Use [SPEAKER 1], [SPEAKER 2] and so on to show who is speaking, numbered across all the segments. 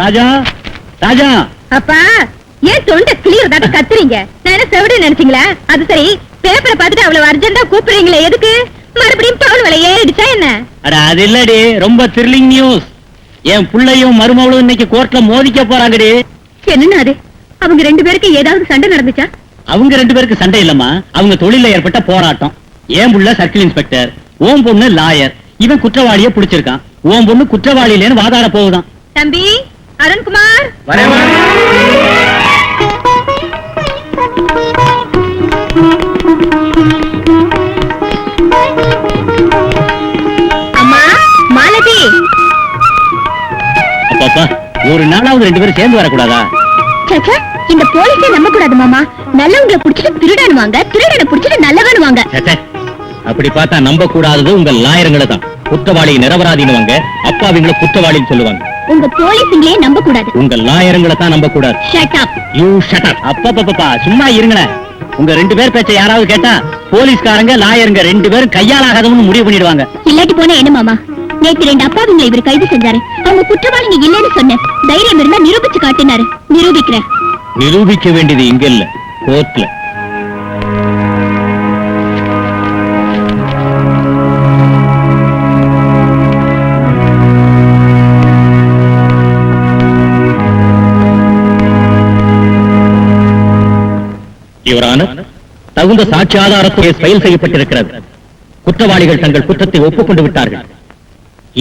[SPEAKER 1] ராஜா ராஜா.
[SPEAKER 2] அப்பா ஏன் தொண்டை கிளியறதாட்ட கத்துறீங்க? நான் செவிடு நினைச்சீங்களா? அது சரி, பேப்பரை பார்த்துட்டு அவ்வளவு அர்ஜென்டா கூப்பிடுறீங்களே எதுக்கு? மறுபடியும் பவுன் விலை ஏறிடுச்சா என்ன?
[SPEAKER 1] அட அது இல்லடி, ரொம்ப த்ரில்லிங் நியூஸ். என் புள்ளையும் மருமகளும் இன்னைக்கு கோர்ட்ல மோதிக்க போறாங்கடி.
[SPEAKER 2] என்னன்னா அது? அவங்க ரெண்டு பேருக்கு ஏதாவது சண்டை நடந்துச்சா?
[SPEAKER 1] அவங்க ரெண்டு பேருக்கு சண்டை இல்லம்மா, அவங்க தொழில ஏற்பட்ட போராட்டம். என் புள்ள சர்க்கிள் இன்ஸ்பெக்டர், ஓம் பொண்ணு லாயர். இவன் குற்றவாளியை பிடிச்சிருக்கான், ஓம் பொண்ணு குற்றவாளி இல்லைன்னு வாதாட போகுதான்.
[SPEAKER 2] தம்பி அருண்குமார், அம்மா மாலதி.
[SPEAKER 1] அப்பா ஒரு நாளாவது ரெண்டு பேரும் சேர்ந்து வரக்கூடாதா?
[SPEAKER 2] சச்சா, இந்த போலீஸை நம்ப கூடாது மாமா. நல்லவங்களை புடிச்சிட்டு திருடனுவாங்க, திருடனை புடிச்சிட்டு நல்லவனுவாங்க.
[SPEAKER 1] அப்படி பார்த்தா நம்ப கூடாதது உங்க லாயருங்களை தான். குற்றவாளி நிரபராதினுவாங்க, அப்பாவிங்களை குற்றவாளின்னு சொல்லுவாங்க.
[SPEAKER 2] உங்க போலீஸுங்களே நம்ப கூடாது,
[SPEAKER 1] உங்க லாயருங்களை தான் நம்ப கூடாது.
[SPEAKER 2] Shut up.
[SPEAKER 1] You shut up. அப்பா சும்மா இருங்களேன். உங்க ரெண்டு பேர் பேச்ச யாராவது கேட்டா போலீஸ்காரங்க லாயருங்க ரெண்டு பேரும் கையாலாகாதவன்னு முடிவு பண்ணிடுவாங்க.
[SPEAKER 2] இல்லாட்டி போனா என்ன மாமா? நேற்று ரெண்டு அப்பாவிங்களை இவர் கைது செஞ்சாரு. அவங்க குற்றவாளிங்க இல்லைன்னு சொன்ன தைரியம் இருந்தா நிரூபிச்சு காட்டினாரு. நிரூபிக்கிறேன்.
[SPEAKER 1] நிரூபிக்க வேண்டியது இங்க இல்ல, கோர்ட்ல. யுவரான, தகுந்த சாட்சி ஆதாரத்தை ஃபைல் செய்யப்பட்டிருக்கிறது. குற்றவாளிகள் தங்கள் குற்றத்தை ஒப்புக்கொண்டு விட்டார்கள்.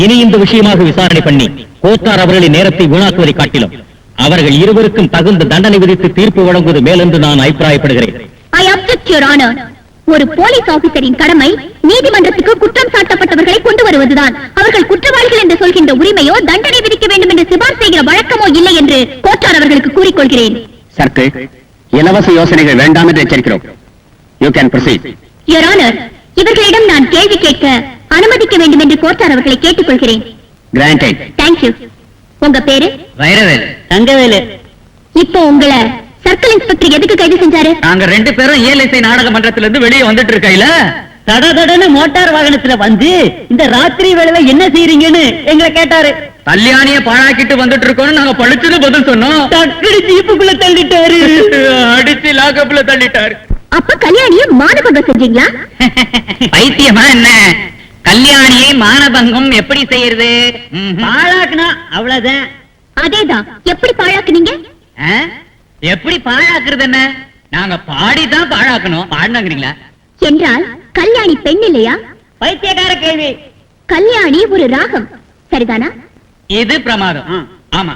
[SPEAKER 1] இனி இந்த விஷயமாக விசாரணை பண்ணி கோத்தார் அவர்களின் நேரத்தை வீணாக்குவதை காட்டிலும் அவர்கள் இருவருக்கும் தகுந்த தண்டனை விதித்து தீர்ப்பு வழங்குவது மேலென்று நான் அபிப்பிராயப்படுகிறேன்.
[SPEAKER 2] I object, Your Honor. ஒரு போலீஸ் ஆபீசரின் கடமை நீதிமன்றத்துக்கு குற்றம் சாட்டப்பட்டவர்களை கொண்டு வருவதுதான். அவர்கள் குற்றவாளிகள் என்று சொல்கின்ற உரிமையோ தண்டனை விதிக்க வேண்டும் என்று சிபார் செய்கிற வழக்கமோ இல்லை என்று கோட்டார் அவர்களுக்கு கூறிக்கொள்கிறேன்.
[SPEAKER 1] சர்க்கிள், இலவச யோசனைகள் வேண்டாம் என்று எச்சரிக்கிறோம். You can proceed.
[SPEAKER 2] Your Honor, இவர்களிடம் நான் கேள்வி கேட்க அனுமதிக்க வேண்டும் என்று கோட்டார் அவர்களை கேட்டுக்கொள்கிறேன்.
[SPEAKER 1] Granted.
[SPEAKER 2] Thank you. உங்க பேரு?
[SPEAKER 1] வைரவேலு. தங்கவேலு.
[SPEAKER 2] இப்போ உங்களை சர்க்கிள் இன்ஸ்பெக்டர் எதுக்கு கைது செஞ்சாரு?
[SPEAKER 1] நாங்க ரெண்டு பேரும் ஏஎல்ஐசி நாடக மன்றத்துல இருந்து வெளியே வந்துட்டு இருக்கையில தடதடன்னு மோட்டார் வாகனத்துல வந்து இந்த ராத்திரி வேளையில என்ன செய்றீங்கன்னு எங்களை கேட்டாரு. கல்யாணிய பாழாக்கிட்டு வந்துட்டு இருக்கோம்னு நாங்க பழிச்சுன்னு பதில் சொன்னோம். டக்குனு ஜீப்புக்குள்ள தள்ளிட்டாரு, அடிச்சு லாக்கப்ல தள்ளிட்டாரு.
[SPEAKER 2] அப்ப கல்யாணிய மானபங்கம் செஞ்சீங்களா?
[SPEAKER 1] பைத்தியமா என்ன? கல்யாணியை மானபங்கம் எப்படி செய்யறது? பாழாக்குனா அவ்வளவுதான்.
[SPEAKER 2] அதேதான். எப்படி பாழாக்குனீங்க?
[SPEAKER 1] எப்படி பாழாக்குறது என்ன? நாங்க பாடிதான் பாழாக்கணும். பாடினாங்கிறீங்களா?
[SPEAKER 2] என்றால் கல்யாணி பெண் இல்லையா?
[SPEAKER 1] பைத்தியக்கார கேள்வி.
[SPEAKER 2] கல்யாணி ஒரு ராகம், சரிதானா?
[SPEAKER 1] இது பிரமாதம். ஆமா,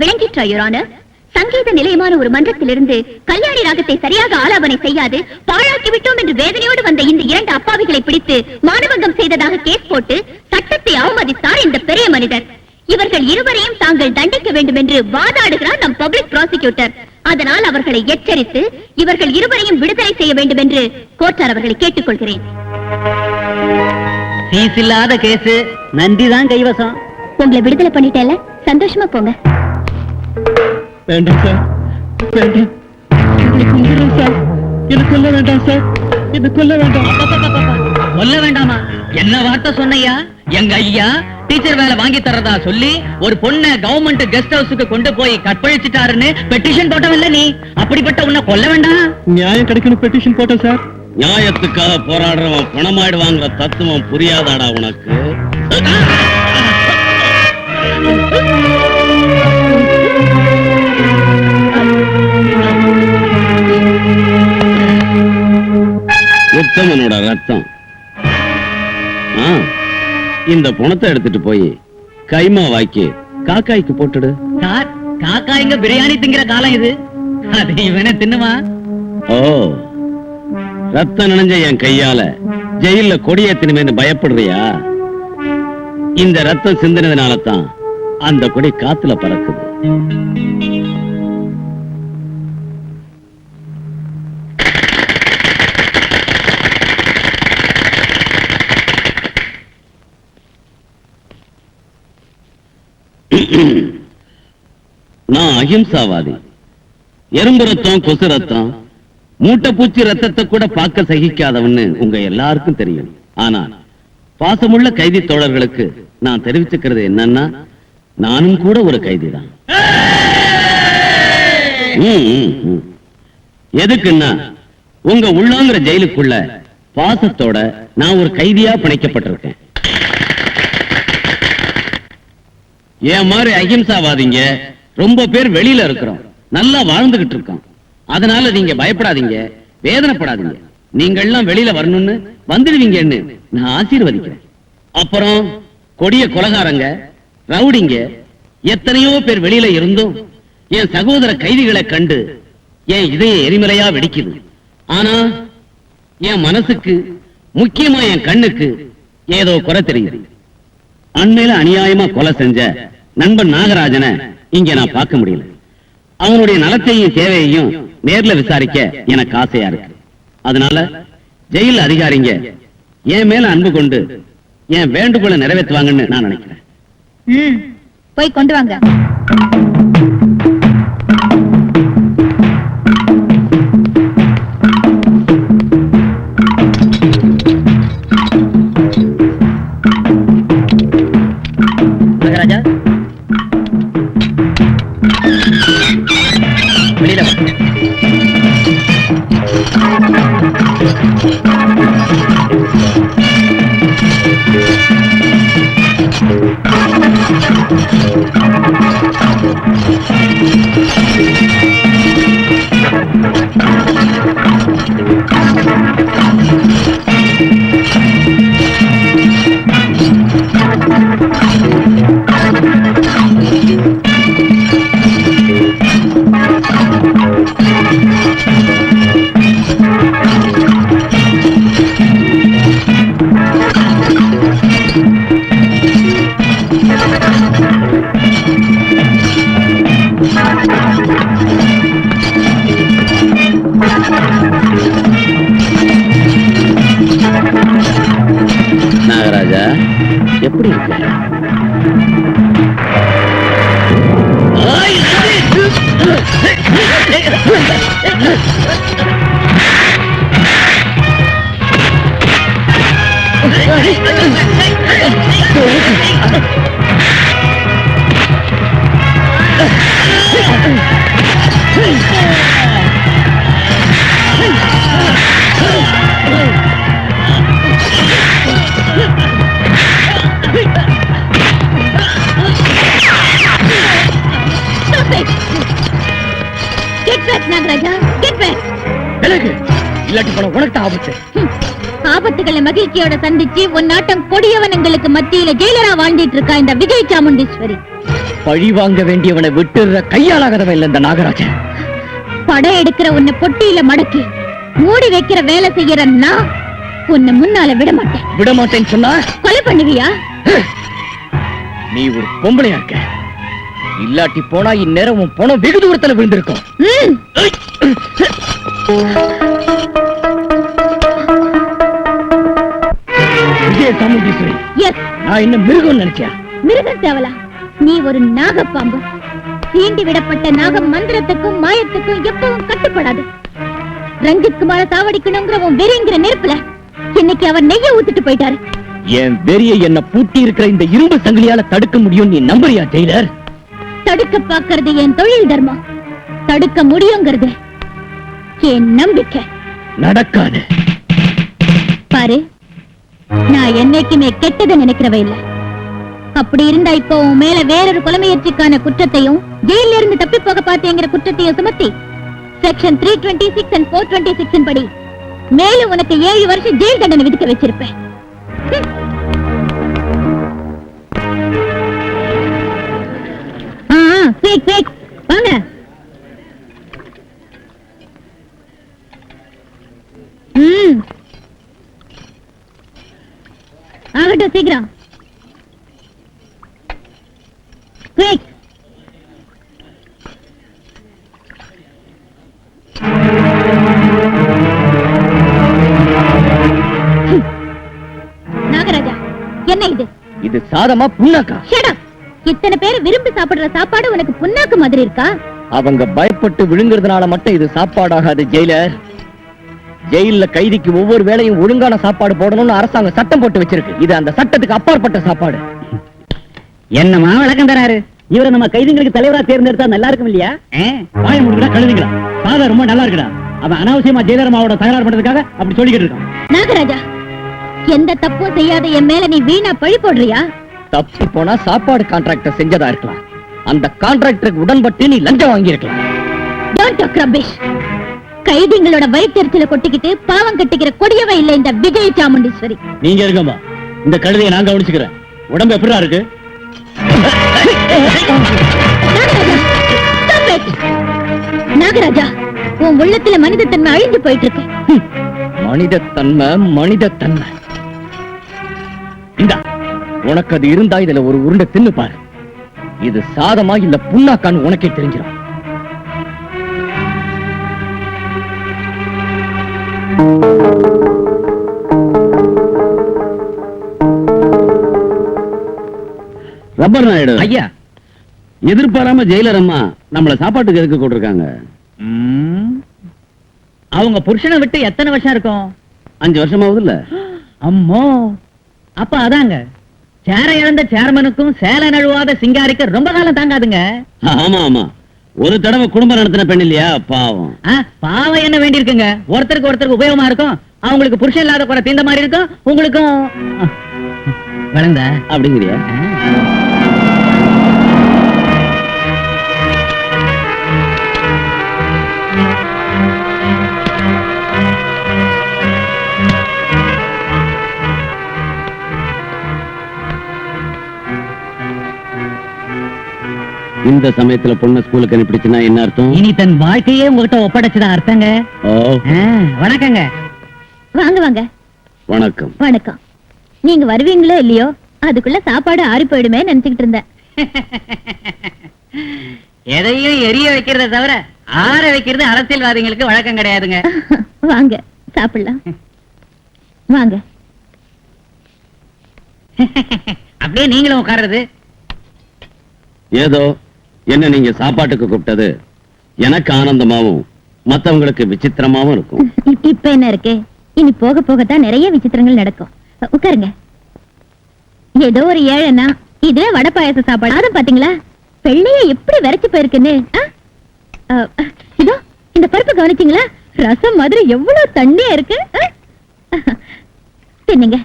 [SPEAKER 2] விளங்கிற்றா யுவர் ஆனர்? சங்கீத நிலையமான ஒரு மன்றத்திலிருந்து கல்யாணி ராகத்தை சரியாக ஆலாபனை செய்யாது பாழாக்கி விட்டோம் என்று வேதனையோடு வந்த இந்த இரண்டு அப்பாவிகளை பிடித்து மானபங்கம் செய்ததாக கேஸ் போட்டு சட்டத்தை அவமதித்தார் இந்த பெரிய மனிதர். இவர்கள் இருவரையும் தாங்கள் தண்டிக்க வேண்டும் என்று வாதாடுகிறார் நம் பப்ளிக் ப்ராசிக்யூட்டர். அதனால் அவர்களை எச்சரித்து இவர்கள் இருவரையும் விடுதலை செய்ய வேண்டும் என்று கோட்டார் அவர்களை கேட்டுக்கொள்கிறேன்.
[SPEAKER 1] ஃபீஸ் இல்லாத கேஸ், நன்றிதான் கைவசம்.
[SPEAKER 2] உங்களை விடுதலை பண்ணிட்டேல, சந்தோஷமா போங்க.
[SPEAKER 1] வேண்டாம் சார், வேண்டாம். சார், என்ன கொல்ல வேண்டாம் சார், என்ன கொல்ல வேண்டாம். கொல்ல வேண்டாமா? என்ன வார்த்தை சொன்னையா? எங்க ஐயா டீச்சர் வேலை வாங்கி தரதா சொல்லி ஒரு பொண்ணை கவர்மெண்ட் கெஸ்ட் ஹவுஸுக்கு கொண்டு போய் கற்பழிச்சிட்டாருன்னு பெட்டிஷன் போட்டவல்ல நீ? அப்படிப்பட்ட உன்னை கொல்ல வேண்டாம். நியாயம் கிடைக்கணும் பெட்டிஷன் போட்ட சார். நியாயத்துக்காக போராடுறவன் பணமாயிடுவாங்கிற தத்துவம் புரியாதாடா உனக்கு? உத்தமனோட ரத்தம். இந்த பணத்தை எடுத்துட்டு போய் கைமா வாக்கி காக்காய்க்கு போட்டுடு. சார், காக்காய்ங்க பிரியாணி திங்கிற காலம் இது. அது இவனை தின்னுமா? ஓ, ரத்தம் நனைஞ்ச என் கையால ஜெயில கொடியேத்தினுமேன்னு பயப்படுறியா? இந்த ரத்தம் சிந்தினதுனால தான் அந்த கொடி காத்துல பறக்குது. நான் அகிம்சாவாதி. எறும்பு ரத்தம், கொசு ரத்தம், மூட்டை பூச்சி ரத்தத்தை கூட பார்க்க சகிக்காதவன்னு உங்க எல்லாருக்கும் தெரியும். ஆனா பாசமுள்ள கைதி தோழர்களுக்கு நான் தெரிவிச்சுக்கிறது என்னன்னா,
[SPEAKER 3] நானும் கூட ஒரு கைதிதான். எதுக்குன்னா உங்க உள்ளாங்கிற ஜெயிலுக்குள்ள பாசத்தோட நான் ஒரு கைதியா பிணைக்கப்பட்டிருக்கேன். என் மாதிரி அகிம்சாவாதிங்க ரொம்ப பேர் வெளியில இருக்கிறோம், நல்லா வாழ்ந்துகிட்டு இருக்கோம். அதனால நீங்க பயப்படாதீங்க, வேதனைப்படாதீங்க. நீங்க எல்லாம் வெளியில வரணும்னு வந்துடுவீங்கன்னு நான் ஆசீர்வதிக்கிறேன். அப்புறம் கொடிய கொலகாரங்க, ரவுடிங்க எத்தனையோ பேர் வெளியில இருந்தும் என் சகோதர கைதிகளை கண்டு என் இதய எரிமலையா வெடிக்குது. ஆனா என் மனசுக்கு, முக்கியமா என் கண்ணுக்கு ஏதோ குறை தெரியுது. அண்மையில அநியாயமா கொலை செஞ்ச நண்பன் நாகராஜனை இங்க நான் பார்க்க முடியல. அவனுடைய நலத்தையும் தேவையையும் நேர்ல விசாரிக்க எனக்கு ஆசையா இருக்கு. அதனால ஜெயில் அதிகாரிங்க என் மேல அன்பு கொண்டு என் வேண்டுகோளை நிறைவேற்றுவாங்கன்னு நான் நினைக்கிறேன்.
[SPEAKER 2] போய் கொண்டு வாங்க.
[SPEAKER 1] நாகராஜா, வெளியில வா.
[SPEAKER 3] நாகராஜா, எப்படி இருக்க?
[SPEAKER 2] ஆபத்துகளை மகிழ்ச்சியோட சந்திச்சு உன் நாட்டம் கொடியவனங்களுக்கு மத்தியில ஜெயிலரா வாழ்ந்துட்டு இருக்கா இந்த விஜய் சாமுண்டீஸ்வரி.
[SPEAKER 1] பழி வாங்க வேண்டியவனை விட்டுற கையாளாகதவன் இல்ல இந்த நாகராஜன்.
[SPEAKER 2] படம் எடுக்கிற உன்னை பொட்டியில மடக்கி மூடி வைக்கிற வேலை செய்யற நான் உன்னை முன்னால விட மாட்டேன்னு
[SPEAKER 1] சொன்னா
[SPEAKER 2] கொலை பண்ணுவியா?
[SPEAKER 1] நீ ஒரு பொம்பளையா இருக்க. இல்லாட்டி போனா இந்நேரம் உன் பணம் வெகு தூரத்துல விழுந்திருக்கும். விஜய சாமுண்டீஸ்வரி, நான் என்ன மிருகம் நினைச்சா?
[SPEAKER 2] மிருகம் தேவலா, நீ ஒரு நாகப்பாம்பு. சீண்டி விடப்பட்ட நாகம் மந்திரத்துக்கும் மாயத்துக்கும் எப்பவும் கட்டுப்படாது. ரஞ்சித் குமார சாவடிக்கணுங்கிற உன் வெறிங்கிற நெருப்புல இன்னைக்கு அவர் நெய்ய ஊத்திட்டு போயிட்டாரு.
[SPEAKER 1] என் வெறிய என்ன பூட்டி இருக்கிற இந்த இரும்பு சங்கிலியால தடுக்க முடியும் நீ நம்புறியா ஜெயிலர்?
[SPEAKER 2] தடுக்க பாக்குறது என் தொழில் தர்மம், தடுக்க முடியுங்கிறது என் நம்பிக்கை.
[SPEAKER 1] நடக்காது.
[SPEAKER 2] பாரு, நான் என்னைக்குமே கெட்டதை நினைக்கிறவ இல்ல. அப்படி இருந்தா இப்போ உன் மேல வேறொரு கொலைமுயற்சிக்கான குற்றத்தையும் ஜெயில இருந்து தப்பி போக பார்த்தேங்கிற குற்றத்தையும் சுமத்தி செக்ஷன் 326 and 426 படி மேலும் உனக்கு 7 வருஷம் ஜெயில் தண்டனை விதிக்க வச்சிருப்பேன். வாங்க. ஆகட்டும், சீக்கிரம். நாகராஜா, என்ன இது?
[SPEAKER 1] இது சாதமா புண்ணாக்கா?
[SPEAKER 2] இத்தனை பேர் விரும்பி சாப்பிடுற சாப்பாடு உனக்கு புண்ணாக்கு மாதிரி இருக்கா?
[SPEAKER 1] அவங்க பயப்பட்டு விழுங்குறதுனால மட்டும் இது சாப்பாடாகாது ஜெயிலர். ஜெயில கைதிக்கு ஒவ்வொரு வேளையும் ஒழுங்கான சாப்பாடு போடணும்னு அரசாங்கம் சட்டம் போட்டு வச்சிருக்கு. இது அந்த சட்டத்துக்கு அப்பாற்பட்ட சாப்பாடு. என்னமா விளக்கம் தராரு? இவரை நம்ம கைதிங்களுக்கு தலைவரா தேர்ந்தெடுத்தா நல்லா இருக்கும் இல்லையா? வாய முடிக்கிறா கழுதிங்களா? சாதா ரொம்ப நல்லா இருக்குடா. அவன் அனாவசியமா ஜெயலலிதாவோட தகராறு பண்றதுக்காக அப்படி சொல்லிக்கிட்டு இருக்கான்.
[SPEAKER 2] நாகராஜா, எந்த தப்பும் செய்யாத என் மேல நீ வீணா பழி போடுறியா?
[SPEAKER 1] தப்பி போனா சாப்பாடு கான்ட்ராக்டர் செஞ்சதா இருக்கலாம். அந்த கான்ட்ராக்டருக்கு உடன்பட்டு நீ லஞ்சம் வாங்கி இருக்கலாம்.
[SPEAKER 2] Don't talk rubbish. கைதிங்களோட வயிற்றுல கொட்டிக்கிட்டு பாவம் கட்டிக்கிற கொடியவ இல்ல இந்த விஜய சாமுண்டீஸ்வரி.
[SPEAKER 1] நீங்க இருக்கமா, இந்த கழுதையை நான் கவனிச்சுக்கிறேன். உடம்பு எப்படிடா இருக்கு?
[SPEAKER 2] Nagaraja, stop it. நாகராஜா, உன் உள்ளத்துல மனிதத்தன்மை அழிஞ்சு போயிட்டு இருக்கு.
[SPEAKER 1] மனிதத்தன்மை. இந்தா, உனக்கு அது இருந்தா இதுல ஒரு உருண்டை தின்னு பாரு. இது சாதமா இல்ல புண்ணாக்கான்னு உனக்கே தெரிஞ்சிடும்.
[SPEAKER 3] ரப்பர் நாயுடு
[SPEAKER 1] ஐயா,
[SPEAKER 3] எதிர்பாராம ஜெயிலர் அம்மா நம்மள சாப்பாட்டுக்கு எதுக்கு கூட்டிருக்காங்க?
[SPEAKER 1] அவங்க புருஷனை விட்டு எத்தனை வருஷம் இருக்கும்?
[SPEAKER 3] 5 வருஷமாவது இல்ல.
[SPEAKER 1] அம்மோ, அப்ப அதாங்க சேர இழந்த சேர்மனுக்கும் சேலை நழுவாத சிங்காரிக்கு ரொம்ப காலம் தாங்காதுங்க.
[SPEAKER 3] ஆமா ஆமா, ஒரு தடவை குடும்பம் நடத்தின பெண் இல்லையா, பாவம்.
[SPEAKER 1] பாவம் என்ன வேண்டி இருக்குங்க? ஒருத்தருக்கு உபயோகமா இருக்கும். அவங்களுக்கு புருஷன் இல்லாத குறை தீந்த மாதிரி இருக்கும். உங்களுக்கும் வளர்ந்த
[SPEAKER 3] அப்படிங்கிறியா? இந்த சமயத்துல பொண்ணு ஸ்கூலுக்கு அனுப்பிடுச்சுன்னா என்ன அர்த்தம்?
[SPEAKER 1] இனி தன் வாழ்க்கையே உங்ககிட்ட ஒப்படைச்சுதான் அர்த்தங்க. வணக்கங்க.
[SPEAKER 2] வாங்க வாங்க.
[SPEAKER 3] வணக்கம்.
[SPEAKER 2] வணக்கம். நீங்க வருவீங்களோ இல்லையோ, அதுக்குள்ள சாப்பாடு ஆறி போயிடுமே நினைச்சுக்கிட்டு இருந்தேன்.
[SPEAKER 1] எதையும் எரிய வைக்கிறத தவிர ஆற வைக்கிறது அரசியல்வாதிகளுக்கு வழக்கம் கிடையாதுங்க.
[SPEAKER 2] வாங்க சாப்பிடலாம். வாங்க.
[SPEAKER 1] அப்படியே நீங்களும் உட்கார்றது.
[SPEAKER 3] ஏதோ என்ன நீங்க சாப்பாட்டுக்கு கூப்பிட்டது எனக்கு ஆனந்தமாவும் மத்தவங்களுக்கு விசித்திரமாவும் இருக்கும்.
[SPEAKER 2] இப்ப என்ன இருக்கு? இனி போக போகத்தான் நிறைய விசித்திரங்கள் நடக்கும். உட்காருங்க. ஏதோ ஒரு ஏழைனா இதுவே வடை பாயாச சாப்பாடு. அதை பாத்தீங்களா, வெள்ளைய எப்படி விரைச்சு போயிருக்குன்னு. இதோ இந்த பருப்பு கவனிச்சீங்களா? ரசம் மாதிரி எவ்வளவு தண்ணியா இருக்கு. தின்னுங்க.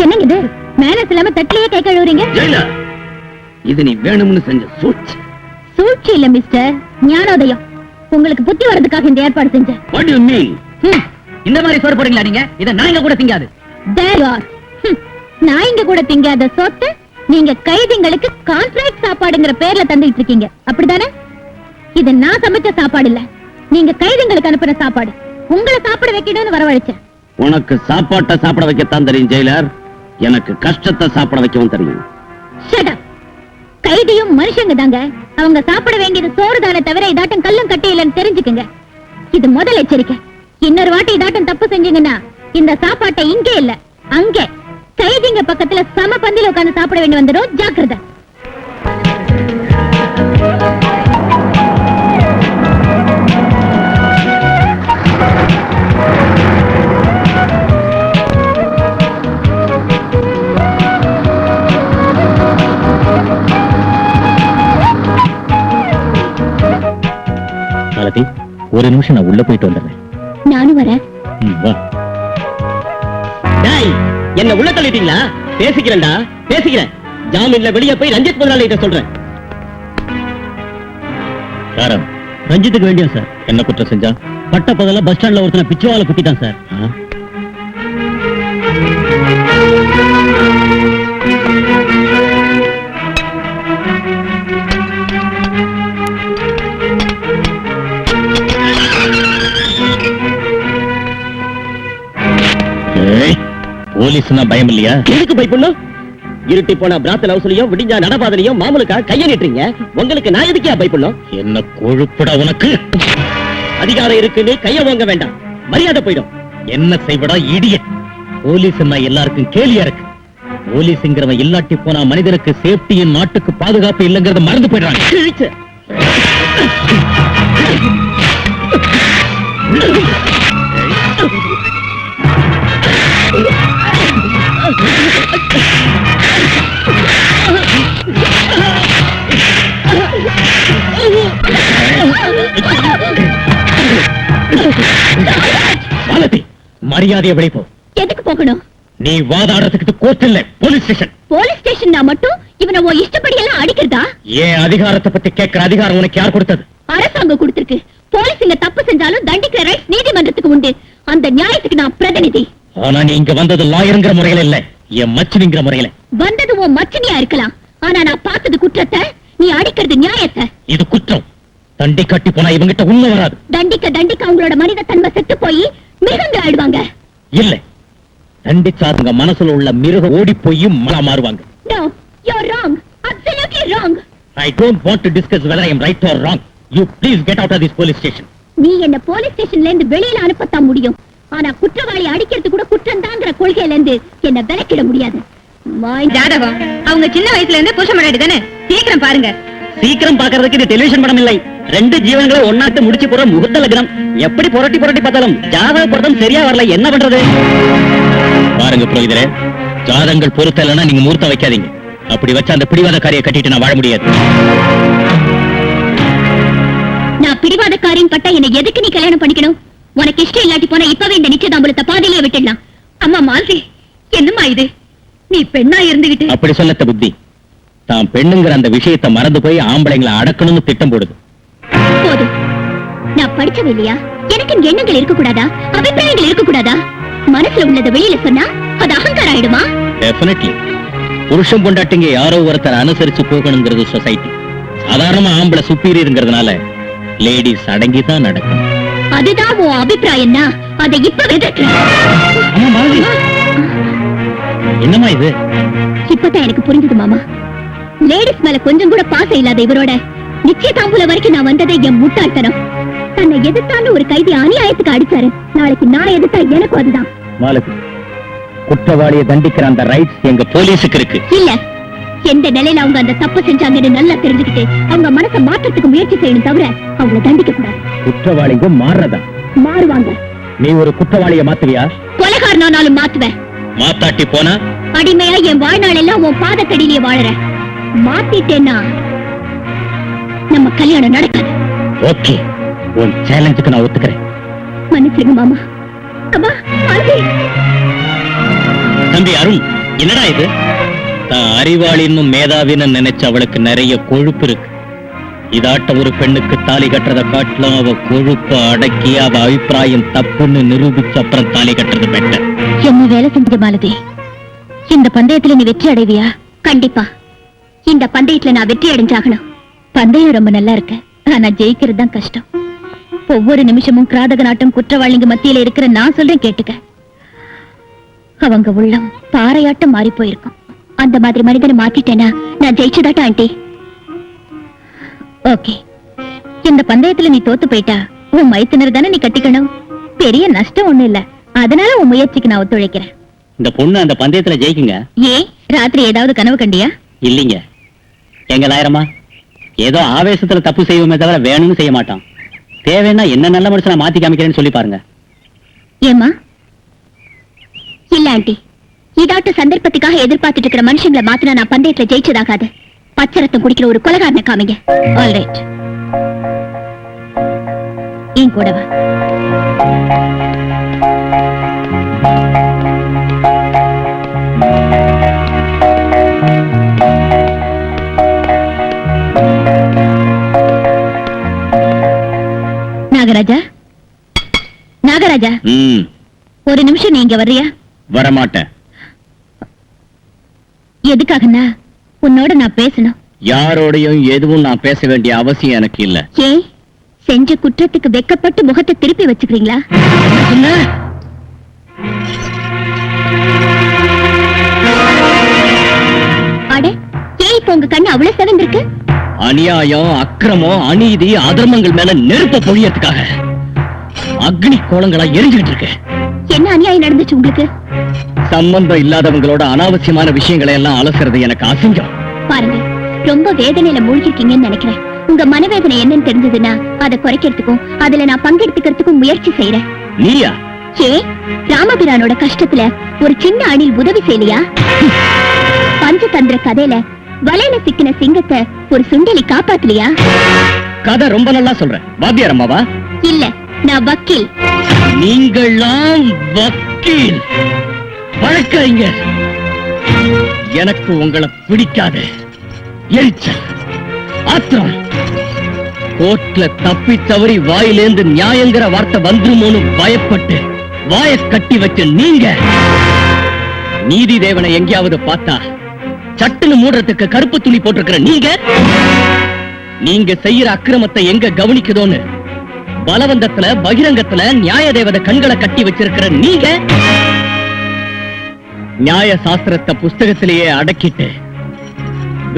[SPEAKER 2] என்னங்க இது? மேனஸ் இல்லாம தட்டிலேயே கை கழுவுறீங்க.
[SPEAKER 3] இது நீ வேணும்னு செஞ்ச சூழ்ச்சி.
[SPEAKER 2] சூழ்ச்சி இல்ல மிஸ்டர், ஞானோதயம். உங்களுக்கு புத்தி வரதுக்காக இந்த ஏற்பாடு செஞ்சேன்.
[SPEAKER 3] What do you mean?
[SPEAKER 1] இந்த மாதிரி சோறு போடுறீங்களா நீங்க? இத நாங்க கூட திங்காது.
[SPEAKER 2] There you are. நாய்ங்க கூட திங்காத சோத்தை நீங்க கைதிங்களுக்கு கான்ட்ராக்ட் சாப்பாடுங்கிற பேர்ல தந்துட்டு இருக்கீங்க, அப்படிதானே? இது நான் சமைச்ச சாப்பாடு இல்ல, நீங்க கைதிங்களுக்கு அனுப்புற சாப்பாடு. உங்களை சாப்பிட வைக்கணும்னு வரவழைச்சேன்.
[SPEAKER 3] உனக்கு சாப்பாட்டை சாப்பிட வைக்கத்தான் தெரியும் ஜெயிலர். எனக்கு கஷ்டத்தை சாப்பிட வைக்கவும் தெரியும்.
[SPEAKER 2] Shut up. கைதியும் மனுஷங்க தாங்க. அவங்க சாப்பிட வேண்டியது சோறு தானே தவிர இதாட்டம் கல்லும் கட்டி இல்லைன்னு தெரிஞ்சுக்குங்க. இது முதல் எச்சரிக்கை. இன்னொரு வாட்டி இதாட்டம் தப்பு செஞ்சீங்கன்னா இந்த சாப்பாட்டை இங்கே இல்ல அங்கே கைதிங்க பக்கத்துல சம பந்தில உட்கார்ந்து சாப்பிட வேண்டி வந்துடும். ஜாக்கிரதை.
[SPEAKER 1] ஒரு நிமிஷம் நான் உள்ள போயிட்டு வந்துடுறேன்.
[SPEAKER 2] நானும் வரேன்.
[SPEAKER 1] என்ன உள்ள தள்ளிட்டீங்களா? பேசிக்கிறேன்டா, பேசிக்கிறேன். ஜாமீன்ல வெளியே போய் ரஞ்சித் முதலாளிகிட்ட சொல்றேன். சார், ரஞ்சித்துக்கு வேண்டிய சார் என்ன குற்றம் செஞ்சா? பட்ட பகல பஸ் ஸ்டாண்ட்ல ஒருத்தனை பிச்சவால குத்திட்டான் சார். போலீஸ்னா பயம் இல்லையா? எதுக்கு பயப்படணும்? இருட்டி போன பிராத்தல் ஹவுஸ்லயும் விடிஞ்சா நடபாதலையும் மாமூலுக்கா கைய நீட்டுறீங்க. உங்களுக்கு நான் எதுக்கே பயப்படணும்? என்ன கொழுப்பட உனக்கு? அதிகாரம் இருக்குன்னு கைய வாங்க வேண்டாம், மரியாதை போயிடும். என்ன செய்வடா இடிய? போலீஸ் எல்லாருக்கும் கேலியா இருக்கு. போலீஸ்ங்கிறவன் இல்லாட்டி போனா மனிதனுக்கு சேஃப்டியும் நாட்டுக்கு பாதுகாப்பு இல்லைங்கிறத மறந்து போயிடுறாங்க.
[SPEAKER 4] மாலதி, மரியாதையை வெளிப்போ.
[SPEAKER 2] எதுக்கு போகணும்?
[SPEAKER 4] நீ வாதாடுறதுக்கு கோர்ட் இல்ல, போலீஸ் ஸ்டேஷன்.
[SPEAKER 2] போலீஸ் ஸ்டேஷன்னா மட்டும் இவனை உன் இஷ்டப்படி எல்லாம் அடிக்கிறதா?
[SPEAKER 4] ஏன் அதிகாரத்தை பத்தி கேட்கிற அதிகாரம் உனக்கு யார் கொடுத்தது?
[SPEAKER 2] அரசாங்கம் கொடுத்திருக்கு. போலீஸுங்க தப்பு செஞ்சாலும் தண்டிக்கிற ரைட்ஸ் நீதிமன்றத்துக்கு உண்டு. அந்த நியாயத்துக்கு நான் பிரதிநிதி.
[SPEAKER 4] ஆனா நீ இங்க வந்தது லாயருங்கிற முறையில இல்ல, என் மச்சினிங்கிற முறையில.
[SPEAKER 2] வந்தது உன் மச்சனியா இருக்கலாம், ஆனா நான் பார்த்தது குற்றத்தை, நீ அடிக்கிறது நியாயத்தை.
[SPEAKER 4] இது குற்றம். தண்டி கட்டி போனா இவங்கிட்ட உண்மை வராது.
[SPEAKER 2] தண்டிக்க தண்டிக்க அவங்களோட மனித தன்மை செத்து போய் மிருகங்கள் ஆயிடுவாங்க.
[SPEAKER 4] இல்ல, தண்டிச்சாருங்க மனசுல உள்ள மிருகம் ஓடி போய் மலா மாறுவாங்க.
[SPEAKER 2] No, you're wrong. Absolutely wrong.
[SPEAKER 4] I don't want to discuss whether I am right or wrong. You please get out of this police station.
[SPEAKER 2] நீ என்ன போலீஸ் ஸ்டேஷன்ல இருந்து வெளியில அனுப்பத்தான் முடியும், ஆனா குற்றவாளி அடிக்கிறது கூட குற்றம் தாங்கிற கொள்கையில இருந்து என்ன விலக்கிட முடியாது.
[SPEAKER 5] ஜாதகம் அவங்க சின்ன வயசுல இருந்து புருஷ முன்னாடி தானே, சீக்கிரம் பாருங்க.
[SPEAKER 1] சீக்கிரம் பாக்குறதுக்கு இது டெலிவிஷன் படம் இல்லை. ரெண்டு ஜீவன்களை ஒன்னாட்டு முடிச்சு போற முகூர்த்த லக்னம். எப்படி புரட்டி புரட்டி பார்த்தாலும் ஜாதக பொருத்தம் சரியா வரல, என்ன பண்றது?
[SPEAKER 4] பாருங்க புரோகிதரே, ஜாதங்கள் பொருத்தலைன்னா நீங்க மூர்த்தம் வைக்காதீங்க. அப்படி வச்சா அந்த பிடிவாதக்காரியை கட்டிட்டு நான் வாழ முடியாது.
[SPEAKER 2] நான் பிடிவாதக்காரின் பட்டா என்ன எதுக்கு நீ கல்யாணம் பண்ணிக்கணும்? உனக்கு இஷ்டம் இல்லாட்டி போனா இப்பவே இந்த நிச்சயதாம்பலத்தை பாதையிலேயே விட்டுடலாம்.
[SPEAKER 5] அம்மா மாலதி, என்னம்மா இது? நீ பெண்ணா இருந்துகிட்டு
[SPEAKER 4] அப்படி சொல்லத்த புத்தி தான் பெண்ணுங்கிற அந்த விஷயத்தை மறந்து போய் ஆம்பளைங்களை அடக்கணும்னு திட்டம் போடுது.
[SPEAKER 2] போதும். நான் படிச்சது இல்லையா? எனக்கு எண்ணங்கள் இருக்க கூடாதா? அபிப்பிராயங்கள் இருக்க கூடாதா? மனசுல உள்ளதை வெளியில சொன்னா அது அகங்காரம் ஆயிடுமா?
[SPEAKER 4] டெஃபினெட்லி. புருஷன் பொண்டாட்டிங்க யாரோ ஒருத்தர் அனுசரிச்சு போகணுங்கிறது சொசைட்டி. சாதாரணமா ஆம்பளை சுப்பீரியர்ங்கிறதுனால லேடிஸ் அடங்கிதான் நடக்கும்.
[SPEAKER 2] அதுதான் உன் அபிப்பிராயம்னா அதை இப்ப எதிர்க்கிறேன்.
[SPEAKER 4] என்னம்மா இது?
[SPEAKER 2] இப்பதான் எனக்கு புரிஞ்சது மாமா. லேடிஸ் மேல கொஞ்சம் கூட பாசம் இல்லாத இவரோட நிச்சயதாம்பூல வரைக்கும் நான் வந்ததே என் முட்டாள்தனம். தன்னை எதிர்த்தான்னு ஒரு கைதி அநியாயத்துக்கு அடிச்சாரு. நாளைக்கு நான் எதிர்த்தா எனக்கும் அதுதான்.
[SPEAKER 4] மாலதி, குற்றவாளியை தண்டிக்கிற அந்த ரைட்ஸ் எங்க போலீஸுக்கு இருக்கு.
[SPEAKER 2] இல்ல, எந்த நிலையில அவங்க அந்த தப்பு செஞ்சாங்கன்னு நல்லா தெரிஞ்சுக்கிட்டு அவங்க மனசை மாற்றத்துக்கு முயற்சி செய்யணும் தவிர அவங்களை தண்டிக்க கூடாது.
[SPEAKER 4] குற்றவாளிங்க மாறுறதா?
[SPEAKER 2] மாறுவாங்க.
[SPEAKER 4] நீ ஒரு குற்றவாளியை மாத்துவியா?
[SPEAKER 2] கொலைகாரனாலும் மாத்துவேன்.
[SPEAKER 4] மாத்தாட்டி போனா
[SPEAKER 2] அடிமையா என் வாழ்நாள் எல்லாம் உன் பாதத்தடியிலேயே வாழறேன். மாத்திட்டேன்னா நம்ம கல்யாணம் நடக்காது.
[SPEAKER 4] ஓகே, உன் சேலஞ்சுக்கு நான் ஒத்துக்கிறேன்.
[SPEAKER 2] மன்னிச்சிருங்க மாமா. அம்மா, ஆண்டி.
[SPEAKER 4] தம்பி அருண், என்னடா இது? தான் அறிவாளின்னு மேதாவின்னு நினைச்ச அவளுக்கு நிறைய கொழுப்பு இருக்கு. இதாட்ட ஒரு பெண்ணுக்கு தாலி கட்டுறத காட்டிலும் அவ கொழுப்ப அடக்கி அவ அபிப்பிராயம் தப்புன்னு நிரூபிச்ச அப்புறம் தாலி கட்டுறது பெட்டர்.
[SPEAKER 2] என்ன வேலை செஞ்ச மாலதி, இந்த பந்தயத்துல நீ வெற்றி அடைவியா? கண்டிப்பா. இந்த பந்தயத்துல நான் வெற்றி அடைஞ்சாகணும். பந்தயம் ரொம்ப நல்லா இருக்கு, ஆனா ஜெயிக்கிறது தான் கஷ்டம். ஒவ்வொரு நிமிஷமும் கிராதக நாட்டம் குற்றவாளிங்க மத்தியில இருக்கிற நான் சொல்றேன் கேட்டுக்க. அவங்க உள்ளம் பாறையாட்டம் மாறி போயிருக்கும். அந்த மாதிரி மனிதனை மாத்திட்டேனா நான் ஜெயிச்சதாட்டா ஆண்டி. ஓகே, இந்த பந்தயத்துல நீ தோத்து போயிட்டா உன் மைத்துனர் தானே நீ கட்டிக்கணும். பெரிய நஷ்டம் ஒண்ணு இல்ல, அதனால உன் முயற்சிக்கு நான் ஒத்துழைக்கிறேன்.
[SPEAKER 3] இந்த பொண்ணு அந்த பந்தயத்துல ஜெயிக்குங்க.
[SPEAKER 2] ஏன் ராத்திரி ஏதாவது கனவு கண்டியா?
[SPEAKER 3] இல்லீங்க, எங்க லாயரமா ஏதோ ஆவேசத்துல தப்பு செய்வோமே தவிர வேணும்னு செய்ய மாட்டான். தேவைன்னா என்ன நல்ல மனுஷனா மாத்தி காமிக்கிறேன்னு சொல்லி பாருங்க.
[SPEAKER 2] ஏமா? இல்ல ஆண்டி, இதாட்ட சந்தர்ப்பத்துக்காக எதிர்பார்த்துட்டு இருக்கிற மனுஷங்களை மாத்தினா நான் பந்தயத்துல ஜெயிச்சதாகாது. பச்சரத்தம் குடிக்கிற ஒரு கொலைகாரனை காமிங்க. ஆல்ரைட், ஏன் கூடவா? நாகராஜா, நாகராஜா, ஒரு நிமிஷம் நீங்க வர்றியா?
[SPEAKER 4] வரமாட்டேன்.
[SPEAKER 2] எதுக்காகனா உன்னோட நான் பேசணும்.
[SPEAKER 4] யாரோடையும் எதுவும் நான் பேச வேண்டிய அவசியம் எனக்கு இல்ல.
[SPEAKER 2] ஏன் செஞ்ச குற்றத்துக்கு வெக்கப்பட்டு முகத்தை திருப்பி வச்சுக்கிறீங்களா? அட, ஏன் இப்ப உங்க கண்ணு அவ்வளவு செவந்திருக்கு?
[SPEAKER 4] அநியாயம், அக்கிரமம், அநீதி, அதர்மங்கள் மேல நெருப்ப பொழியறதுக்காக அக்னி கோலங்களா எரிஞ்சுக்கிட்டு இருக்கு.
[SPEAKER 2] என்ன அநியாயம் நடந்துச்சு உங்களுக்கு?
[SPEAKER 4] சம்பந்தம் இல்லாதவங்களோட அனாவசியமான விஷயங்களை எல்லாம் அலசுறது எனக்கு அசிங்கம்.
[SPEAKER 2] பாருங்க, ரொம்ப வேதனையில மூழ்கிருக்கீங்கன்னு நினைக்கிறேன். உங்க மனவேதனை என்னன்னு தெரிஞ்சதுன்னா அதை குறைக்கிறதுக்கும் அதுல நான் பங்கெடுத்துக்கிறதுக்கும் முயற்சி செய்யறேன்.
[SPEAKER 3] நீயா?
[SPEAKER 2] ஏ, ராமபிரானோட கஷ்டத்துல ஒரு சின்ன அணில் உதவி செய்யலையா? பஞ்சதந்திர கதையில வலையில சிக்கின சிங்கத்தை ஒரு சுண்டலி காப்பாத்தலையா?
[SPEAKER 3] கதை ரொம்ப நல்லா சொல்ற. வாத்தியார் அம்மாவா?
[SPEAKER 2] இல்ல, நான் வக்கீல்.
[SPEAKER 3] நீங்கள்லாம் வக்கீல், வழக்கறிஞர். எனக்கு உங்களை பிடிக்காது. எரிச்சல், ஆத்திரம். கோர்ட்ல தப்பி தவறி வாயிலேந்து நியாயங்கிற வார்த்தை வந்துருமோன்னு பயப்பட்டு வாய கட்டி வச்ச நீங்க நீதி தேவனை எங்கேயாவது பார்த்தா சட்டுன்னு மூடுறதுக்கு கருப்பு துணி போட்டிருக்கிற நீங்க செய்யற அக்கிரமத்தை எங்க கவனிக்குதோன்னு பலவந்தத்துல பகிரங்கத்துல நியாய தேவதை கண்களை கட்டி வச்சிருக்கிற நீங்க நியாய சாஸ்திரத்தை புஸ்தகத்திலேயே அடக்கிட்டு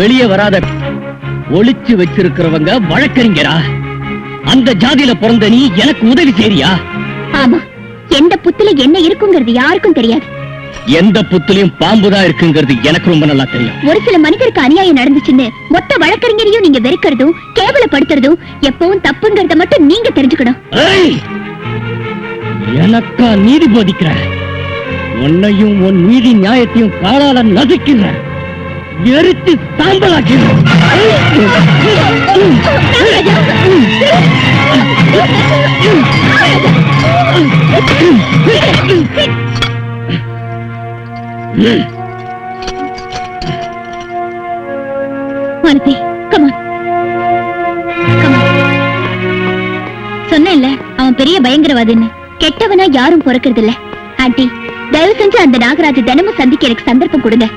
[SPEAKER 3] வெளியே வராத ஒளிச்சு வச்சிருக்கிறவங்க வழக்கறிஞரா? அந்த ஜாதியில பிறந்த நீ எனக்கு உதவி செய்றியா?
[SPEAKER 2] ஆமா, எந்த புத்துல என்ன இருக்குங்கிறது யாருக்கும் தெரியாது.
[SPEAKER 3] எந்த புத்துலயும் பாம்புதான் இருக்குங்கிறது எனக்கு ரொம்ப நல்லா தெரியும்.
[SPEAKER 2] ஒரு சில மனிதருக்கு அநியாயம் நடந்துச்சுன்னு மொத்த வழக்கறிஞரையும் நீங்க வெறுக்கிறதும் கேவலப்படுத்துறதும் எப்பவும் தப்புங்கிறத மட்டும் நீங்க தெரிஞ்சுக்கணும்.
[SPEAKER 3] எனக்கா நீதி போதிக்கிற? உன்னையும் உன் நீதி நியாயத்தையும் காலால நசுக்கிற, எரித்து சாம்பலாக்கிற.
[SPEAKER 2] Malathi, come on. சொன்னேன்ல, அவன் பெரிய பயங்கரவாதின்னு. கெட்டவனா யாரும் பொறுக்கிறது இல்ல. ஆண்டி, தயவு செஞ்சு அந்த நாகராஜ தினமும் சந்திக்க எனக்கு சந்தர்ப்பம் கொடுங்க.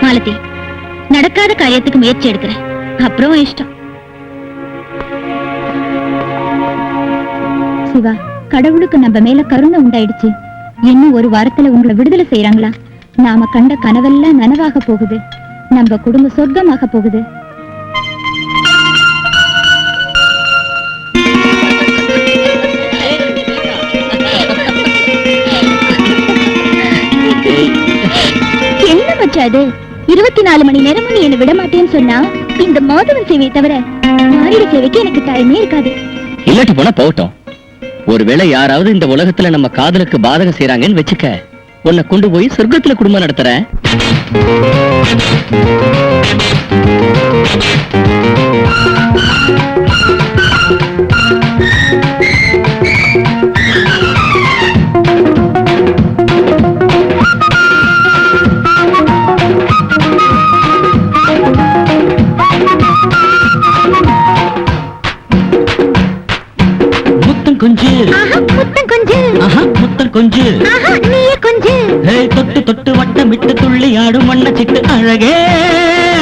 [SPEAKER 2] மாலதி, நடக்காத காரியத்துக்கு முயற்சி எடுக்கிறேன், அப்புறம் இஷ்டம். சிவா, கடவுளுக்கு நம்ம மேல கருணை உண்டாயிடுச்சு. இன்னும் ஒரு வாரத்துல உங்களை விடுதலை செய்யறாங்களா? நாம கண்ட கனவெல்லாம் நனவாக போகுது. நம்ம குடும்ப சொர்க்கமாக போகுது. என்ன மச்சாது, 24 மணி நேரமும் நீ என்ன விட மாட்டேன்னு சொன்னா இந்த மாதவன் சேவையை தவிர மாறிட சேவைக்கு எனக்கு டைமே இருக்காது.
[SPEAKER 3] இல்லாட்டி போனா போகட்டும். ஒருவேளை யாராவது இந்த உலகத்துல நம்ம காதலுக்கு பாதகம் செய்யறாங்கன்னு வச்சுக்க, உன்னை கொண்டு போய் சொர்க்கத்துல குடும்பம் நடத்துறேன். கொஞ்சு தொட்டு தொட்டு வட்டமிட்டு துள்ளி ஆடும் வண்ண சிட்டு அழகே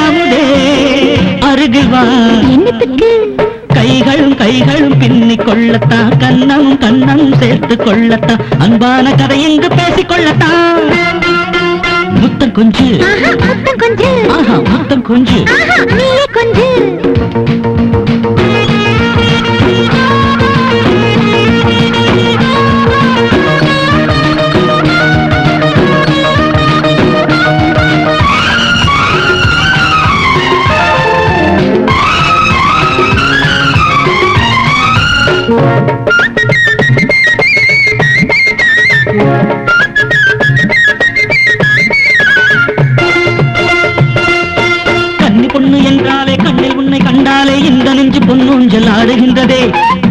[SPEAKER 3] அமுதே அருகில் வா. கைகளும் கைகளும் பின்னிக் கொள்ளத்தான், கண்ணம் கண்ணம் சேர்த்து கொள்ளத்தான், அன்பான கதை எங்கு பேசிக் கொள்ளத்தான். முத்தம் கொஞ்சு, ஆஹா முத்தம் கொஞ்சு. கன்னி பொண்ணு என்றாலே கண்ணில் உன்னை கண்டாலே இந்த நெஞ்சு பொன்னூஞ்சல் ஆடுகின்றதே.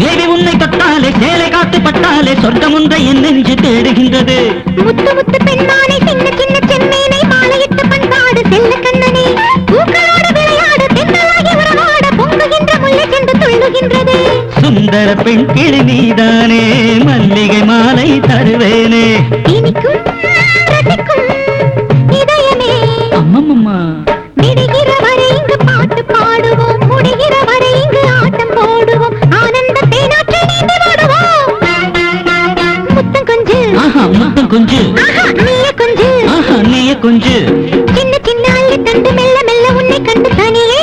[SPEAKER 3] தேவி உன்னை தொட்டாலே சேலை காத்து பட்டாலே சொர்க்கம் ஒன்றை என் நெஞ்சு தேடுகின்றது.
[SPEAKER 2] முத்து முத்து பெண்மானை சின்ன சின்ன செம்மீனை மாலையிட்டு பண்பாடு செல்ல கண்ணனே, பூக்களோடு விளையாடு தென்னலாகி உறவாட பொங்குகின்ற முல்லை சென்று துள்ளுகின்றது.
[SPEAKER 3] சுந்தர பெண் கிளி நீதானே, மல்லிகை மாலை தருவேனே.
[SPEAKER 2] இனிக்கும் ரசிக்கும் இதயமே
[SPEAKER 3] அம்மம்மா,
[SPEAKER 2] விடுகிற வரை இங்கு பாட்டு பாடுவோம், முடிகிற வரை இங்கு ஆட்டம் போடுவோம், ஆனந்த தேனாற்றை நீந்தி ஓடுவோம். முத்தம் கொஞ்சு,
[SPEAKER 3] ஆஹா முத்தம் கொஞ்சு,
[SPEAKER 2] ஆஹா நீய கொஞ்சு,
[SPEAKER 3] ஆஹா நீய கொஞ்சு.
[SPEAKER 2] சின்ன சின்ன அள்ளி தண்டு மெல்ல மெல்ல உன்னை கண்டு தனியே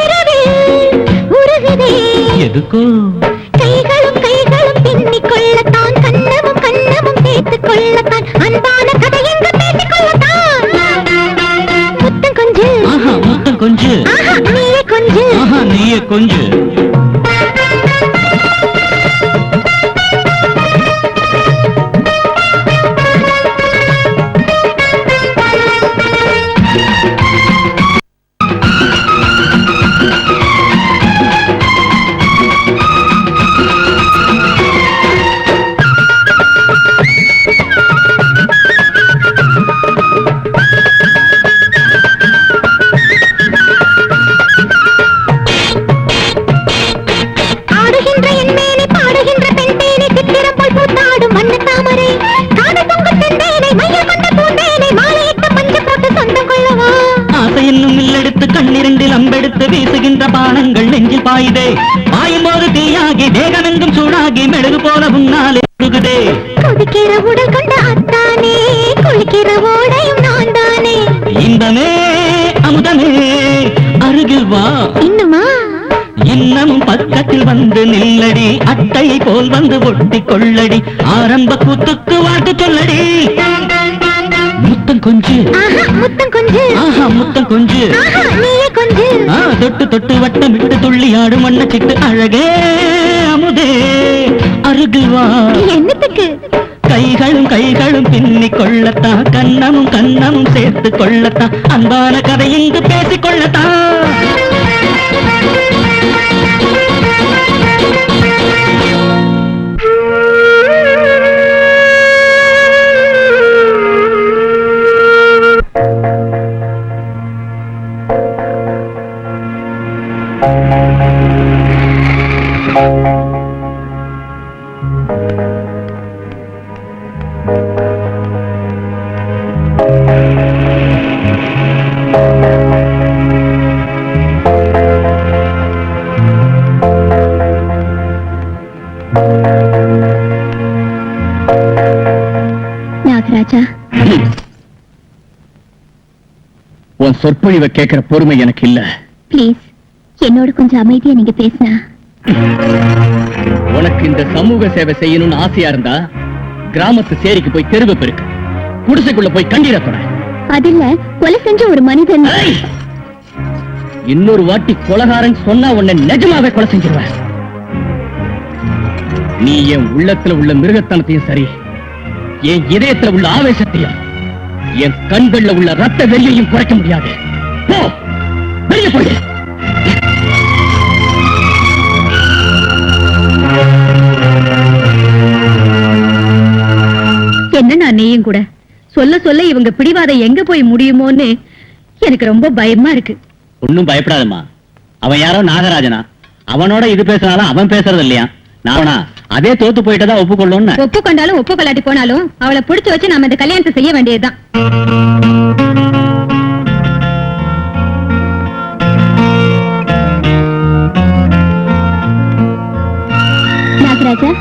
[SPEAKER 2] இரவில் உருகுதே.
[SPEAKER 3] எதுக்கோ
[SPEAKER 2] கைகளும் கைகளும் பின்னிக் கொள்ளத்தான், கண்ணமும் கண்ணமும் சேர்த்துக் கொள்ளத்தான், அன்பான கதை எங்கு பேசிக் கொள்ளத்தான். முத்தம் கொஞ்சு,
[SPEAKER 3] ஆஹா
[SPEAKER 4] காயுதே பாயும் போது தீயாகி தேகமெங்கும் சூடாகி மெழுகு போல முன்னாலே உருகுதே
[SPEAKER 2] கொதிக்கிற உடல் கொண்ட அத்தானே குளிக்கிற ஓடையும் நான் தானே
[SPEAKER 4] இன்பமே அமுதமே அருகில் வா
[SPEAKER 2] இன்னுமா
[SPEAKER 4] இன்னமும் பக்கத்தில் வந்து நில்லடி அட்டை போல் வந்து ஒட்டி கொள்ளடி ஆரம்ப கூத்துக்கு வாட்டு சொல்லடி முத்தம் கொஞ்சு
[SPEAKER 2] ஆஹா முத்தம் கொஞ்சு
[SPEAKER 4] ஆஹா முத்தம் கொஞ்சு
[SPEAKER 2] ஆஹா நீயே கொஞ்சு
[SPEAKER 4] தொட்டு தொட்டு வட்டமிட்டு துள்ளி ஆடும் வண்ண சிட்டு அழகே அமுதே அருகில் வா
[SPEAKER 2] என்னத்துக்கு
[SPEAKER 4] கைகளும் கைகளும் பின்னிக் கொள்ளத்தான் கண்ணமும் கண்ணமும் சேர்த்து கொள்ளத்தான் அன்பான கதை இங்கு பேசிக் கொள்ளத்தான்
[SPEAKER 2] நாகராஜா
[SPEAKER 3] உன் சொற்பொழிவை கேட்கிற பொறுமை எனக்கு இல்ல.
[SPEAKER 2] ப்ளீஸ் என்னோட கொஞ்சம் அமைதியா நீங்க பேசினா.
[SPEAKER 3] உனக்கு இந்த சமூக சேவை செய்யணும்னு ஆசையா இருந்தா கிராமத்து சேரிக்கு போய் தெருவு பெருக்கு, குடிசைக்குள்ள போய் கண்ணீரை தொட.
[SPEAKER 2] அதில்ல கொலை செஞ்ச ஒரு மனிதன்.
[SPEAKER 3] இன்னொரு வாட்டி கொலகாரன் சொன்னா உன்னை நிஜமாவே கொலை செஞ்சிருவேன். நீ என் உள்ளத்துல உள்ள மிருகத்தனத்தையும் சரி, என் இதயத்துல உள்ள ஆவேசத்தையும், என் கண்கள்ல உள்ள ரத்த வெறியையும் குறைக்க முடியாது. போ, வெளியே போயிடு.
[SPEAKER 5] என்னன்னா நீயும் கூட சொல்ல சொல்ல இவங்க பிடிவாதம் எங்க போய் முடியுமோன்னு எனக்கு ரொம்ப பயமா இருக்கு.
[SPEAKER 3] ஒன்னும் பயப்படாதம்மா. அவன் யாரோ நாகராஜனா, அவனோட இது பேசினாலும் அவன் பேசுறது இல்லையா? நானா அதே தோத்து போயிட்டதா ஒப்புக்கொள்ளணும்னு.
[SPEAKER 5] ஒப்புக்கொண்டாலும் ஒப்புக்கொள்ளாட்டி போனாலும் அவளை புடிச்சு வச்சு நாம இந்த கல்யாணத்தை செய்ய வேண்டியதுதான்.
[SPEAKER 2] நாகராஜா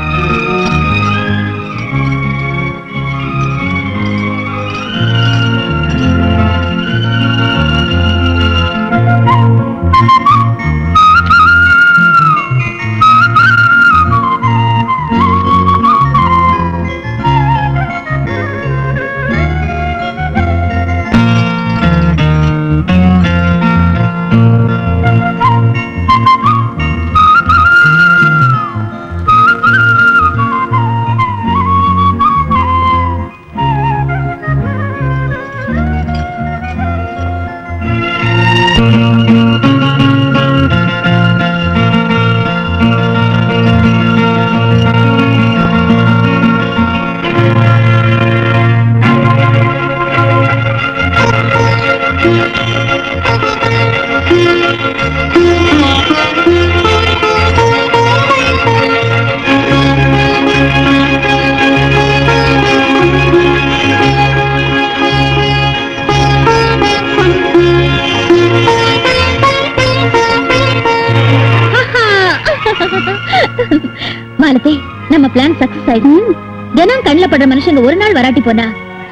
[SPEAKER 2] மாலதி, நம்ம பிளான் சக்சஸ் ஆயிடுச்சு. தினம் கண்ணுல படுற மனுஷங்க ஒரு நாள் வராட்டி போனா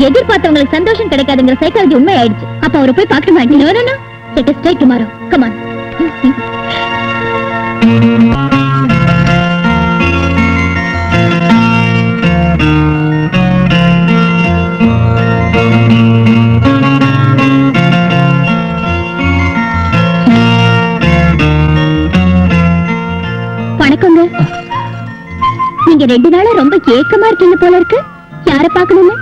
[SPEAKER 2] எதிர்பார்த்தவங்களுக்கு சந்தோஷம் கிடைக்காதுங்கிற சைக்காலஜி உண்மை ஆயிடுச்சு. அப்ப அவரை போய் பார்க்க மாட்டேன். Let us try tomorrow. Come on. வணக்கங்க. நீங்க 2 நாளா ரொம்ப ஏக்கமா இருக்கீங்க போல இருக்கு. யார பாக்கணும்னு?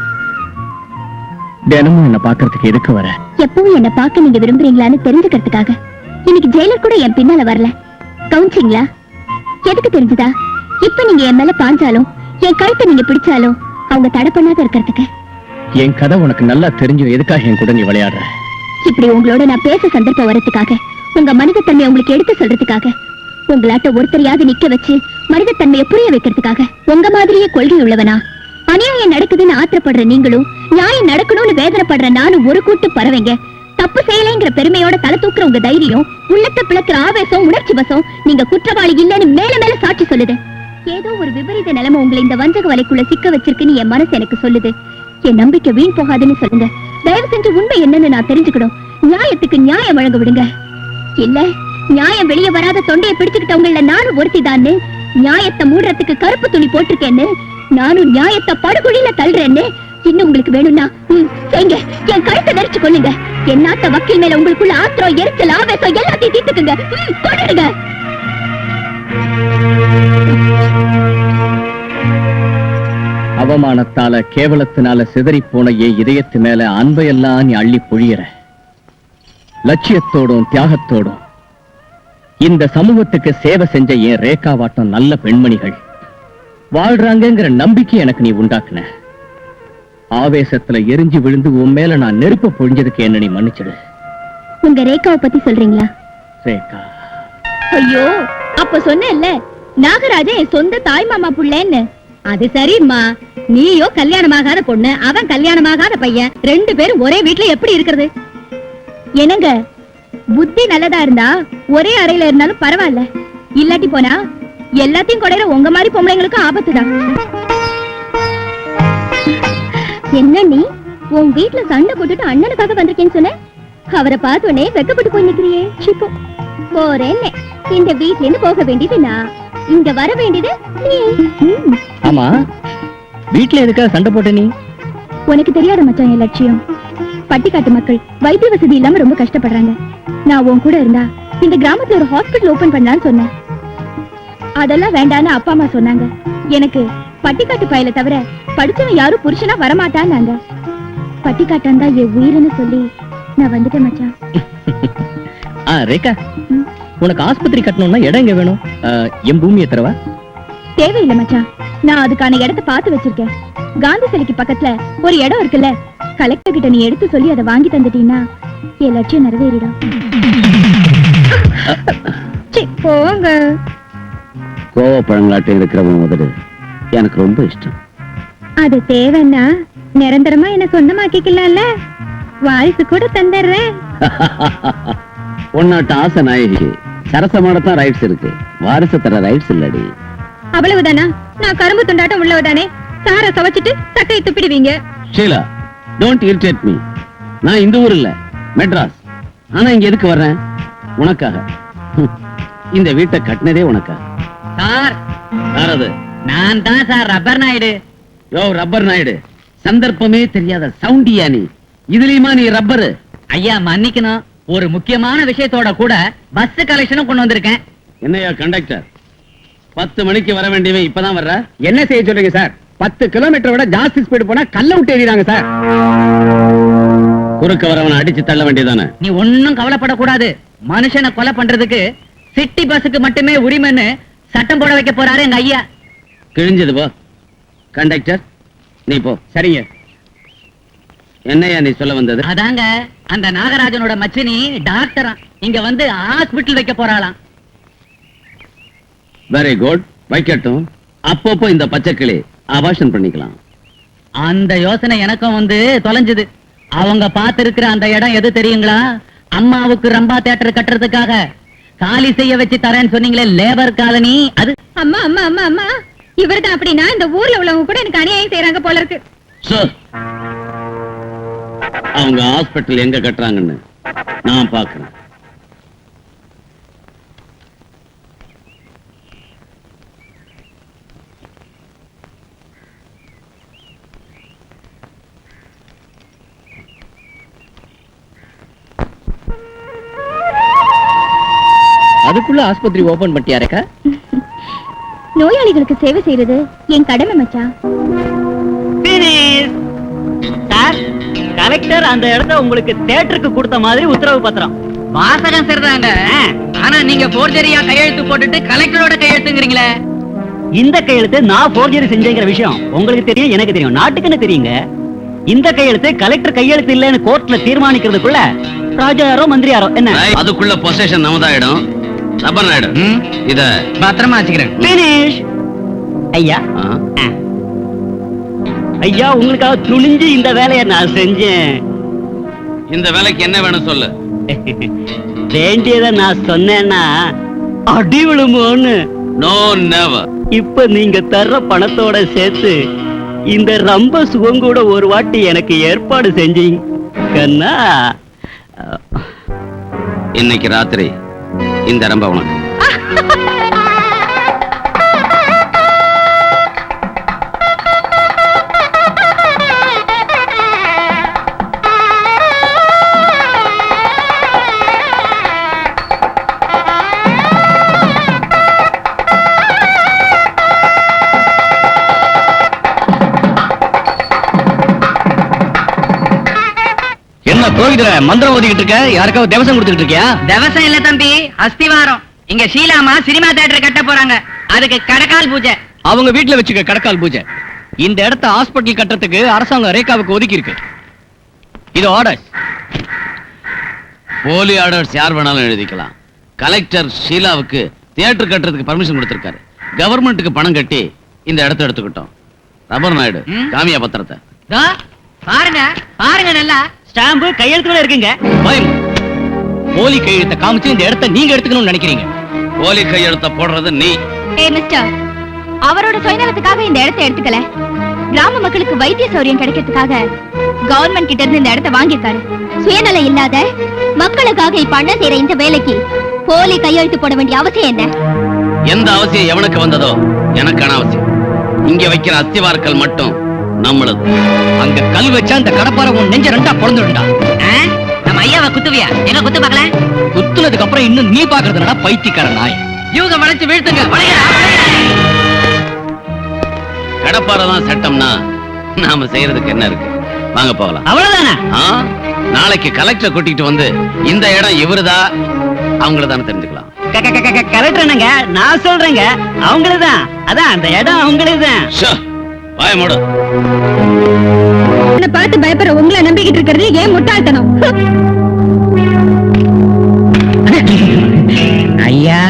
[SPEAKER 3] தினமும் என்ன பாக்குறதுக்கு எதுக்கு வர?
[SPEAKER 2] எப்பவும் என்ன பார்க்க நீங்க விரும்புறீங்களான்னு தெரிஞ்சுக்கிறதுக்காக. இன்னைக்கு ஜெயிலர் கூட என் பின்னால வரல. கவுன்சிங்களா? எதுக்கு தெரிஞ்சுதா? இப்ப நீங்க என் மேல பாஞ்சாலும், என் கழுத்தை நீங்க பிடிச்சாலும் அவங்க தடை பண்ணாத இருக்கிறதுக்கு.
[SPEAKER 3] என் கதை உனக்கு நல்லா தெரிஞ்சும் எதுக்காக என் கூட நீ விளையாடுற?
[SPEAKER 2] இப்படி உங்களோட நான் பேச சந்தர்ப்பம் வரதுக்காக, உங்க மனிதத்தன்மை உங்களுக்கு எடுத்து சொல்றதுக்காக, உங்களாட்ட ஒருத்தரையாவது நிக்க வச்சு மனிதத்தன்மையை புரிய வைக்கிறதுக்காக. உங்க மாதிரியே கொள்கை உள்ளவனா? அநியாயம் நடக்குதுன்னு ஆத்திரப்படுற நீங்களும், நியாயம் நடக்கணும்னு வேதனைப்படுற நானும் ஒரு கூட்டு பறவைங்க. தப்பு செய்யலைங்கிற பெருமையோட தலை தூக்குற உங்க தைரியம், உள்ளத்தை பிளக்கிற ஆவேசம், உணர்ச்சி வசம், நீங்க குற்றவாளி இல்லைன்னு மேல மேல சாட்சி சொல்லுது. ஏதோ ஒரு விபரீத நிலைமை உங்களை இந்த வஞ்சக வலைக்குள்ள சிக்க வச்சிருக்குன்னு என் மனசு எனக்கு சொல்லுது. என் நம்பிக்கை வீண் போகாதுன்னு சொல்லுங்க. தயவு செஞ்சு உண்மை என்னன்னு நான் தெரிஞ்சுக்கணும். நியாயத்துக்கு நியாயம் வழங்க விடுங்க. இல்ல நியாயம் வெளியே வராத தொண்டையை பிடிச்சுக்கிட்டவங்கள நானும் ஒருத்திதான்னு, நியாயத்தை மூடுறதுக்கு கருப்பு துணி போட்டிருக்கேன்னு, நானும் நியாயத்தை படுகொழியில தள்ளுறேன்னு இன்னும் உங்களுக்கு வேணும்னா செய்யுங்க. என் கழுத்தை நெரிச்சு கொள்ளுங்க. என் நாட்ட வக்கீல் மேல உங்களுக்குள்ள ஆத்திரம், எரிச்சல், ஆவேசம் எல்லாத்தையும் தீர்த்துக்குங்க. கொண்டுடுங்க.
[SPEAKER 4] அவமானத்தால கேவலத்தினால சிதறி போன என் இதயத்து மேல அன்பையெல்லாம் நீ அள்ளி பொழியற. லட்சியத்தோடும் தியாகத்தோடும் இந்த சமூகத்துக்கு சேவை செஞ்ச என் ரேகாவாட்டம் நல்ல பெண்மணிகள் வாழ்றாங்கிற நம்பிக்கை எனக்கு நீ உண்டாக்குன. ஆவேசத்துல எரிஞ்சு விழுந்து உன் மேல நான் நெருப்ப பொழிஞ்சதுக்கு என்ன நீ மன்னிச்சிடு.
[SPEAKER 2] உங்க ரேகாவை பத்தி சொல்றீங்களா?
[SPEAKER 4] ரேகா,
[SPEAKER 5] ஐயோ, அப்ப சொன்னேன்ல நாகராஜன் என் சொந்த தாய் மாமா புள்ளேன்னு. அது சரிம்மா, நீயோ கல்யாணமாகாத பொண்ணு, அவன் கல்யாணமாகாத பையன், 2 பேரும் ஒரே வீட்டுல எப்படி இருக்கிறது?
[SPEAKER 2] என்னங்க, புத்தி நல்லதா இருந்தா ஒரே அறையில இருந்தாலும் பரவாயில்ல. இல்லாட்டி போனா எல்லாத்தையும் கொடையிற உங்க மாதிரி பொம்பளைங்களுக்கும் ஆபத்துதான். என்ன நீ உன் வீட்டுல சண்டை போட்டுட்டு அண்ணனுக்காக வந்திருக்கேன்னு சொன்ன? அவரை பார்த்தோன்னே வெக்கப்பட்டு போய் நிக்கிறியே. சிப்போ போறேன்னு இந்த வீட்ல இருந்து போக வேண்டியது நான், இங்க வர வேண்டியது நீ.
[SPEAKER 4] ஆமா, வீட்டுல எதுக்காக சண்டை போட்ட நீ?
[SPEAKER 2] உனக்கு தெரியாத மச்சான் என் லட்சியம். பட்டிக்காட்டு மக்கள் வைத்திய வசதி இல்லாம ரொம்ப கஷ்டப்படுறாங்க. நான் உன் கூட இருந்தா இந்த கிராமத்துல ஒரு ஹாஸ்பிடல் ஓபன் பண்ணலாம்னு சொன்னேன். அதெல்லாம் வேண்டான்னு அப்பா அம்மா சொன்னாங்க. எனக்கு பட்டிக்காட்டு பயல தவிர படிச்சவன் யாரும் புருஷனா வரமாட்டான்னாங்க. பட்டிக்காட்டான் தான் என் உயிர்னு சொல்லி நான் வந்துட்டேன் மச்சான்.
[SPEAKER 4] ரேகா, உனக்கு ஆஸ்பத்திரி கட்டணும்னா இடம் எங்க வேணும்? என் பூமியை தரவா?
[SPEAKER 2] தேவையில்லை மச்சான், நான் அதுக்கான இடத்தை பார்த்து வச்சிருக்கேன். காந்தி சிலைக்கு பக்கத்துல ஒரு இடம் இருக்குல்ல, கலெக்டர் கிட்ட நீ எடுத்து சொல்லி அதை வாங்கி தந்துட்டீங்கன்னா என் லட்சியம் நிறைவேறிடும். போங்க.
[SPEAKER 3] கோவப்பழங்களாட்டம் இருக்கிறவங்க முதல்ல எனக்கு ரொம்ப இஷ்டம்.
[SPEAKER 2] அது தேவைன்னா நிரந்தரமா என்ன சொந்தமாக்கிக்கலாம்ல, வாரிசு கூட தந்துடுறேன்.
[SPEAKER 3] உன்னாட்ட ஆசை நாயகி சரசமானதான் ரைட்ஸ் இருக்கு, வாரிசு தர ரைட்ஸ் இல்லடி.
[SPEAKER 5] அவ்வளவுதானா? நான் கரும்பு துண்டாட்டம் உள்ளவதானே, சார சவச்சிட்டு சக்கையை துப்பிடுவீங்க.
[SPEAKER 3] Sheela, don't irritate me. நான் இந்த ஊர் இல்ல, மெட்ராஸ். ஆனா இங்க எதுக்கு வர்றேன்? உனக்காக. இந்த வீட்டை கட்டினதே உனக்காக.
[SPEAKER 1] சார்,
[SPEAKER 3] யார் அது?
[SPEAKER 1] நான் தான் சார், ரப்பர் நாயுடு.
[SPEAKER 3] யோ ரப்பர் நாயுடு, சந்தர்ப்பமே தெரியாத சவுண்டியா நீ? இதுலயுமா நீ ரப்பரு?
[SPEAKER 1] ஐயா மன்னிக்கணும், ஒரு முக்கியமான விஷயத்தோட கூட பஸ் கலெக்ஷனும் கொண்டு வந்திருக்கேன்.
[SPEAKER 3] என்னையா கண்டக்டர், 10 மணிக்கு வர வேண்டியவன் இப்பதான் வர்ற?
[SPEAKER 6] என்ன செய்ய சொல்றீங்க சார்? 10 கிலோமீட்டர் விட ஜாஸ்தி ஸ்பீடு போனா கல்ல விட்டு எறிறாங்க சார்.
[SPEAKER 3] குறுக்க வரவனை அடிச்சு தள்ள வேண்டியதானே?
[SPEAKER 1] நீ ஒன்னும் கவலைப்படக்கூடாது. மனுஷனை கொலை பண்றதுக்கு சிட்டி பஸ்ஸுக்கு மட்டுமே உரிமைன்னு சட்டம் போட வைக்க போறாரு எங்க ஐயா.
[SPEAKER 3] கிழிஞ்சது போ. கண்டக்டர் நீ போ.
[SPEAKER 6] சரிங்க.
[SPEAKER 3] என்னையா நீ சொல்ல வந்தது?
[SPEAKER 1] அதாங்க, அந்த நாகராஜனோட மச்சினி டாக்டரா இங்க வந்து ஹாஸ்பிட்டல் வைக்க போறாளாம்.
[SPEAKER 3] Very good, வைக்கட்டும். அப்பப்போ இந்த பச்சைக்கிளி அபாஷன் பண்ணிக்கலாம்.
[SPEAKER 1] அந்த யோசனை எனக்கும் வந்து தொலைஞ்சது. அவங்க பார்த்திருக்கிற அந்த இடம் எது தெரியுங்களா? அம்மாவுக்கு ரம்பா தியேட்டர் கட்டுறதுக்காக காலி செய்ய வச்சு தரேன்னு சொன்னீங்களே, லேபர் காலனி அது.
[SPEAKER 5] அம்மா அம்மா அம்மா அம்மா, இவர்தான் அப்படின்னா இந்த ஊர்ல உள்ளவங்க கூட எனக்கு அநியாயம் செய்யறாங்க போல இருக்கு.
[SPEAKER 3] அவங்க ஹாஸ்பிட்டல் எங்க கட்டுறாங்கன்னு நான் பாக்குறேன்.
[SPEAKER 4] அதுக்குள்ள ஆஸ்பத்திரி ஓபன் பண்ணிட்டியா ரேகா?
[SPEAKER 2] நோயாளிகளுக்கு சேவை செய்யறது என் கடமை மச்சான்.
[SPEAKER 1] சார், கலெக்டர் அந்த இடத்தை உங்களுக்கு தியேட்டருக்கு கொடுத்த மாதிரி உத்தரவு பத்திரம். வாசகம் சரிதாங்க, ஆனா நீங்க போர்ஜரியா கையெழுத்து போட்டுட்டு கலெக்டரோட கையெழுத்துங்கிறீங்களே.
[SPEAKER 7] இந்த கையெழுத்து நான் போர்ஜரி செஞ்சேங்கிற விஷயம் உங்களுக்கு தெரியும், எனக்கு தெரியும், நாட்டுக்குன்னு தெரியுங்க. இந்த கையெழுத்து கலெக்டர் கையெழுத்து இல்லைன்னு கோர்ட்ல தீர்மானிக்கிறதுக்குள்ள ராஜா யாரோ மந்திரி யாரோ என்ன
[SPEAKER 3] அதுக்குள்ள பொசேஷன் நமதாயிடும். ரப்பர் நாயுடு, இத
[SPEAKER 1] பத்திரமா வச்சுக்கிறேன்.
[SPEAKER 7] பினிஷ். ஐயா ஐயா, உங்களுக்காக துணிஞ்சு இந்த வேலையை நான் செஞ்சேன்.
[SPEAKER 3] இந்த வேலைக்கு என்ன வேணும் சொல்லு.
[SPEAKER 7] வேண்டியதை நான் சொன்னேன்னா அடி விழுமோன்னு.
[SPEAKER 3] No never.
[SPEAKER 7] இப்ப நீங்க தர்ற பணத்தோட சேர்த்து இந்த ரம்ப சுகம் கூட ஒரு வாட்டி எனக்கு ஏற்பாடு செஞ்சீங்க கண்ணா.
[SPEAKER 3] இன்னைக்கு ராத்திரி இந்த ரம்ப உனக்கு.
[SPEAKER 4] என்ன கோவில மந்திரம் ஓதிக்கிட்டு இருக்க? யாருக்காவது தேவசம் கொடுத்துட்டு இருக்கியா?
[SPEAKER 1] தேவசம் இல்ல தம்பி, அஸ்திவாரம். இங்க ஷீலாமா சினிமா தியேட்டர் கட்ட போறாங்க, அதுக்கு கடக்கால் பூஜை.
[SPEAKER 4] அவங்க வீட்டுல வச்சுக்க கடக்கால் பூஜை. இந்த இடத்த ஹாஸ்பிட்டல் கட்டுறதுக்கு அரசாங்கம் ரேகாவுக்கு ஒதுக்கி இருக்கு. இது ஆர்டர்.
[SPEAKER 3] போலி ஆர்டர்ஸ் யார் வேணாலும் எழுதிக்கலாம். கலெக்டர் ஷீலாவுக்கு தியேட்டர் கட்டுறதுக்கு பர்மிஷன் கொடுத்திருக்காரு. கவர்மெண்ட்டுக்கு பணம் கட்டி இந்த இடத்த எடுத்துக்கிட்டோம். ரப்பர் நாயுடு, காமியா பத்திரத்தை.
[SPEAKER 1] பாருங்க பாருங்க, நல்லா
[SPEAKER 7] ஸ்டாம்பு கையெழுத்துல இருக்குங்க.
[SPEAKER 4] பயம். போலி கையெழுத்த காமிச்சு இந்த இடத்த நீங்க எடுத்துக்கணும்னு நினைக்கிறீங்க.
[SPEAKER 3] போலி கையெழுத்த போடுறது நீ.
[SPEAKER 2] ஏய் மிஸ்டர், அவரோட சுயநலத்துக்காக இந்த இடத்தை எடுத்துக்கல. கிராம மக்களுக்கு வைத்திய சௌரியம் கிடைக்கிறதுக்காக கவர்மெண்ட் கிட்ட இருந்து இந்த இடத்தை வாங்கியிருக்காரு. சுயநலம் இல்லாத மக்களுக்காக இப்ப அண்ணன் செய்யற இந்த வேலைக்கு போலி கையெழுத்து போட வேண்டிய அவசியம் என்ன?
[SPEAKER 3] எந்த அவசியம் எவனுக்கு வந்ததோ எனக்கான அவசியம். இங்க வைக்கிற அஸ்திவாரக்கல் மட்டும் நம்மளது.
[SPEAKER 4] அங்க கல் வச்சா அந்த கடப்பார உன் நெஞ்ச ரெண்டா பிறந்துடுண்டா.
[SPEAKER 1] நம்ம ஐயாவை குத்துவியா? எங்க குத்து பார்க்கல.
[SPEAKER 4] குத்துனதுக்கு அப்புறம் இன்னும் நீ பாக்குறதுனா பைத்தியக்கார நாய்.
[SPEAKER 1] யூக வளைச்சு வீழ்த்துங்க.
[SPEAKER 3] கடப்பார தான் சட்டம்னா நாம செய்யறதுக்கு என்ன இருக்கு? வாங்க போகலாம்.
[SPEAKER 7] அவ்வளவுதானே?
[SPEAKER 3] நாளைக்கு கலெக்டர் கூட்டிட்டு வந்து இந்த இடம் இவருதா அவங்களதான தெரிஞ்சுக்கலாம்.
[SPEAKER 7] கரெக்ட் என்னங்க, நான் சொல்றேங்க அவங்களுதான். அதான் அந்த இடம் அவங்களுதான்.
[SPEAKER 3] வாய மூடு.
[SPEAKER 5] என்ன பார்த்து பயப்படுற உங்களை நம்பிக்கிட்டு இருக்கிறது ஏன் முட்டாள்தனம்?
[SPEAKER 1] ஐயா,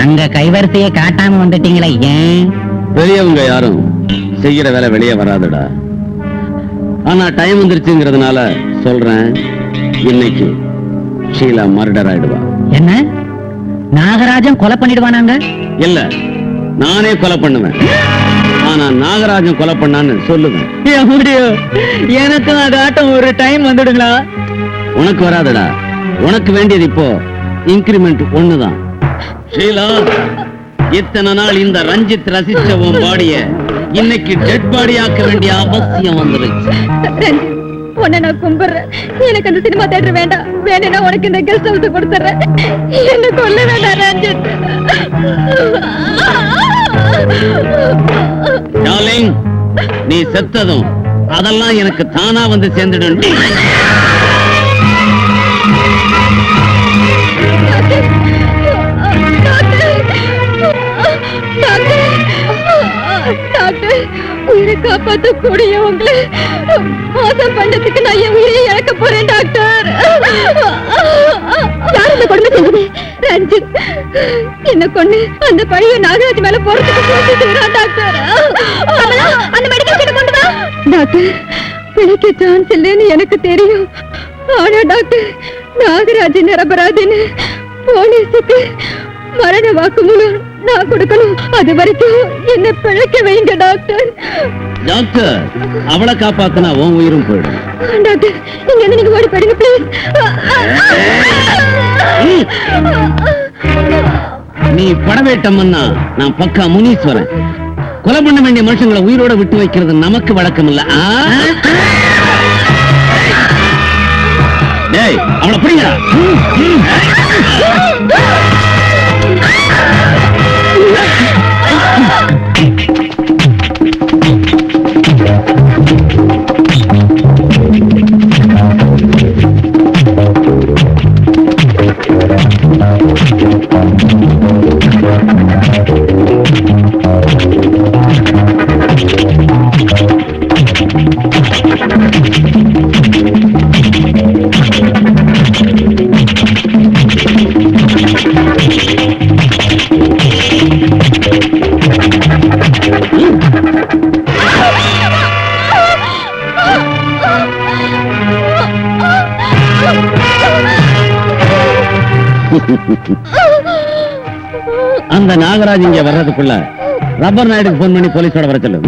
[SPEAKER 1] அங்க கைவரிசையை காட்டாம வந்துட்டீங்களே, ஏன்?
[SPEAKER 3] பெரியவங்க யாரும் செய்யற வேலை வெளியே வராதுடா. ஆனா டைம் வந்துருச்சுங்கிறதுனால சொல்றேன், இன்னைக்கு ஷீலா மர்டர் ஆயிடுவா.
[SPEAKER 1] என்ன, நாகராஜன் கொலை பண்ணிடுவானாங்க?
[SPEAKER 3] இல்ல, நானே கொலை பண்ணுவேன். ஆனா நாகராஜன் கொலை பண்ணான்னு சொல்லுவேன்.
[SPEAKER 1] எனக்கு அதாட்டம் ஒரு டைம் வந்துடுங்களா?
[SPEAKER 3] உனக்கு வராதுடா. உனக்கு வேண்டியது இப்போ இன்கிரிமெண்ட் ஒண்ணுதான். ஷீலா, இத்தனை நாள் இந்த ரஞ்சித் ரசிச்ச உன் பாடிய இன்னைக்கு டெட் பாடி ஆக்க வேண்டிய அவசியம் வந்துருச்சு.
[SPEAKER 5] உன்னை நான் கும்பிடுறேன். எனக்கு அந்த சினிமா தியேட்டர் வேண்டாம். வேணும்னா உனக்கு இந்த கெஸ்ட் ஹவுஸ் கொடுத்துறேன். என்ன கொல்ல வேண்டாம் ரஞ்சித்.
[SPEAKER 3] டார்லிங், நீ செத்ததும் அதெல்லாம் எனக்கு தானா வந்து சேர்ந்துடும்.
[SPEAKER 5] டாக்டர், உயிரை காப்பாற்றக்கூடிய உங்களை மோசம் பண்ணதுக்கு நான் என் உயிரை இழக்க போறேன் டாக்டர். யார் இந்த கொடுமை செய்வது? ரஞ்சித் என்ன கொண்டு அந்த பழைய நாகராஜ் மேல போறதுக்கு டாக்டர். அந்த மெடிக்கல் கொண்டு வா டாக்டர். பிழைக்க சான்ஸ் இல்லைன்னு எனக்கு தெரியும். ஆனா டாக்டர், நாகராஜ் நிரபராதின்னு போலீஸுக்கு மரண வாக்குமூலம் நான் கொடுக்கணும். அது வரைக்கும் என்ன பிழைக்க வைங்க டாக்டர்.
[SPEAKER 3] டாக்டர், அவளை காப்பாத்தினா உன் உயிரும் போயிடும்.
[SPEAKER 5] டாக்டர், இங்க இருந்து நீங்க ஓடி போயிடுங்க ப்ளீஸ்.
[SPEAKER 3] நீ படவேட்டம்னா நான் பக்கா முனீஸ்வரன். கொலை பண்ண வேண்டிய மனுஷங்களை உயிரோட விட்டு வைக்கிறது நமக்கு வழக்கம் இல்ல. டேய், அவளை பிடிங்கடா. அந்த நாகராஜ் இங்க வர்றதுக்குள்ள ரப்பர் நாயுடுக்கு போன் பண்ணி போலீஸோட வர சொல்லு.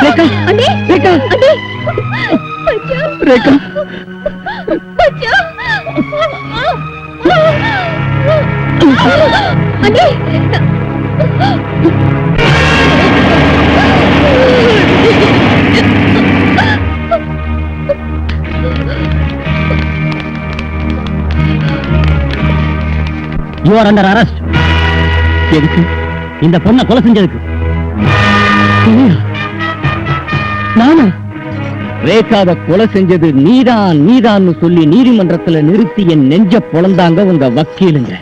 [SPEAKER 2] Rekha, Rekha, Rekha,
[SPEAKER 7] you are under arrest. எதுக்கு? இந்த பொண்ணை கொலை செஞ்சதுக்கு.
[SPEAKER 3] நானா? ரேகாவை கொலை செஞ்சது நீதான்னு சொல்லி நீதிமன்றத்துல நிறுத்தி என் நெஞ்ச பொழந்தாங்க உங்க வக்கீலுங்க.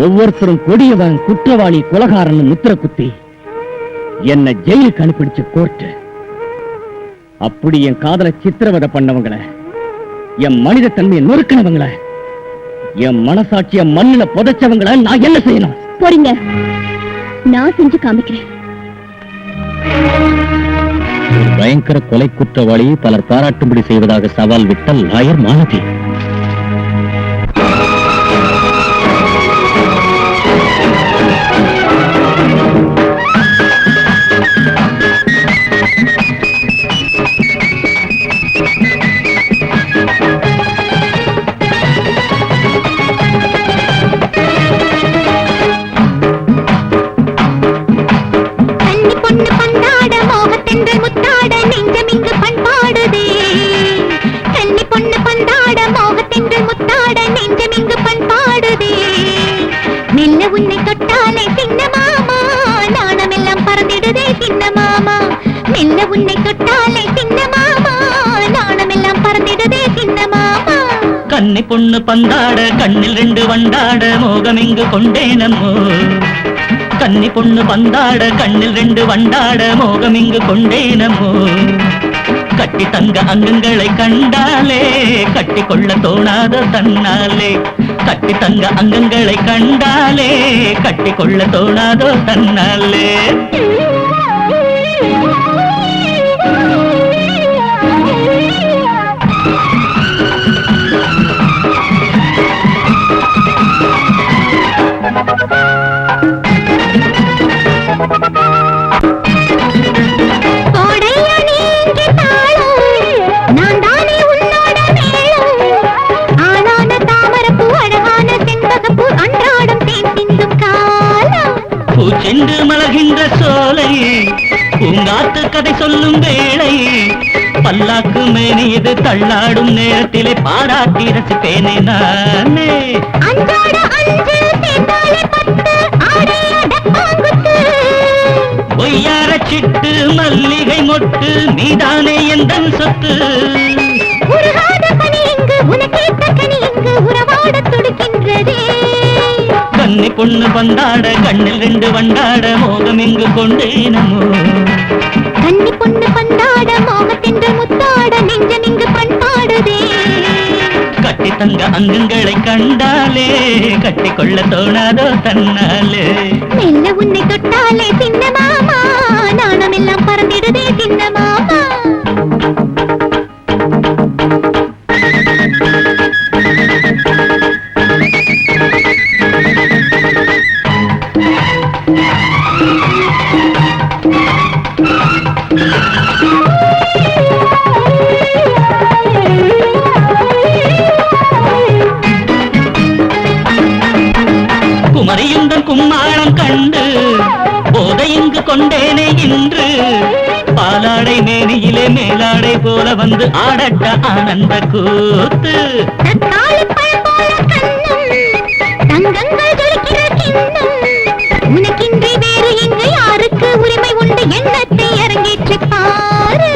[SPEAKER 3] ஒவ்வொருத்தரும் கொடியவன், குற்றவாளி, கொலகாரன் முத்திர குத்தி என்ன ஜெயிலுக்கு அனுப்பிடுச்சு கோர்ட்டு. அப்படி என் காதல சித்திரவதை பண்ணவங்களை, என் மனித தன்மையை நொறுக்கினவங்களை, என் மனசாட்சிய மண்ணுல புதைச்சவங்களை நான் என்ன செய்யணும்?
[SPEAKER 2] போறீங்க, நான் செஞ்சு காமிக்கிறேன்.
[SPEAKER 4] ஒரு பயங்கர கொலை குற்றவாளியை பலர் பாராட்டும்படி செய்வதாக சவால் விட்ட லாயர் மாலதி.
[SPEAKER 1] கன்னி பொண்ணு பந்தாட கண்ணில் ரெண்டு வண்டாட மோகம் இங்கு கொண்டேனம்மோ. கன்னி பொண்ணு பந்தாட கண்ணில் ரெண்டு வண்டாட மோகம் இங்கு கொண்டேனம்மோ. கட்டி தங்க அங்கங்களை கண்டாலே கட்டி கொள்ள தோணாத தன்னாலே. கட்டி தங்க அங்கங்களை கண்டாலே கட்டி கொள்ள தோணாதோ தன்னாலே. பூச்செண்டு மலர்கின்ற சோலை பூங்காத்து கதை சொல்லும் வேளை பல்லாக்கு மேனியது தள்ளாடும் நேரத்திலே பாராட்டி ரசிப்பேனே நானே. பொய்யார சிட்டு மல்லிகை மொட்டு நீதானே எந்தன் சொத்து. கன்னி பொண்ணு பந்தாட கண்ணில் ரெண்டு வண்டாட மோகம் இங்கு கொண்டேனமோ.
[SPEAKER 2] கன்னி பொண்ணு பந்தாட மோகத்தின்று முத்தாட நெஞ்சம் இங்கு பண்பாடுதே.
[SPEAKER 1] கட்டி தங்க அங்கங்களை கண்டாலே கட்டி கொள்ள தோணாதோ தன்னாலே.
[SPEAKER 2] மெல்ல உன்னை தொட்டாலே சின்ன மாமா நாணம் எல்லாம் பறந்திடுதே சின்ன மாமா.
[SPEAKER 1] குமரியுந்தன் கும்மாளம் கண்டு போதை இங்கு கொண்டேனே இன்று. பாலாடை மேனியிலே மேலாடை போல வந்து ஆடட்ட ஆனந்த கூத்து.
[SPEAKER 2] உனக்கின்றி வேறு இங்கு யாருக்கு உரிமை உண்டு எண்ணத்தை அரங்கேற்றி பாரு.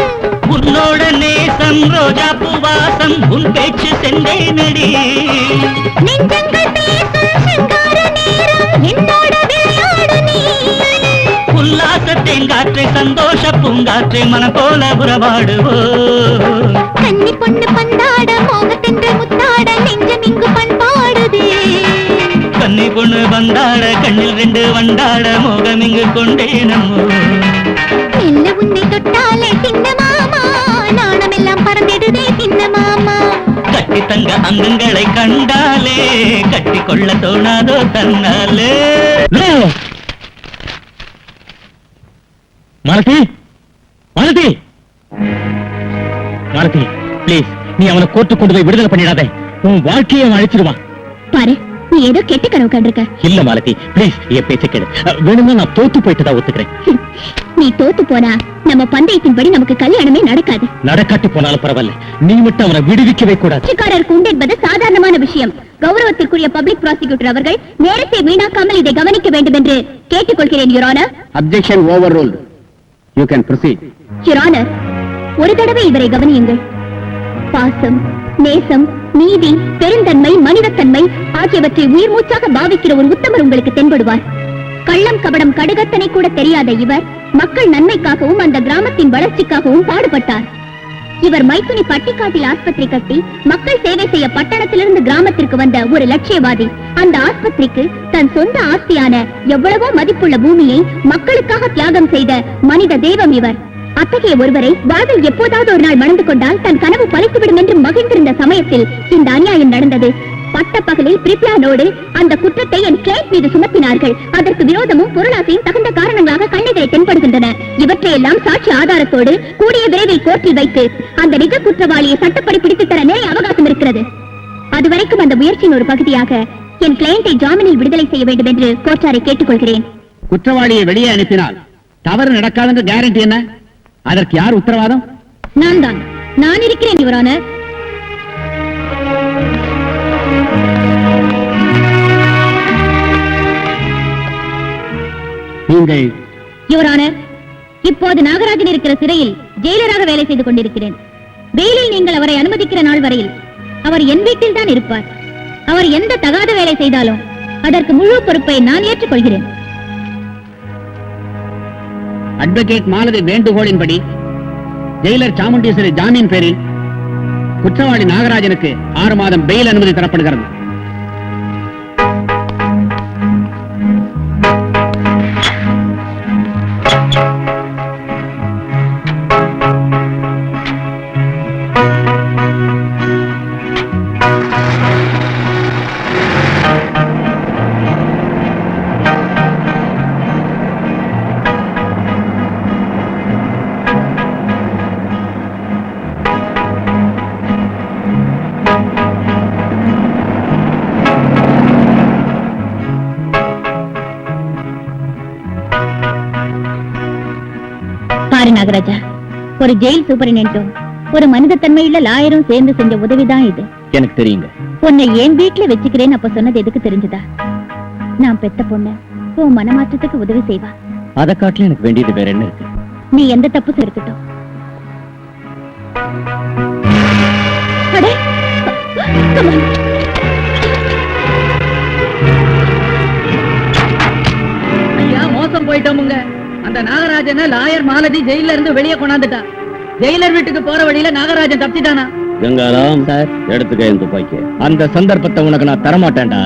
[SPEAKER 1] உன்னோட நேசம் ரோஜா பூவாசம் உன் பேச்சு சென்றேனடி.
[SPEAKER 2] நெஞ்சங்கள் பேசும் சிங்கார நேரம் என்னோட விளையாடு நீ.
[SPEAKER 1] உல்லாச தேங்காற்றை சந்தோஷ பூங்காற்றை மன போல உறவாடுவோ.
[SPEAKER 2] கன்னி பொண்ணு பந்தா கொண்டாட மோகத்தென்று முத்தாட நெஞ்சம் இங்கு பண்பாடுதே
[SPEAKER 4] கன்னி பொண்ணு வந்தாட கண்ணில் 2 வண்டாட மோகம் இங்கு கொண்டேனம்மோ
[SPEAKER 2] மெல்ல உன்னை தொட்டாலே சின்ன மாமா நாணமெல்லாம் பறந்திடுதே சின்ன மாமா
[SPEAKER 4] கட்டி தங்க அங்கங்களை கண்டாலே கட்டி கொள்ள தோணாதோ தன்னாலே மாலதி மாலதி மாலதி ப்ளீஸ் நீ அவனை கோர்ட்டு கொண்டு போய் விடுதலை பண்ணிடாதே உன் வாழ்க்கையை அவன் அழிச்சிருவான்
[SPEAKER 2] பாரு நீ ஏதோ கெட்ட கனவு கண்டிருக்க
[SPEAKER 4] இல்ல மாலதி ப்ளீஸ் என் பேச்ச கேளு வேணும்னா நான் தோத்து போயிட்டதா ஒத்துக்கிறேன்
[SPEAKER 2] நீ தோத்து போனா நம்ம பந்தயத்தின்படி நமக்கு கல்யாணமே நடக்காது
[SPEAKER 4] நடக்காட்டி போனாலும் பரவாயில்ல நீ மட்டும் அவனை விடுவிக்கவே கூடாது
[SPEAKER 2] கட்சிக்காரருக்கு உண்டு என்பது சாதாரணமான விஷயம் கௌரவத்திற்குரிய பப்ளிக் ப்ராசிக்யூட்டர் அவர்கள் நேரத்தை வீணாக்காமல் இதை கவனிக்க வேண்டும் என்று கேட்டுக்கொள்கிறேன் your honour
[SPEAKER 6] objection over ruled you can proceed
[SPEAKER 2] your honour ஒரு தடவை இவரை கவனியுங்கள் பாசம் நேசம் நீதி பெருந்தன்மை மனிதத்தன்மை ஆகியவற்றை உயிர் மூச்சாக பாவிக்கிற ஒரு உத்தமர் உங்களுக்கு தென்படுவார் கள்ளம் கபடம் கடுகத்தனை கூட தெரியாத இவர் மக்கள் நன்மைக்காகவும் அந்த கிராமத்தின் வளர்ச்சிக்காகவும் பாடுபட்டார் இவர் மைத்துனி பட்டிக்காட்டில் ஆஸ்பத்திரி கட்டி மக்கள் சேவை செய்ய பட்டணத்திலிருந்து கிராமத்திற்கு வந்த ஒரு லட்சியவாதி அந்த ஆஸ்பத்திரிக்கு தன் சொந்த ஆஸ்தியான எவ்வளவோ மதிப்புள்ள பூமியை மக்களுக்காக தியாகம் செய்த மனித தெய்வம் இவர் அத்தகைய ஒருவரை வாழ்வில் எப்போதாவது ஒரு நாள் மணந்து கொண்டால் தன் கனவு பலித்துவிடும் என்று மகிழ்ந்திருந்த சமயத்தில் இந்த அநியாயம் நடந்தது பட்ட பகலில் பிரிப்ளானோடு அந்த குற்றத்தை என் கிளைண்ட் மீது சுமத்தினார்கள் அதற்கு விரோதமும் பொருளாசையும் தகுந்த காரணங்களாக கண்ணிகளை தென்படுகின்றன இவற்றையெல்லாம் சாட்சி ஆதாரத்தோடு கூடிய விரைவில் கோர்ட்டில் வைத்து அந்த நிஜ குற்றவாளியை சட்டப்படி பிடித்து தர நிறைய அவகாசம் இருக்கிறது அதுவரைக்கும் அந்த முயற்சியின் ஒரு பகுதியாக என் கிளையண்டை ஜாமீனில் விடுதலை செய்ய வேண்டும் என்று கோர்ட்டாரை கேட்டுக்கொள்கிறேன்
[SPEAKER 6] குற்றவாளியை வெளியே அனுப்பினால் தவறு நடக்காது கேரண்டி என்ன அதற்கு யார் உத்தரவாதம்
[SPEAKER 5] நான் தான் நான் இருக்கிறேன் யுவர் ஆனர்
[SPEAKER 6] நீங்கள்
[SPEAKER 5] யுவர் ஆனர் இப்போது நாகராஜன் இருக்கிற சிறையில் ஜெயிலராக வேலை செய்து கொண்டிருக்கிறேன் வெயிலில் நீங்கள் அவரை அனுமதிக்கிற நாள் வரையில் அவர் என் வீட்டில் தான் இருப்பார் அவர் எந்த தகாத வேலை செய்தாலும் அதற்கு முழு பொறுப்பை நான் ஏற்றுக்கொள்கிறேன்
[SPEAKER 6] அட்வொகேட் மாலதி வேண்டுகோளின்படி ஜெயிலர் சாமுண்டீஸ்வரி ஜாமீன் பேரில் குற்றவாளி நாகராஜனுக்கு 6 மாதம் பெயில் அனுமதி தரப்படுகிறது
[SPEAKER 5] பாரு நாகராஜா ஒரு ஜெயில் சூப்பரிண்டென்ட்டும் ஒரு மனிதத்தன்மையுள்ள லாயரும் சேர்ந்து செஞ்ச உதவிதான் இது
[SPEAKER 4] எனக்கு தெரியுங்க
[SPEAKER 5] உன்னை என் வீட்டுல வச்சுக்கிறேன்னு அப்ப சொன்னது எதுக்கு தெரிஞ்சுதா நான் பெத்த பொண்ணு உன் மனமாற்றத்துக்கு உதவி செய்வா
[SPEAKER 4] அதை காட்டிலும் எனக்கு வேண்டியது வேற என்ன இருக்கு
[SPEAKER 5] நீ எந்த தப்பு இருக்கட்டும் அடே, come on.
[SPEAKER 1] ஐயா மோசம் போயிட்டோமுங்க அந்த நாகராஜனை லாயர் மாலதி ஜெயில இருந்து வெளியே கொண்டாந்துட்டா ஜெயிலர் வீட்டுக்கு போற வழியில நாகராஜன் தப்பிட்டானா
[SPEAKER 3] கங்காராம் சார் எடுத்துக்க என் துப்பாக்கி
[SPEAKER 4] அந்த சந்தர்ப்பத்தை உனக்கு நான் தரமாட்டேன்டா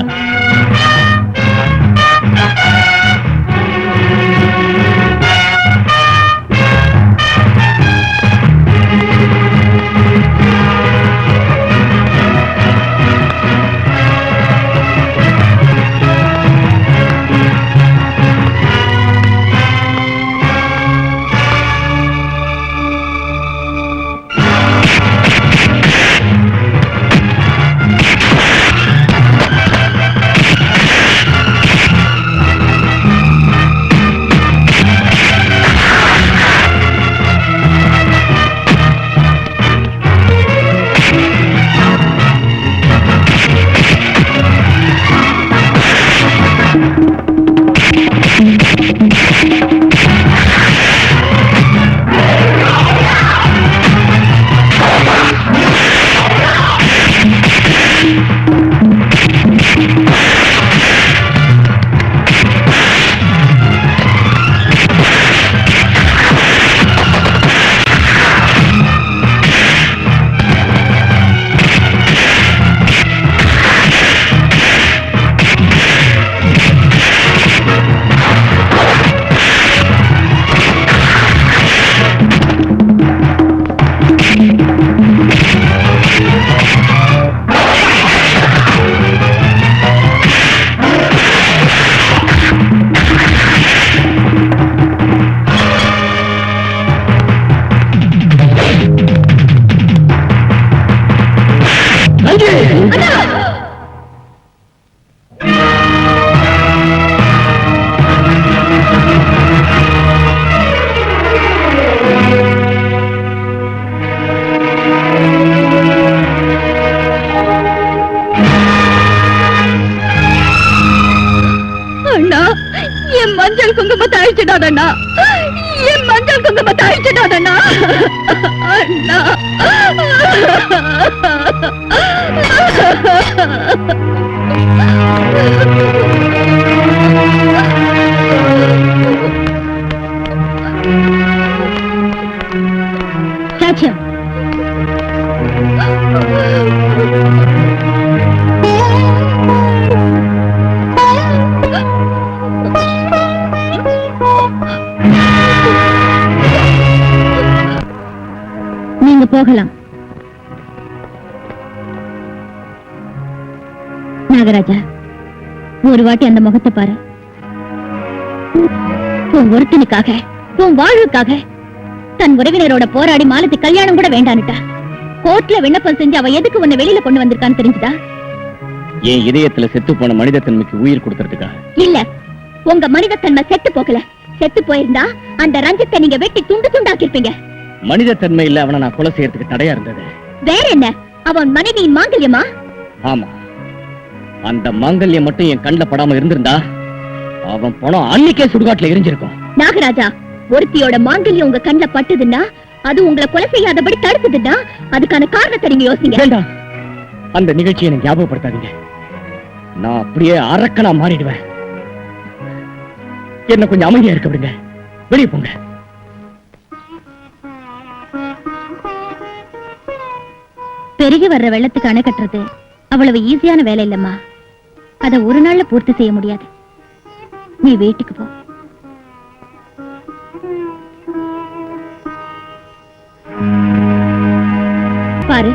[SPEAKER 5] என் மஞ்சள் குங்குமத்தை அழிச்சிடாதண்ணா, என் மஞ்சள் குங்குமத்தை அழிச்சிடாதண்ணா. அண்ணா, சாட்சியம். நீங்க போகலாம். நாகராஜா, ஒரு வாட்டி அந்த முகத்தை பாரு. உன் ஒருத்தனுக்காக, உன் வாழ்வுக்காக தன் உறவினரோட போராடி மாலத்தி கல்யாணம் கூட வேண்டான்னுட்டா. கோர்ட்ல விண்ணப்பம் செஞ்சு அவ எதுக்கு உன்னை வெளியில கொண்டு வந்திருக்கான்னு தெரிஞ்சுதா?
[SPEAKER 3] என் இதயத்துல செத்து போன மனித தன்மைக்கு உயிர் கொடுக்கறதுக்காக.
[SPEAKER 2] இல்ல, உங்க மனித தன்மை செத்து போகல. செத்து போயிருந்தா அந்த ரஞ்சித்தை நீங்க வெட்டி துண்டு துண்டாக்கிருப்பீங்க.
[SPEAKER 3] மனித தன்மை இல்ல அவனை நான் கொலை செய்யறதுக்கு தடையா இருந்தது.
[SPEAKER 2] வேற என்ன? அவன் மனைவியின் மாங்கல்யமா?
[SPEAKER 3] ஆமா, அந்த மாங்கல்யம் மட்டும் என் கண்ணுல படாம இருந்திருந்தா அவன் பணம் அன்னைக்கே சுடுகாட்டுல எரிஞ்சிருக்கும்.
[SPEAKER 2] நாகராஜா, ஒருத்தியோட மாங்கல்யம் உங்க கண்ணுல பட்டுதுன்னா, அது உங்களை கொலை செய்யாதபடி தடுத்ததுன்னா, அதுக்கான காரணத்தை நீங்க யோசிங்க.
[SPEAKER 3] வேண்டாம், அந்த நிகழ்ச்சியை எனக்கு ஞாபகப்படுத்தாதீங்க. நான் அப்படியே அரக்கனா மாறிடுவேன். என்ன கொஞ்சம் அமைதியா இருக்க விடுங்க. வெளியே போங்க.
[SPEAKER 2] பெருகி வர்ற வெள்ளத்துக்கு அணை கட்டுறது அவ்வளவு ஈஸியான வேலை இல்லம்மா. அத ஒரு நாள்ல பூர்த்தி செய்ய முடியாது. நீ வீட்டுக்கு போ. பாரு,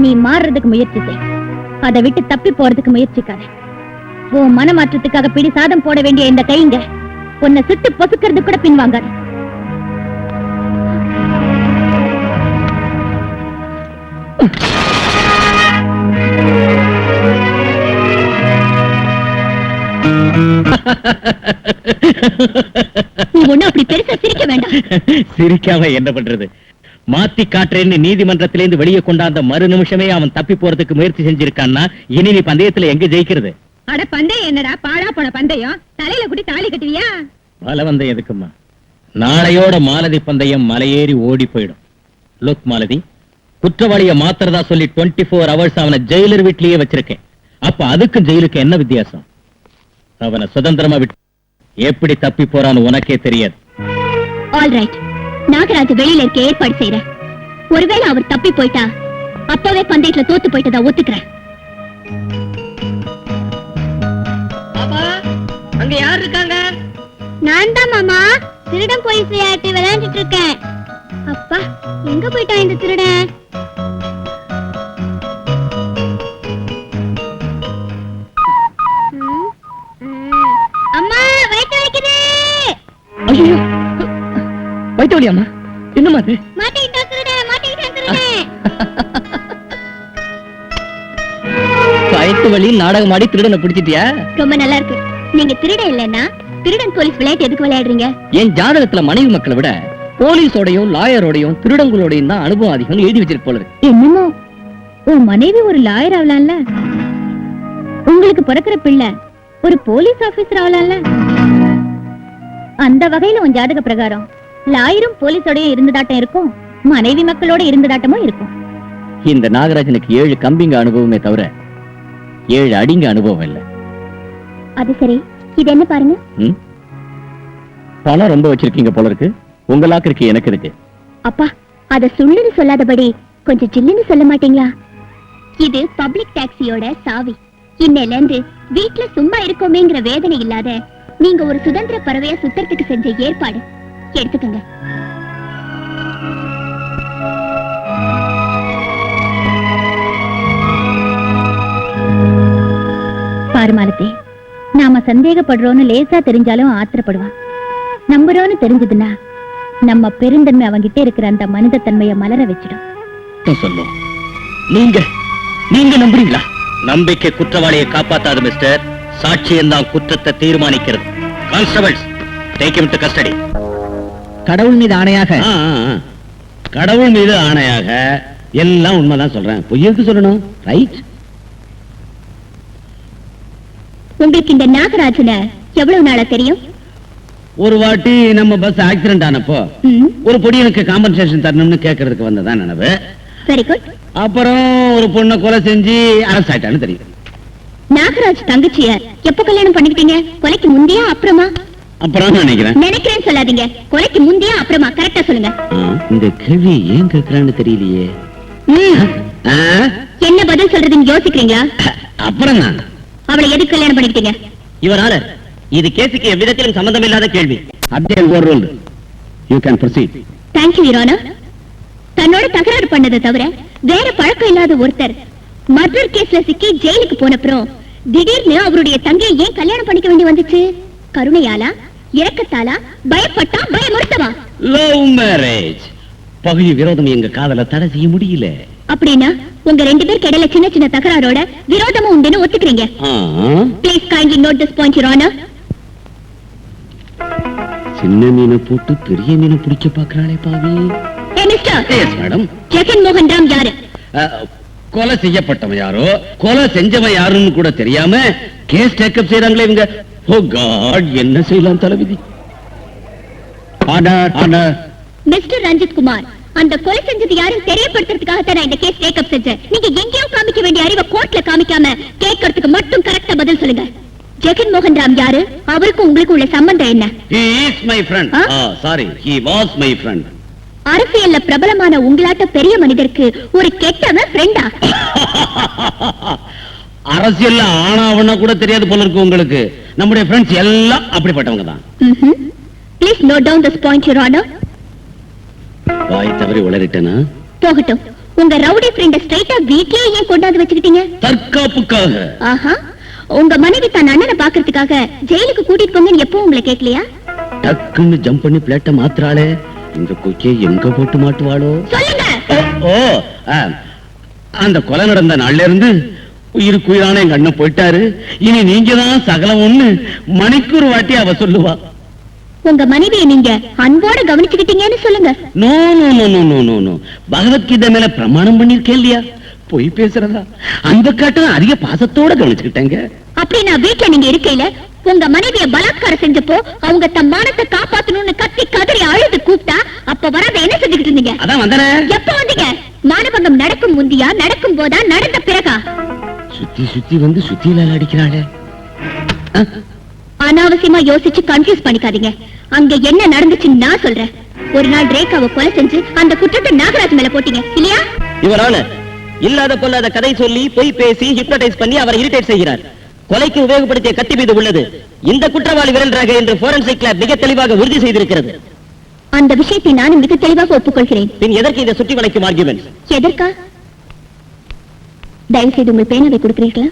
[SPEAKER 2] நீ மாறுறதுக்கு முயற்சி செய், அதை விட்டு தப்பி போறதுக்கு முயற்சிக்காத. உன் மனமாற்றத்துக்காக பிடி சாதம் போட வேண்டிய இந்த கைங்க உன்னை சுட்டு பொசுக்கிறது கூட பின்வாங்காது. நீ ஒண்ணு அப்படி பெருசா சிரிக்க வேண்டாம்.
[SPEAKER 4] சிரிக்காம என்ன பண்றது? மாத்தி காட்டுறேன்னு நீதிமன்றத்திலிருந்து வெளியே கொண்டாந்த மறு நிமிஷமே அவன் தப்பி போறதுக்கு முயற்சி செஞ்சிருக்கான்னா இனி நீ பந்தயத்துல எங்க ஜெயிக்கிறது?
[SPEAKER 5] அட பந்தயம் என்னடா, பாழா போன பந்தயம். தலையில குடி தாலி கட்டுவியா?
[SPEAKER 4] பலவந்தம் எதுக்குமா? நாளையோட மாலதி பந்தயம் மலையேறி ஓடி போயிடும். லுக் மாலதி, குற்றவாளிய மாத்திரதா சொல்லி 24 hours அவனை ஜெயிலர் வீட்லயே வச்சிருக்கேன். அப்ப அதுக்கும் ஜெயிலுக்கு என்ன வித்தியாசம்? அவனை சுதந்திரமா விட்டு எப்படி தப்பி போறான்னு உனக்கே தெரியாது.
[SPEAKER 2] ஆல் ரைட், நாகராஜ் வெளியில இருக்க ஏற்பாடு செய்யறேன். ஒருவேளை அவர் தப்பி போயிட்டா அப்பவே பந்தயத்துல தோத்து போயிட்டதா ஒத்துக்கிறேன்.
[SPEAKER 1] அங்க யார் இருக்காங்க?
[SPEAKER 2] நான் தான் மாமா, திருடன் போய் விளையாட்டு விளையாண்டுட்டு இருக்கேன். அப்பா, எங்க போயிட்டான் இந்த திருடன்? அம்மா, வயிற்று வலிக்குது.
[SPEAKER 3] ஐயோ, வயிற்று வலியாமா? என்னமா அது?
[SPEAKER 2] மாட்டிக்கிட்டான் திருடன், மாட்டிக்கிட்டான் திருடன்.
[SPEAKER 3] வயிற்று வலி நாடகம் ஆடி திருடனை பிடிச்சிட்டியா?
[SPEAKER 2] ரொம்ப நல்லா இருக்கு. நீங்க திருடன் இல்லன்னா திருடன் போலீஸ் விளையாட்டு எதுக்கு விளையாடுறீங்க?
[SPEAKER 3] என் ஜாதகத்துல மனைவி மக்களை விட போலீஸோடையும் லாயரோடையும் திருடங்களோடையும் தான் அனுபவம் அதிகம் எழுதி வச்சிருக்கு போல இருக்கு.
[SPEAKER 2] என்னமோ உன் மனைவி ஒரு லாயர் ஆகலாம்ல, உங்களுக்கு பிறக்கிற பிள்ளை ஒரு போலீஸ் ஆபீசர் ஆகலாம்ல. அந்த வகையில உன் ஜாதக பிரகாரம் லாயரும் போலீஸோடய இருந்ததாட்டம் இருக்கும், மனைவி மக்களோட இருந்ததாட்டமும் இருக்கும்.
[SPEAKER 3] இந்த நாகராஜனுக்கு 7 கம்பிங்க அனுபவமே தவிர 7 அடிங்க அனுபவம் இல்ல.
[SPEAKER 2] அது சரி, இது என்ன பாருங்க.
[SPEAKER 3] பணம் ரொம்ப வச்சிருக்கீங்க போல இருக்கு. உங்களாக்கு இருக்கு, எனக்கு இருக்கு.
[SPEAKER 2] அப்பா, அத சுள்ளுன்னு சொல்லாதபடி கொஞ்சம் ஜில்லுன்னு சொல்ல மாட்டீங்களா? இது பப்ளிக் டாக்ஸியோட சாவி. இன்னையில இருந்து வீட்டுல சும்மா இருக்கோமேங்கிற வேதனை இல்லாத நீங்க ஒரு சுதந்திர பறவையா சுத்தறதுக்கு செஞ்ச ஏற்பாடு. எடுத்துக்கங்க. பாருமாலத்தே, நாம சந்தேகப்படுறோன்னு லேசா தெரிஞ்சாலும் ஆத்திரப்படுவான். நம்புறோன்னு தெரிஞ்சதுன்னா நம்ம பெருந்தன்மை அவங்கிட்ட இருக்கிற அந்த மனித தன்மையை மலர வச்சிடும்.
[SPEAKER 3] சொல்லும். நீங்க நம்புறீங்களா?
[SPEAKER 4] நம்பிக்கை குற்றவாளியை காப்பாத்தாது மிஸ்டர். சாட்சியம் தான் குற்றத்தை தீர்மானிக்கிறது. Constables, take him to custody.
[SPEAKER 6] கடவுள் மீது ஆணையாக.
[SPEAKER 3] கடவுள் மீது ஆணையாக எல்லாம் உண்மைதான் சொல்றேன். பொய்யக்கு சொல்லணும். ரைட்.
[SPEAKER 2] உங்களுக்கு இந்த நாகராஜனை எவ்வளவு நாளா தெரியும்?
[SPEAKER 3] ஒரு வாட்டி நம்ம பஸ் ஆக்சிடென்ட் ஆனப்போ ஒரு பொடியனுக்கு காம்பன்சேஷன் தரணும்னு கேட்கறதுக்கு வந்ததான் நினைவு.
[SPEAKER 2] Very good.
[SPEAKER 3] அப்புறம் ஒரு பொண்ணை கொலை செஞ்சு அரெஸ்ட் ஆயிட்டான்னு தெரியும்.
[SPEAKER 2] நாகராஜ் தங்கச்சிய எப்ப கல்யாணம் பண்ணிக்கிட்டீங்க? கொலைக்கு முந்தையா அப்புறமா?
[SPEAKER 3] அப்புறம்
[SPEAKER 2] நினைக்கிறேன்னு சொல்லாதீங்க. கொலைக்கு முந்தையா அப்புறமா கரெக்டா சொல்லுங்க.
[SPEAKER 3] இந்த கேள்வி ஏன் கேட்கிறான்னு தெரியலையே.
[SPEAKER 2] என்ன பதில் சொல்றதுன்னு யோசிக்கிறீங்களா?
[SPEAKER 3] அப்புறம் தான்
[SPEAKER 2] அவளை எதுக்கு கல்யாணம் பண்ணிக்கிட்டீங்க?
[SPEAKER 7] இவரான இது கேஸுக்கு எவ்விதத்திலும் சம்பந்தம் இல்லாத கேள்வி.
[SPEAKER 6] You can proceed.
[SPEAKER 2] Thank you, Your Honor. தன்னோட தகராறு பண்ணதை தவிர வேற பழக்கம் இல்லாத ஒருத்தர் மர்டர் கேஸ்ல சிக்கி ஜெயிலுக்கு போனப்புறம் திடீர்னு அவருடைய தங்கையை ஏன் கல்யாணம் பண்ணிக்க வேண்டி வந்துச்சு? கருணையாலா, இரக்கத்தாலா, பயப்பட்டா, பயமுறுத்தவா?
[SPEAKER 3] Love marriage. பகுதி விரோதம் எங்க காதல தடை செய்ய முடியல.
[SPEAKER 2] அப்படின்னா உங்க ரெண்டு பேருக்கு இடையில சின்ன சின்ன தகராறோட விரோதமும் உண்டுன்னு ஒத்துக்கிறீங்க. Please kindly note this point, Your Honor.
[SPEAKER 3] சின்ன மீனை போட்டு பெரிய மீனை பிடிக்க பாக்குறாளே பாவி.
[SPEAKER 2] Hey, mister.
[SPEAKER 3] Yes, madam.
[SPEAKER 2] Jagan மோகன் ராம் யாரு?
[SPEAKER 3] கொலை செய்யப்பட்டவன் யாரோ, கொலை செஞ்சவன் யாருன்னு கூட தெரியாம கேஸ் டேக்கப் செய்யறாங்களே இவங்க. ஓ காட், என்ன செய்யலாம் தளபதி?
[SPEAKER 6] Order, order.
[SPEAKER 2] Mister Ranjith Kumar, அந்த கொலை செஞ்சது யாரும் தெரியப்படுத்துறதுக்காக தான் நான் இந்த கேஸ் டேக்கப் செஞ்சேன். நீங்க எங்கேயோ காமிக்க வேண்டிய அறிவை கோர்ட்ல காமிக்காம கேட்கறதுக்கு மட்டும் கரெக்டா பதில் சொல்லுங்க. ஜெகன் மோகன் ராம் யாரு? அவருக்கும் உங்களுக்கு உள்ள சம்பந்தம் என்ன?
[SPEAKER 3] He is my friend. Sorry, he was my friend.
[SPEAKER 2] அரசியல்ல பிரபலமான உங்களாட்ட பெரிய மனிதருக்கு ஒரு கெட்டவன் ஃப்ரெண்டா?
[SPEAKER 3] அரசியல்ல ஆனாவனா கூட தெரியாது போல இருக்கு உங்களுக்கு. நம்முடைய ஃப்ரெண்ட்ஸ் எல்லாம் அப்படிப்பட்டவங்க தான்.
[SPEAKER 2] Please note down this point, Your Honor.
[SPEAKER 3] வாய் தவறி உளறிட்டேனா?
[SPEAKER 2] போகட்டும். உங்க ரவுடி ஃப்ரெண்ட ஸ்ட்ரைட்டா வீட்லயே ஏன் கொண்டாந்து வச்சுக்கிட்டீங்க?
[SPEAKER 3] தற்காப்புக்காக.
[SPEAKER 2] ஆஹா, உங்க மனைவி தன் அண்ணனை பாக்குறதுக்காக ஜெயிலுக்கு கூட்டிட்டு போங்கன்னு எப்போ உங்களை கேட்கலையா?
[SPEAKER 3] டக்குன்னு ஜம்ப் பண்ணி பிளேட்ட மாத்துறாளே, இந்த கொக்கே எங்க போட்டு மாட்டுவாளோ?
[SPEAKER 2] சொல்லுங்க.
[SPEAKER 3] ஓ, அந்த கொலை நடந்த நாள்ல இருந்து உயிருக்கு உயிரான எங்க அண்ணன் போயிட்டாரு, இனி நீங்க தான் சகலம் ஒண்ணு மணிக்கு ஒரு வாட்டி அவ சொல்லுவா.
[SPEAKER 2] உங்க மனைவியை நீங்க அன்போட கவனிச்சுக்கிட்டீங்கன்னு சொல்லுங்க.
[SPEAKER 3] No no no no no no no, Bhagavad Gita மேல பிரமாணம் பண்ணிருக்கேன் இல்லையா? போய் பேசுறதா? அந்த காட்டு அதிக பாசத்தோட கவனிச்சுக்கிட்டேங்க.
[SPEAKER 2] அப்படி நான் வீட்டுல நீங்க இருக்கையில உங்க மனைவியை பலாத்காரம் செஞ்சப்போ அவங்க தம் மானத்தை காப்பாத்தணும்னு கத்தி கதறி அழுது கூப்பிட்டா அப்ப வராத என்ன செஞ்சுக்கிட்டு இருந்தீங்க?
[SPEAKER 3] அதான் வந்தனே.
[SPEAKER 2] எப்ப வந்தீங்க? மானபங்கம் நடக்கும் முந்தியா, நடக்கும் போதா, நடந்த பிறகா?
[SPEAKER 3] சுத்தி சுத்தி வந்து சுத்தியில அடிக்கிறாளே.
[SPEAKER 2] அனாவசியமா யோசிச்சு கன்ஃபியூஸ் பண்ணிக்காதீங்க. அங்க என்ன நடந்துச்சுன்னு நான் சொல்றேன். ஒரு நாள் ரேகாவை கொலை செஞ்சு அந்த குற்றத்தை நாகராஜ் மேல போட்டீங்க இல்லையா?
[SPEAKER 7] இவரான இல்லாத பொல்லாத கதை சொல்லி பொய் பேசி ஹிப்னடைஸ் பண்ணி அவரை இரிட்டேட் செய்கிறார். கொலைக்கு உபயோகப்படுத்திய கத்தி மீது உள்ளது இந்த குற்றவாளி விரல் ரேகை என்று போரன்சிக் லேப் மிக தெளிவாக உறுதி செய்திருக்கிறது.
[SPEAKER 2] அந்த விஷயத்தை நானும் மிக தெளிவாக ஒப்புக்கொள்கிறேன்.
[SPEAKER 7] பின் எதற்கு இந்த சுற்றி வளைக்கும் ஆர்குமெண்ட்?
[SPEAKER 2] எதற்கா? தயவு செய்து உங்கள் பேனாவை கொடுக்கிறீர்களா?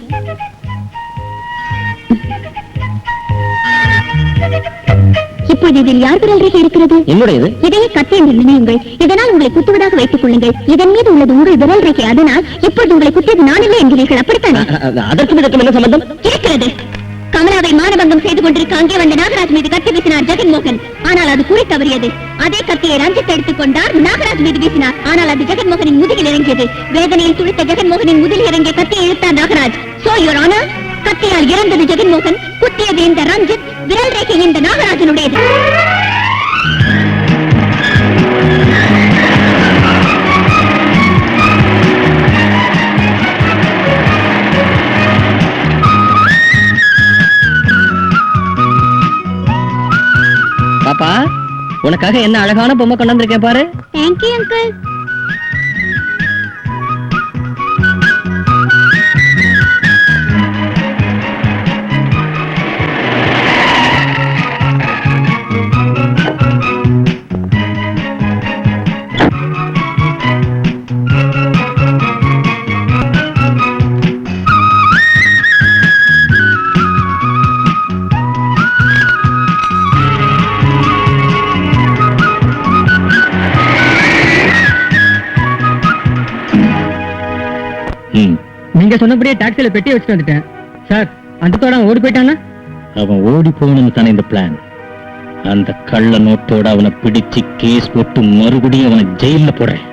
[SPEAKER 2] இப்போது இதில் யார் விரல் ரேகை இருக்கிறது?
[SPEAKER 7] என்னுடையது.
[SPEAKER 2] இதையே கத்தி என்று நினையுங்கள். இதனால் உங்களை குத்துவதாக வைத்துக் கொள்ளுங்கள். இதன் மீது உள்ளது உங்கள் விரல் ரேகை. அதனால் இப்போது உங்களை குத்தியது நான் இல்லை என்கிறீர்கள், அப்படித்தானே?
[SPEAKER 7] அதற்கும் இதற்கும் என்ன சம்பந்தம்
[SPEAKER 2] இருக்கிறது. கமலாவை மானபங்கம் செய்து கொண்டிருக்க அங்கே வந்த நாகராஜ் மீது கத்தி வீசினார் ஜெகன் மோகன். ஆனால் அது குறி தவறியது. அதே கத்தியை ரஞ்சித் எடுத்துக் கொண்டார், நாகராஜ் மீது வீசினார். ஆனால் அது ஜெகன் மோகனின் முதுகில் இறங்கியது. வேதனையில் துடித்த ஜெகன் மோகனின் முதுகில் இறங்கிய கத்தியை இழுத்தார் நாகராஜ். சோ யுவர் ஆனர், கத்தியால் இறந்தது ஜெகன் மோகன், குத்தியது இந்த ரஞ்சித், விரல் ரேகை இந்த நாகராஜனுடையது.
[SPEAKER 7] பாப்பா, உனக்காக என்ன அழகான பொம்மை கொண்டு வந்திருக்கேன் பாரு.
[SPEAKER 2] Thank you uncle.
[SPEAKER 1] நீங்க சொன்னபடியே டாக்ஸில பெட்டி வச்சுட்டு வந்துட்டேன் சார். அந்த தோட ஓடி போயிட்டானா?
[SPEAKER 4] அவன் ஓடி போகணும்னு தானே இந்த பிளான். அந்த கள்ள நோட்டோட அவனை பிடிச்சு கேஸ் போட்டு மறுபடியும் அவனை ஜெயில போடுறேன்.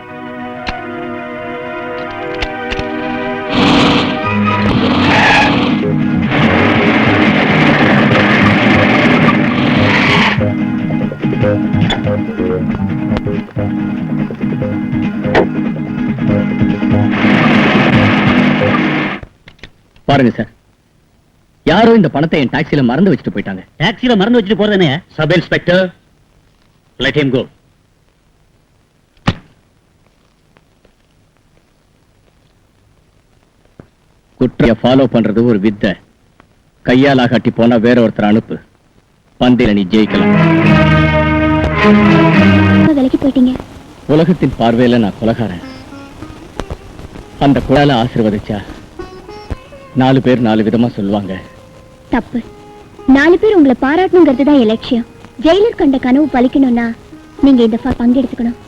[SPEAKER 4] பாருங்க சார், யாரோ இந்த பணத்தை என் டாக்ஸில மறந்து வச்சுட்டு போயிட்டாங்க.
[SPEAKER 7] டாக்ஸில மறந்து வச்சுட்டு போறதானே?
[SPEAKER 4] Sub inspector, let him go. குற்றைய ஃபாலோ பண்றது ஒரு வித்தை. கையால் ஆகாட்டி போனா வேற ஒருத்தர் அனுப்பு. பந்தயில நீ ஜெயிக்கலாம்.
[SPEAKER 2] விலைக்கு போயிட்டீங்க.
[SPEAKER 4] உலகத்தின் பார்வையில நான் கொலகாரன். அந்த குழால ஆசீர்வதிச்சா 4 பேர் 4 விதமா சொல்லுவாங்க.
[SPEAKER 2] தப்பு. 4 பேர் உங்களை பாராட்டணுங்கிறது தான் என் லட்சியம். ஜெயிலர் கண்ட கனவு பலிக்கணும்னா நீங்க இந்த பங்கெடுத்துக்கணும்.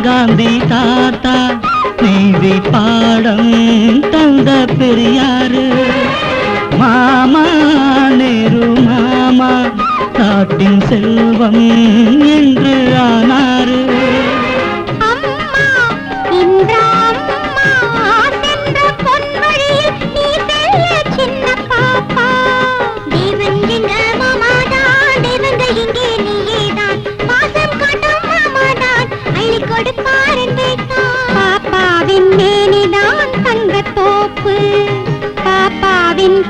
[SPEAKER 1] காந்தி தாத்தா நீதி பாடம் தந்த பெரியாரு, மாமா நேரு மாமா நாட்டின் செல்வம் என்று ஆனாரு.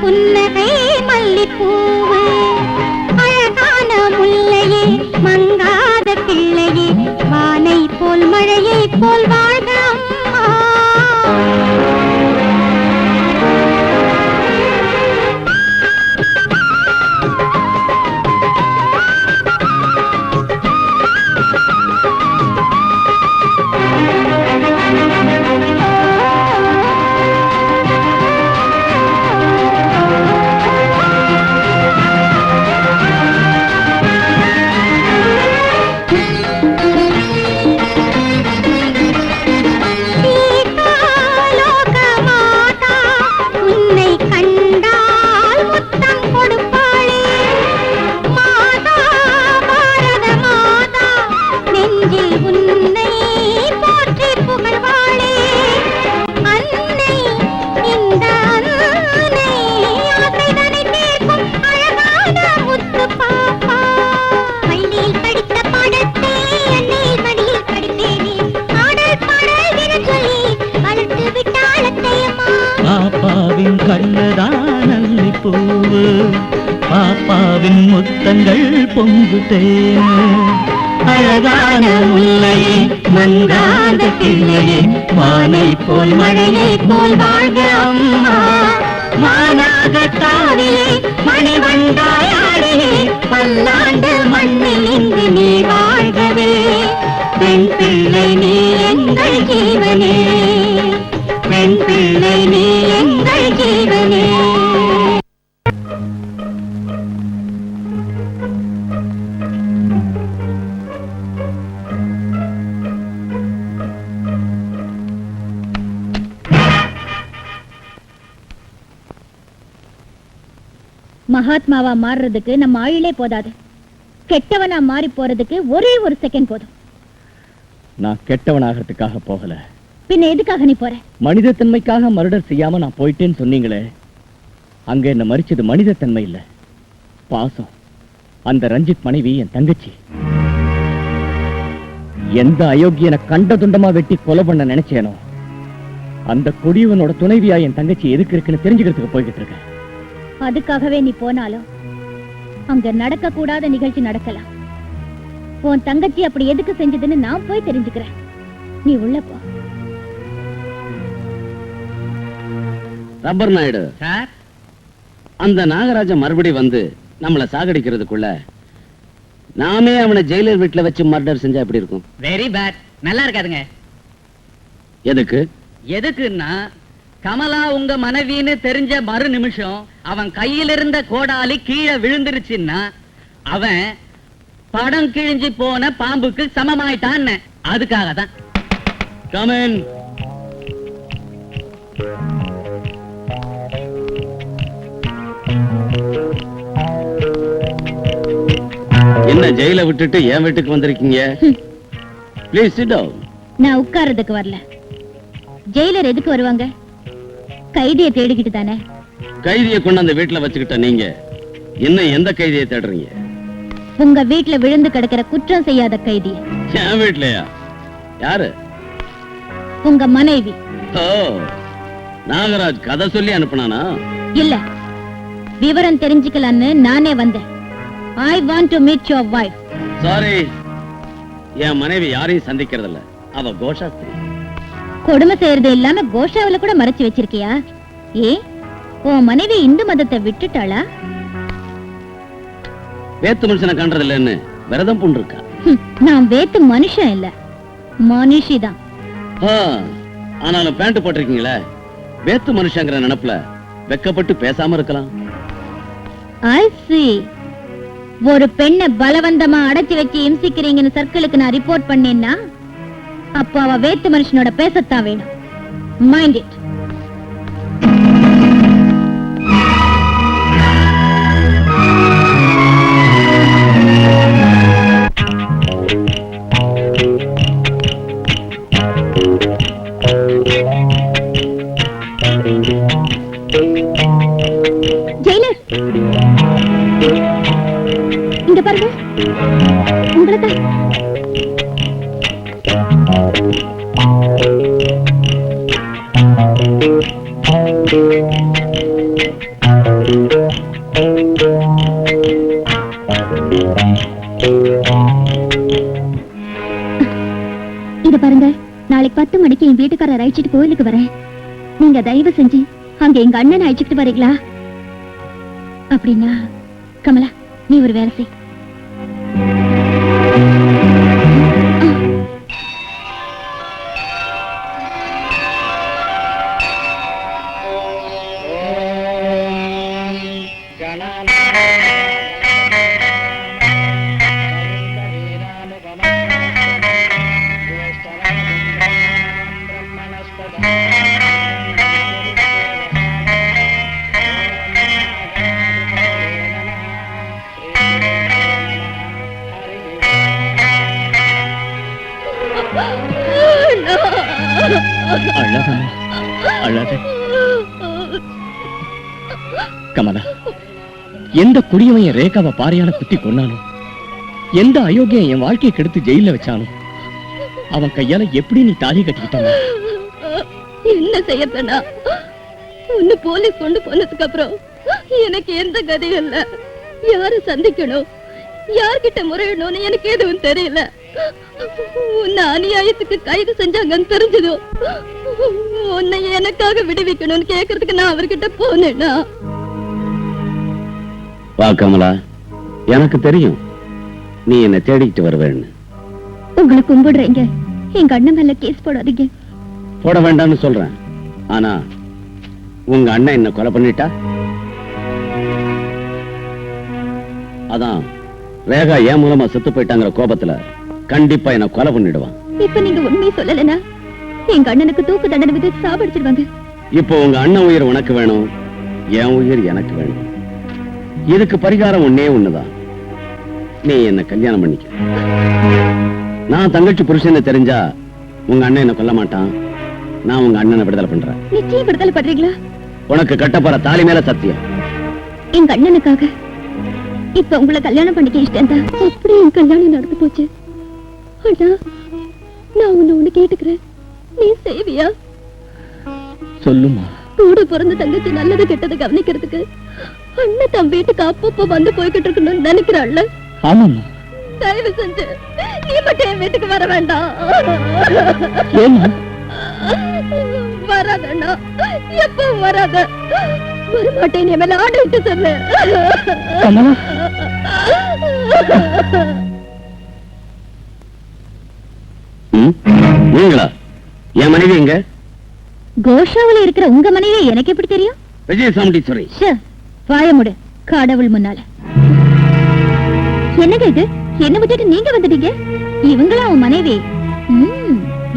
[SPEAKER 2] புன்னகை மல்லிப்பூவு, அழகான முல்லையே மங்காத பிள்ளையே, வானை போல் மழையை போல் வாழ்க அம்மா. பாப்பாவின் கண்ணுதான் அல்லிப்பூவு, பாப்பாவின் முத்தங்கள் பொங்கு தேனு, அழகான முல்லையே மங்காத பிள்ளையே, வானை போல் மழையை போல் வாழ்க அம்மா. மானாக தாவியே மணிவண்டாயாடியே, பல்லாண்டு மண்ணில் இங்கு நீ வாழ்கவே. பெண் பிள்ளை நீ எங்கள் ஜீவனே, பெண் பிள்ளை நீ எங்கள் ஜீவனே.
[SPEAKER 5] மகாத்மாவா மாறுறதுக்கு நம்ம ஆயுளே போதாது. கெட்டவனா மாறி போறதுக்கு ஒரே ஒரு செகண்ட் போதும்.
[SPEAKER 4] நான் கெட்டவனாகிறதுக்காக போகல.
[SPEAKER 5] பின்ன எதுக்காக நீ போற?
[SPEAKER 4] மனிதத்தன்மைக்காக மர்டர் செய்யாம நான் போயிட்டேன்னு சொன்னீங்களே, அங்க என்ன மறிச்சது மனிதத்தன்மை இல்ல, பாசம். அந்த ரஞ்சித் மனைவி என் தங்கச்சி. எந்த அயோக்கியனை கண்ட துண்டமா வெட்டி கொலை பண்ண நினைச்சேனோ, அந்த கொடியவனோட துணைவியா என் தங்கச்சி எதுக்கு இருக்குன்னு தெரிஞ்சுக்கிறதுக்கு போய்கிட்டு இருக்கேன்.
[SPEAKER 5] அதுக்காகவே நீ போனாலும் அங்க நடக்க கூடாத நிகழ்ச்சி நடக்கலாம். உன் தங்கச்சி அப்படி எதுக்கு செஞ்சதுன்னு நான் போய் தெரிஞ்சுக்கிறேன். நீ உள்ள போ.
[SPEAKER 3] ரப்பர் நாயுடு
[SPEAKER 1] சார்,
[SPEAKER 3] அந்த நாகராஜன் மறுபடி வந்து நம்மள சாகடிக்கிறதுக்குள்ள நாமே அவனை ஜெயிலர் வீட்டுல வச்சு மர்டர் செஞ்சா எப்படி இருக்கும்?
[SPEAKER 1] Very bad. நல்லா இருக்காதுங்க.
[SPEAKER 3] எதுக்கு?
[SPEAKER 1] எதுக்குன்னா, கமலா உங்க மனைவின்னு தெரிஞ்ச மறு நிமிஷம் அவன் கையில் இருந்த கோடாலி கீழே விழுந்துருச்சுன்னா அவன் படம் கிழிஞ்சு போன பாம்புக்கு சமமாயிட்டான். அதுக்காக தான்.
[SPEAKER 3] Come in. என்ன ஜெயில விட்டுட்டு என் வீட்டுக்கு வந்திருக்கீங்க? Please sit down.
[SPEAKER 5] நான் உட்கார்றதுக்கு வரல. ஜெயிலர் எதுக்கு வருவாங்க? கைதியை தேடிக்கிட்டு தானே.
[SPEAKER 3] கைதியை கொண்டு அந்த வீட்டுல வச்சுக்கிட்ட நீங்க இன்னும் எந்த கைதியை தேடுறீங்க?
[SPEAKER 5] உங்க வீட்டுல விழுந்து கிடக்கிற குற்றம் செய்யாத கைதி.
[SPEAKER 3] என் வீட்லயா? யாரு?
[SPEAKER 5] உங்க மனைவி.
[SPEAKER 3] ஓ, நாகராஜ் கதை சொல்லி அனுப்புனானா?
[SPEAKER 5] இல்ல, விவரம் தெரிஞ்சுக்கலான்னு நானே வந்தேன். I want to meet your wife.
[SPEAKER 3] Sorry, என் மனைவி யாரையும் சந்திக்கிறதில்ல. அவ கோஷாஸ்திரி.
[SPEAKER 5] கொடுமை செய்யறது இல்லாம கோஷாவில கூட மறைச்சு வச்சிருக்கியா? ஏ, உன் மனைவி இந்து மதத்தை விட்டுட்டாளா?
[SPEAKER 3] வேத்து மனுஷனை கண்டது இல்லைன்னு விரதம் பூண்டிருக்கா.
[SPEAKER 5] நான் வேத்து மனுஷன் இல்ல, மனுஷிதான்.
[SPEAKER 3] ஆனாலும் பேண்ட் போட்டிருக்கீங்களே, வேத்து மனுஷங்கிற நினைப்புல வெக்கப்பட்டு பேசாம இருக்கலாம்.
[SPEAKER 5] I see. ஒரு பெண்ணை பலவந்தமா அடைச்சு வச்சு இம்சிக்கிறீங்கன்னு சர்க்கிளுக்கு நான் ரிப்போர்ட் பண்ணேன்னா அப்ப அவ வேத்து மனுஷனோட பேசத்தான் வேணும். Mind it. ஜெயிலர், இங்க பாருங்க, உங்களைத்தான். இத பாருங்க, நாளைக்கு 10 மணிக்கு என் வீட்டுக்காரர் அழைச்சிட்டு கோயிலுக்கு வரேன். நீங்க தயவு செஞ்சு அங்க எங்க அண்ணனை அழைச்சிட்டு வரீங்களா? அப்படின்னா கமலா, நீ ஒரு வேலை செய்.
[SPEAKER 4] அழாத கமலா. எந்த குடியவன் என் ரேகாவை பாறையால குத்தி கொன்னாலும், எந்த அயோக்கியம் என் வாழ்க்கையை கெடுத்து ஜெயில வச்சாலும், அவன் கையால எப்படி நீ தாலி கட்டிக்கிட்ட?
[SPEAKER 5] என்ன செய்யறதுனா, உன்னை போலீஸ் கொண்டு போனதுக்கு அப்புறம் எனக்கு எந்த கதையும் இல்ல. யார சந்திக்கணும், யார்கிட்ட முறையிடணும்னு எனக்கு எதுவும் தெரியல. உன்னை அநியாயத்துக்கு கைது செஞ்சாங்கன்னு தெரிஞ்சதும் உன்னை எனக்காக விடுவிக்கணும்னு கேக்குறதுக்கு நான் அவர்கிட்ட போனேன்னா.
[SPEAKER 3] வா கமலா, எனக்கு தெரியும் நீ என்ன தேடிக்கிட்டு வருவேன்னு.
[SPEAKER 5] உங்களை கும்பிடுறீங்க, எங்க அண்ணன் மேல கேஸ் போடாதீங்க.
[SPEAKER 3] போட வேண்டாம்னு சொல்றேன். ஆனா உங்க அண்ணன் என்ன கொலை பண்ணிட்டா, அதான் ரேகா ஏன் மூலமா செத்து போயிட்டாங்கிற கோபத்துல கண்டிப்பா என்ன கொலை பண்ணிடுவான்.
[SPEAKER 5] இப்ப நீங்க உண்மையை சொல்லலனா எங்க அண்ணனுக்கு தூக்கு தண்டனை விதிச்சு சாவடிச்சிருவாங்க.
[SPEAKER 3] இப்போ உங்க அண்ணன் உயிர் உனக்கு வேணும், என் உயிர் எனக்கு வேணும். இதுக்கு பரிகாரம் ஒண்ணே ஒண்ணுதான். நீ என்ன கல்யாணம் பண்ணிக்க. நான் தங்கச்சி புருஷன் தெரிஞ்சா உங்க அண்ணன் என்ன கொல்ல மாட்டான். நான் உங்க அண்ணனை விடுதலை பண்றேன்.
[SPEAKER 2] நிச்சயம் விடுதலை பண்றீங்களா?
[SPEAKER 3] உனக்கு கட்டப்போற தாலி மேல சத்தியம்.
[SPEAKER 2] எங்க அண்ணனுக்காக இப்ப உங்களை கல்யாணம் பண்ணிக்க இஷ்டம் தான். அப்படி என் கல்யாணம் நடந்து போச்சு. அண்ணா, நான் உன்னை ஒண்ணு கேட்டுக்கிறேன். நீ செய்வியா?
[SPEAKER 3] சொல்லுமா.
[SPEAKER 2] கூட பிறந்த தங்கச்சி நல்லது கெட்டது கவனிக்கிறதுக்கு அண்ணன் தன் வீட்டுக்கு அப்பப்போ வந்து போய்கிட்டு இருக்கணும்னு நினைக்கிறாள்ல.
[SPEAKER 3] ஆமாம்மா.
[SPEAKER 2] தயவு செஞ்சு நீ மட்டும் என் வீட்டுக்கு வர வேண்டாம். வராதண்ணா, எப்ப வராத. வரமாட்டேன், என் மேல ஆடிட்டு சொல்லு.
[SPEAKER 3] நீங்களா? என் மனைவி எங்க?
[SPEAKER 2] கோஷாவில இருக்கிற உங்க மனைவி எனக்கு எப்படி தெரியும்?
[SPEAKER 3] விஜய் சாமுண்டீஸ்வரி.
[SPEAKER 2] வாயமுடு, கடவுள் முன்னால. என்னங்க இது? என்ன விட்டுட்டு நீங்க வந்துட்டீங்க? இவங்களா உன் மனைவி?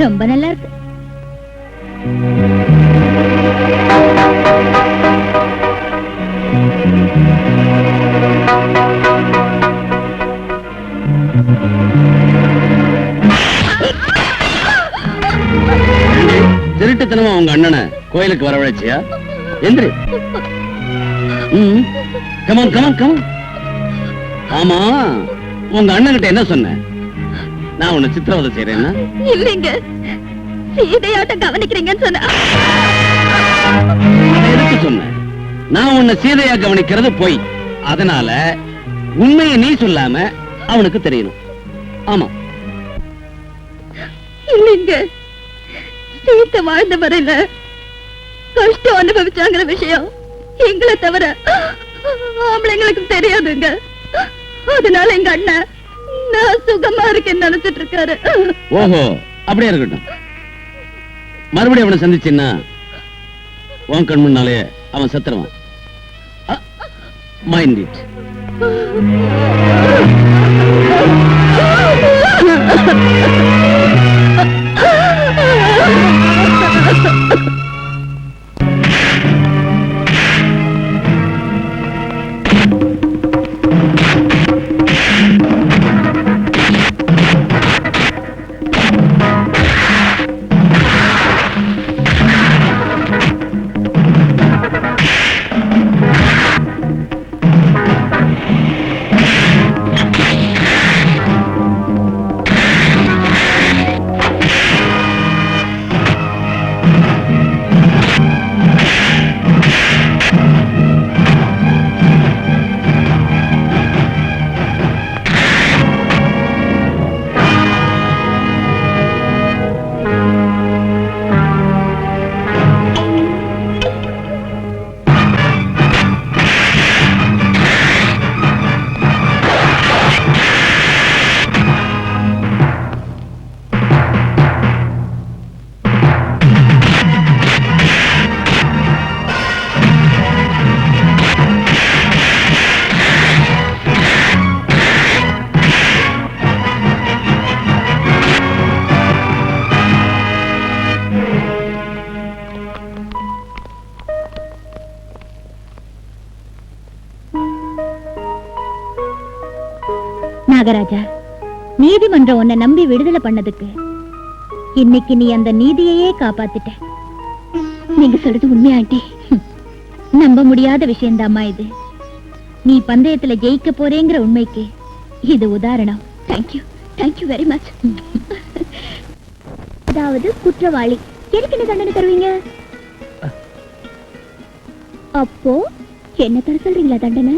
[SPEAKER 2] ரொம்ப நல்லா இருக்கு.
[SPEAKER 3] திருட்டுத்தனமா உங்க அண்ணனை கோயிலுக்கு வரவழைச்சியா? எந்திரி. Come on come on come on. ஆமா, உங்க அண்ணன்கிட்ட என்ன சொன்ன? நான் உன்னை சித்திரவதை செய்யறேன்னா?
[SPEAKER 2] இல்லைங்க, சீதையாட்டம் கவனிக்கிறீங்கன்னு சொன்ன.
[SPEAKER 3] எதுக்கு சொன்ன? நான் உன்னை சீதையா கவனிக்கிறது பொய். அதனால உண்மையை நீ சொல்லாம அவனுக்கு தெரியணும். ஆமா.
[SPEAKER 2] இல்லைங்க, சீத்தை வாழ்ந்த வரையில கஷ்டம் அனுபவிச்சாங்கிற விஷயம் எங்களை தவிர ஆம்பளைங்களுக்கு தெரியாதுங்க. அதனால எங்க அண்ணன் நான் சுகமா இருக்கேன்னு நினைச்சிட்டு இருக்காரு.
[SPEAKER 3] ஓஹோ, அப்படியே இருக்கட்டும். மறுபடியும் அவனை சந்திச்சின்னா உன் கண் முன்னாலே அவன் செத்துருவான். Mind it.
[SPEAKER 2] நாகராஜா, நீதிமன்றம் உன்னை நம்பி விடுதலை பண்ணதுக்கு இன்னைக்கு நீ அந்த நீதியையே காப்பாத்திட்ட. நீங்க சொல்றது உண்மையா ஆண்டி? நம்ப முடியாத விஷயம்தாம்மா இது. நீ பந்தயத்துல ஜெயிக்க போறேங்கிற உண்மைக்கு இது உதாரணம். Thank you, thank you very much. அதாவது குற்றவாளி எனக்கு என்ன தண்டனை தருவீங்க? அப்போ என்ன தர சொல்றீங்களா தண்டனை?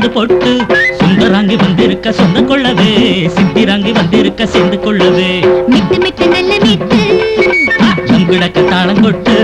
[SPEAKER 4] சாந்து போட்டு சுந்தராங்கி வந்திருக்க சொந்த கொள்ளவே சித்திராங்கி வந்திருக்க சேர்ந்து கொள்ளவே
[SPEAKER 2] மிட்டு மிட்டு நல்ல மிட்டு
[SPEAKER 4] நம் கிடக்க தாளம் கொட்டு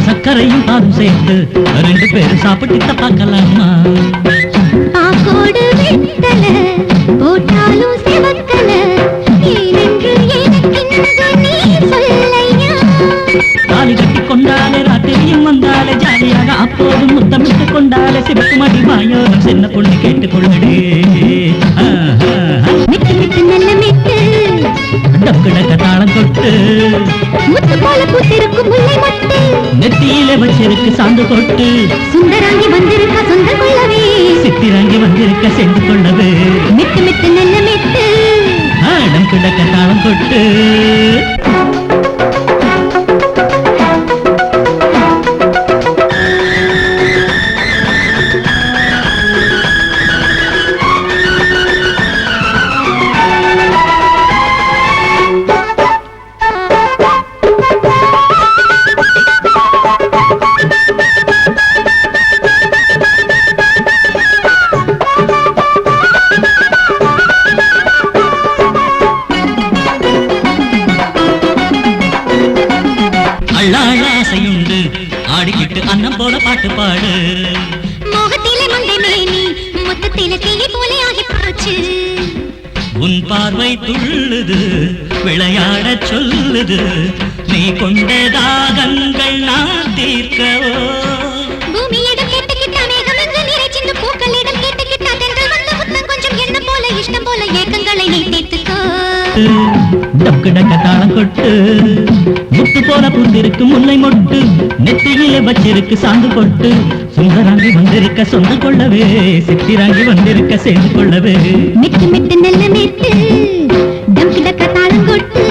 [SPEAKER 4] சக்கரையும் பாலும் சேர்த்து 2 பேரும் சாப்பிட்டு பார்க்கலாமா
[SPEAKER 2] பாக்கோடு வெத்தல போட்டாலும் சிவக்கல ஏனென்று எனக்கின்று நீ சொல்லையா
[SPEAKER 4] தாலி கட்டி கொண்டாலே ராத்திரியும் வந்தாலே ஜாலியாக அப்போதும் முத்தமிட்டு கொண்டாலே சிவப்பு மடி மாயோரம் சின்ன பொண்ணு கேட்டுக்கொள்ளடே
[SPEAKER 2] மிட்டு மிட்டு நல்ல மிட்டு
[SPEAKER 4] டக்குடக்க தாளம் கொட்டு
[SPEAKER 2] முத்து போல பூத்திருக்கும் முல்லை மொட்டு
[SPEAKER 4] நெத்தியில வச்சிருக்கு சாந்து கொட்டு
[SPEAKER 2] சுந்தராங்கி வந்திருக்க சொந்த கொள்ளவே
[SPEAKER 4] சித்திராங்கி வந்திருக்க சேர்ந்து கொள்ளவே
[SPEAKER 2] மிட்டு மிட்டு நல்ல மிட்டு
[SPEAKER 4] டக்குடக்க தாளம் கொட்டு ஆசையுண்டு ஆடிக்கிட்டு அன்னம் போல பாட்டு பாடு
[SPEAKER 2] மோகத்திலே மங்கை மேனி மொத்தத்திலே தீயை போல ஆகி போச்சு
[SPEAKER 4] உன் பார்வை துள்ளுது விளையாட சொல்லுது நீ கொண்ட தாகங்கள் நான் தீர்க்கவோ
[SPEAKER 2] பூமியிடம் கேட்டுக்கிட்ட மேகம் எங்கு நீரை சிந்து பூக்களிடம் கேட்டுக்கிட்ட தென்றல் வந்து முத்தம் கொஞ்சம் என்ன போல இஷ்டம் போல ஏக்கங்களை நீ தீர்த்துக்கோ
[SPEAKER 4] டக்குடக்க தாளம் கொட்டு முத்து போல பூத்திருக்கு முல்லை மொட்டு நெத்தியிலே வச்சிருக்கு சாந்து கொட்டு சுந்தராங்கி வந்திருக்க சொந்த கொள்ளவே சித்திராங்கி வந்திருக்க சேர்ந்து கொள்ளவே
[SPEAKER 2] மிட்டு மிட்டு நல்ல மிட்டு டம்கிடக்க தாளம் கொட்டு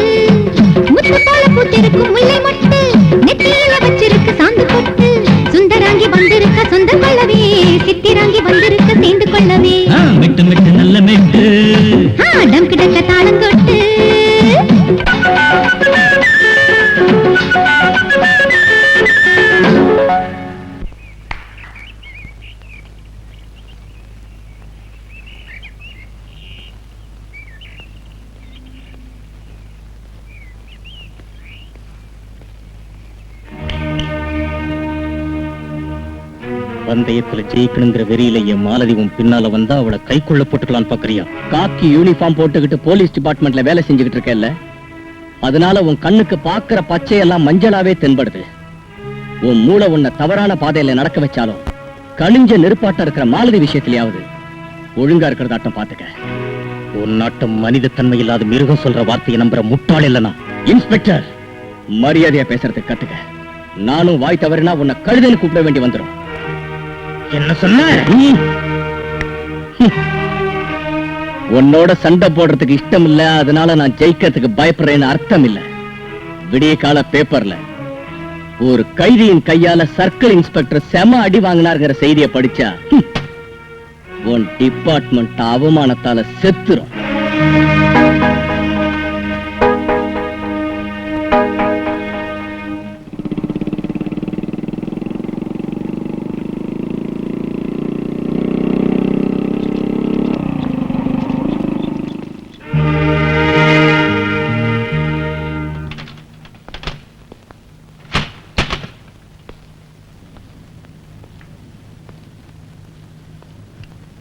[SPEAKER 2] முத்து போல பூத்திருக்கும் முல்லை மொட்டு நெத்தியில வச்சிருக்கு சாந்து கொட்டு சுந்தராங்கி வந்திருக்க சொந்த கொள்ளவே சித்திராங்கி வந்திருக்க சேர்ந்து கொள்ளவே
[SPEAKER 4] மிட்டு மிட்டு நல்ல மிட்டு
[SPEAKER 2] டம்கிடக்க தாளம் கொட்டு
[SPEAKER 4] பந்தயத்துல ஜெயிக்கணுங்கிற வெறியில என் மாலதி உன் பின்னால வந்தா அவளை கைக்குள்ள போட்டுக்கலான்னு பாக்குறியா
[SPEAKER 3] காக்கி யூனிஃபார்ம் போட்டுக்கிட்டு போலீஸ் டிபார்ட்மெண்ட்ல வேலை செஞ்சுக்கிட்டு இருக்கேல்ல, அதனால உன் கண்ணுக்கு பாக்குற பச்சையெல்லாம் மஞ்சளாவே தென்படுது. உன் மூளை உன்னை தவறான பாதையில நடக்க வச்சாலும் கணிஞ்ச நெருப்பாட்டம் இருக்கிற மாலதி விஷயத்திலேயாவது ஒழுங்கா இருக்கிறதாட்டம் பாத்துக்க.
[SPEAKER 4] உன் நாட்டம் மனித தன்மை இல்லாத மிருகம் சொல்ற வார்த்தையை நம்புற முட்டாள் இல்லனா.
[SPEAKER 3] இன்ஸ்பெக்டர், மரியாதையா பேசுறதுக்கு கத்துக்க. நானும் வாய் தவறினா உன்னை கழுதைன்னு கூப்பிட வேண்டி வந்துடும்.
[SPEAKER 4] என்ன சொன்ன?
[SPEAKER 3] உன்னோட சண்டை போடுறதுக்கு இஷ்டம் இல்ல, அதனால நான் ஜெயிக்கிறதுக்கு பயப்படுறேன்னு அர்த்தம் இல்ல. விடிய கால பேப்பர்ல ஒரு கைதியின் கையால சர்க்கிள் இன்ஸ்பெக்டர் செம அடி வாங்கினார்ங்கிற செய்தியை படிச்சா உன் டிபார்ட்மெண்ட் அவமானத்தால செத்துரும்.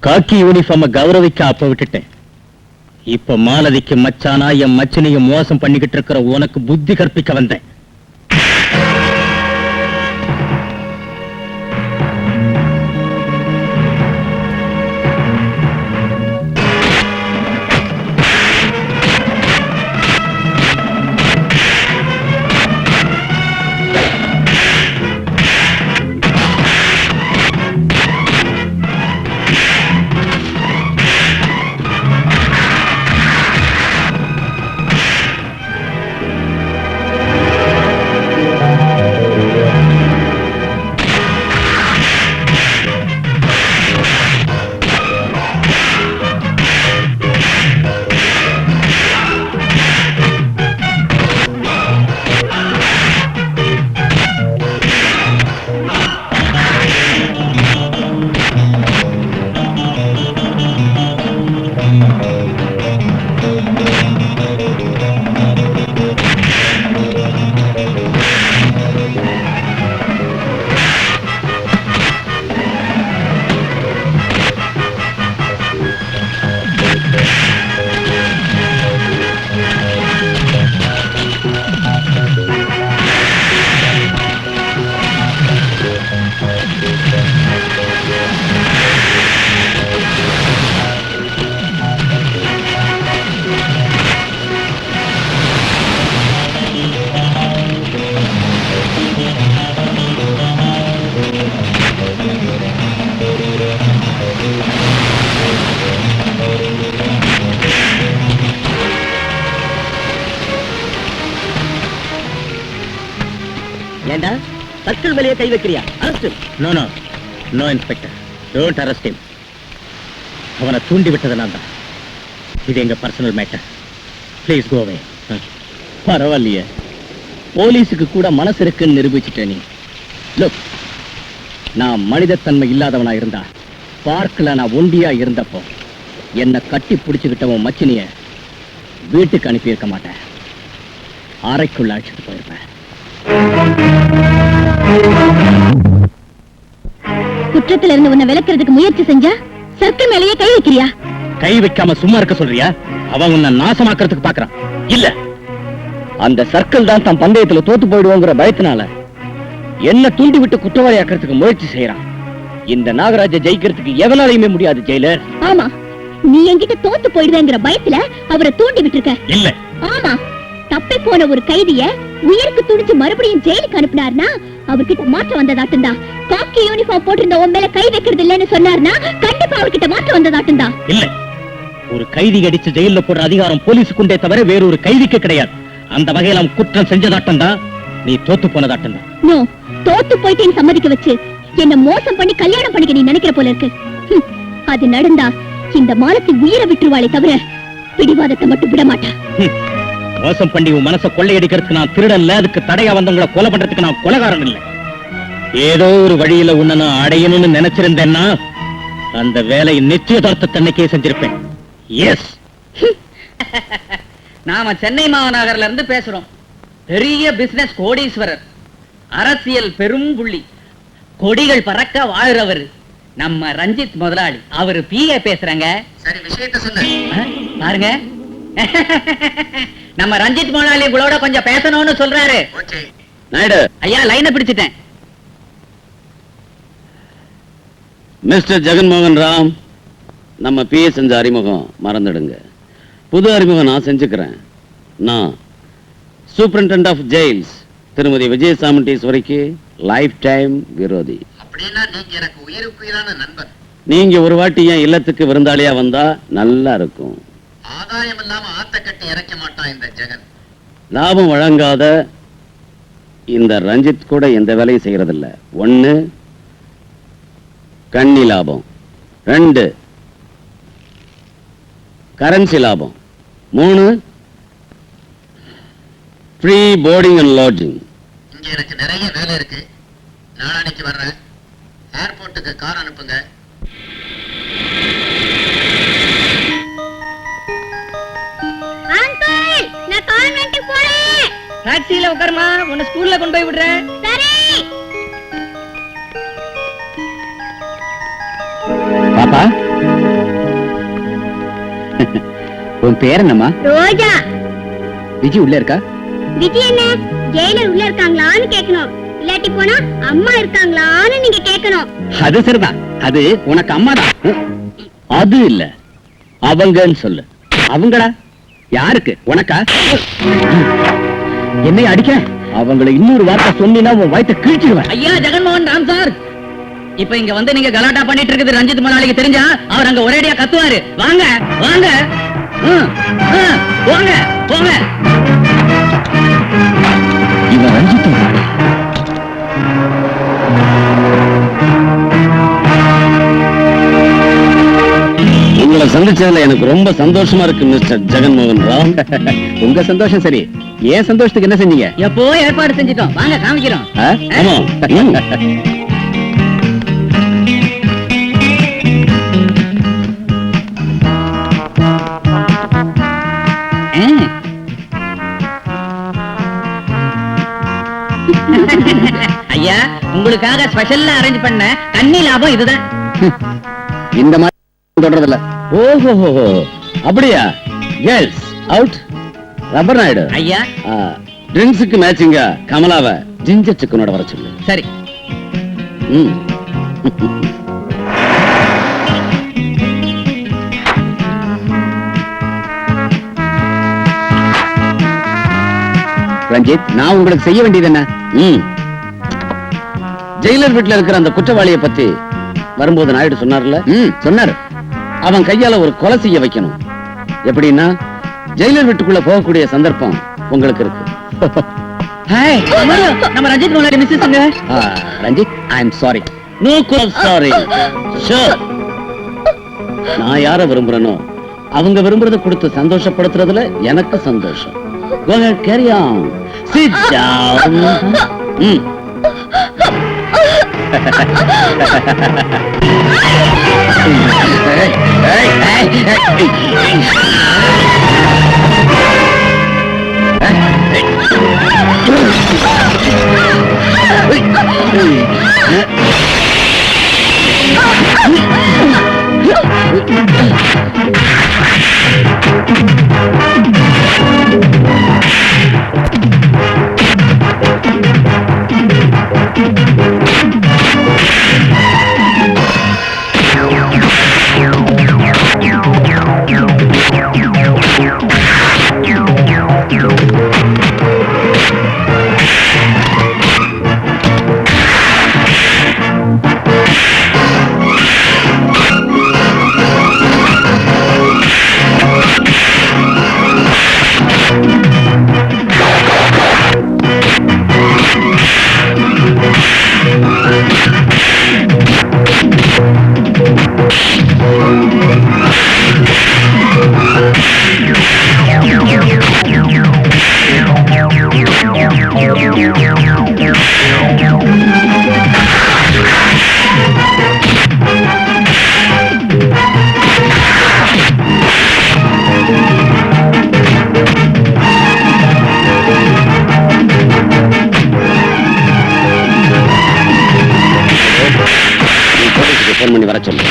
[SPEAKER 4] காக்கி யூனிஃபார்ம கௌரவிக்க அப்ப விட்டுட்டேன். இப்ப மாலதிக்கு மச்சானா என் மச்சனையும் மோசம் பண்ணிக்கிட்டு இருக்கிற உனக்கு புத்தி கற்பிக்க வந்தேன்.
[SPEAKER 7] ஏண்டா சர்க்கிள் வெளியே கை வைக்கிறியா? Arasu
[SPEAKER 4] no no no inspector, don't arrest him. அவனை தூண்டி விட்டது நான் தான். இது எங்க personal matter. Please go away.
[SPEAKER 3] பரவாயில்லையே, போலீஸுக்கு கூட மனசு இருக்குன்னு நிரூபிச்சுட்டே நீ. லுக், நான் மனிதத்தன்மை இல்லாதவனா இருந்தா, பார்க்கல நான் ஒண்டியா இருந்தப்போ என்னை கட்டி பிடிச்சுக்கிட்டவன் மச்சினிய வீட்டுக்கு அனுப்பியிருக்க மாட்டேன், அறைக்குள்ள அழைச்சிட்டு போயிருப்பேன்.
[SPEAKER 5] குற்றத்துல இருந்து உன்னை விலக்கிறதுக்கு முயற்சி செஞ்சா சர்க்கிள் மேலேயே கை வைக்கிறியா?
[SPEAKER 4] கை வைக்காம சும்மா இருக்க சொல்றியா? அவன் உன்னை நாசமாக்குறதுக்கு பாக்குறான். இல்ல,
[SPEAKER 3] அந்த சர்க்கிள் தான் தன் பந்தயத்துல தோத்து போயிடுவோங்கிற பயத்தினால என்ன தூண்டி விட்டு குற்றவாளி ஆக்கிறதுக்கு முயற்சி செய்யறான். இந்த நாகராஜ ஜெயிக்கிறதுக்கு எவனாலையுமே முடியாது ஜெயிலர்.
[SPEAKER 2] ஆமா, நீ என்கிட்ட தோத்து போயிடுவேங்கிற பயத்துல அவரை தூண்டி விட்டுருக்க.
[SPEAKER 4] இல்ல,
[SPEAKER 2] ஆமா, தப்பி போன ஒரு கைதிய உயிருக்கு துடிச்சு மறுபடியும் ஜெயிலுக்கு அனுப்பினார்னா அவர்கிட்ட மாற்றம் வந்ததாட்டம். காக்கி யூனிஃபார்ம் போட்டிருந்த உன் மேல கை வைக்கிறது இல்லன்னு சொன்னார்னா கண்டிப்பா அவர்கிட்ட மாற்றம் வந்ததாட்டம்.
[SPEAKER 4] இல்ல. ஒரு கைதி அடிச்சு ஜெயில போடுற அதிகாரம் போலீஸுக்குண்டே தவிர வேறொரு கைதிக்கு கிடையாது. அந்த வகையில அவன் குற்றம் செஞ்சதாட்டம் தான், நீ தோத்து போனதாட்டம் தான்.
[SPEAKER 2] நோ, தோத்து போயிட்டேன்னு சம்மதிக்க வச்சு என்ன மோசம் பண்ணி கல்யாணம் பண்ணிக்க நீ நினைக்கிற போல இருக்கு. அது நடந்தா இந்த மாலத்தை உயிரை விட்டுருவாளே தவிர பிடிவாதத்தை மட்டும் விட மாட்டா.
[SPEAKER 4] மோசம் பண்ணி உன் மனசை கொள்ளையடிக்கிறதுக்கு நான் திருடன் இல்ல, அதுக்கு தடையா வந்தவங்களை கொலை பண்றதுக்கு நான் கொலைகாரன் இல்ல. ஏதோ ஒரு வழியில உன்னை நான் அடையணும்னு நினைச்சிருந்தேன்னா அந்த வேலையை நிச்சயதார்த்த தன்னைக்கே செஞ்சிருப்பேன். எஸ்.
[SPEAKER 1] நாம சென்னை மாநகர்ல இருந்து பேசுறோம். பெரிய பிசினஸ் கோடீஸ்வரர், அரசியல் பெரும் புள்ளி, கொடிகள் பறக்க வாழ்றவர் நம்ம ரஞ்சித் முதலாளி. அவரு பிஏ பேசுறாங்க.
[SPEAKER 6] சரி, விஷயத்தை சொல்லு.
[SPEAKER 1] பாருங்க, நம்ம ரஞ்சித் முதலாளி உங்களோட கொஞ்சம் பேசணும்னு சொல்றாரு.
[SPEAKER 3] நாயுடு,
[SPEAKER 1] ஐயா லைனை பிடிச்சிட்டேன்.
[SPEAKER 3] மிஸ்டர் ஜெகன்மோகன் ராம், நம்ம பிஏ செஞ்ச அறிமுகம் மறந்துடுங்க. புது அறிமுகம் நான் செஞ்சுக்கிறேன். நான் சூப்பரிண்டென்டென்ட் ஆஃப் ஜெயில்ஸ் திருமதி விஜய சாமுண்டீஸ்வரிக்கு லைஃப் டைம் விரோதி.
[SPEAKER 6] அப்படின்னா நீங்க எனக்கு உயிருக்குயிரான நண்பன்.
[SPEAKER 3] நீங்க ஒரு வாட்டி என் இல்லத்துக்கு விருந்தாளியா வந்தா நல்லா இருக்கும்.
[SPEAKER 6] ஆதாயம் இல்லாம ஆத்த கட்டி இறக்க மாட்டான் இந்த ஜெகன்.
[SPEAKER 3] லாபம் வழங்காத இந்த ரஞ்சித் கூட எந்த வேலையும் செய்யறதில்ல. 1 கன்னி லாபம், 2 கரன்சி லாபம், 3 ஃப்ரீ போர்டிங் அண்ட் லாட்ஜிங்.
[SPEAKER 6] இங்க எனக்கு நிறைய வேலை இருக்கு. நாளைக்கு வர்றேன். ஏர்போர்ட்டுக்கு கார் அனுப்புங்க.
[SPEAKER 2] அங்கிள், நான் கான்வென்ட்டுக்கு போறேன்.
[SPEAKER 1] டாக்ஸில உட்காருமா, உன்னை ஸ்கூல்ல கொண்டு போய் விடுறேன்.
[SPEAKER 2] சரி.
[SPEAKER 6] பாப்பா, உன் பேர் என்னம்மா?
[SPEAKER 2] ரோஜா.
[SPEAKER 6] விஜி உள்ள இருக்கா?
[SPEAKER 2] விஜய் என்ன ஜெயிலர் உள்ள இருக்காங்களான்னு கேட்கணும். இல்லாட்டி போனா அம்மா இருக்காங்களான்னு நீங்க கேட்கணும்.
[SPEAKER 6] அது சரிதான், அது உனக்கு அம்மா தான்.
[SPEAKER 3] அது இல்ல, அவங்கன்னு சொல்லு.
[SPEAKER 6] அவங்களா? யாருக்கு? உனக்கா? என்னை அடிக்க?
[SPEAKER 3] அவங்களை இன்னொரு வார்த்தை சொன்னீங்கன்னா உன் வயித்தை கிழிச்சிடுவேன்.
[SPEAKER 1] ஐயா ஜெகன்மோகன் ராம் சார், இப்ப இங்க வந்து நீங்க கலாட்டா பண்ணிட்டு இருக்குது ரஞ்சித் முதலாளிக்கு தெரிஞ்சா அவர் அங்க ஒரேடியா கத்துவாரு. வாங்க வாங்க, போங்க போங்க.
[SPEAKER 3] இவன் ரஞ்சித் முதலாளி. உங்களை சந்திச்சதுல எனக்கு ரொம்ப சந்தோஷமா இருக்கு மிஸ்டர் ஜெகன்மோகன் ராம்.
[SPEAKER 6] உங்க சந்தோஷம் சரி, ஏன் சந்தோஷத்துக்கு என்ன செஞ்சீங்க?
[SPEAKER 1] எப்போ ஏற்பாடு செஞ்சிட்டோம், வாங்க காமிக்கிறோம்.
[SPEAKER 3] ஆமா.
[SPEAKER 1] ஐயா, உங்களுக்காக ஸ்பெஷல்லா அரேஞ்ச் பண்ண கன்னி லாபம் இதுதான்.
[SPEAKER 6] இந்த மாதிரி தொடறதில்ல.
[SPEAKER 3] ஓஹோ, அப்படியா? Girls out. ரப்பர் நாயுடு,
[SPEAKER 1] ஐயா
[SPEAKER 3] ட்ரிங்க்ஸுக்கு மேட்சிங்கா கமலாவை ஜிஞ்சர் சிக்கனோட வர சொல்லு.
[SPEAKER 1] சரி.
[SPEAKER 3] ம்.
[SPEAKER 6] ரஞ்சித், நான் உங்களுக்கு செய்ய வேண்டியது என்ன?
[SPEAKER 3] ஜெயிலர் வீட்டுல இருக்கிற அந்த குற்றவாளியை பத்தி வரும்போது நாயுடு சொன்னார்ல.
[SPEAKER 6] சொன்னாரு.
[SPEAKER 3] அவன் கையால ஒரு கொலை செய்ய வைக்கணும். எப்படின்னா, ஜெயிலர் வீட்டுக்குள்ள போகக்கூடிய சந்தர்ப்பம் உங்களுக்கு இருக்கு.
[SPEAKER 1] ஹாய் நம்ம ரஞ்சித் முன்னாடி மிஸ்ஸஸ்ங்க.
[SPEAKER 3] Ranjith, I am sorry. No sorry. Sure. நான் யார விரும்புறேனோ அவங்க விரும்புறத கொடுத்து சந்தோஷப்படுத்துறதுல எனக்கு சந்தோஷம். Go ahead, carry on. Sit down. Phone பண்ணி வர சொல்லு.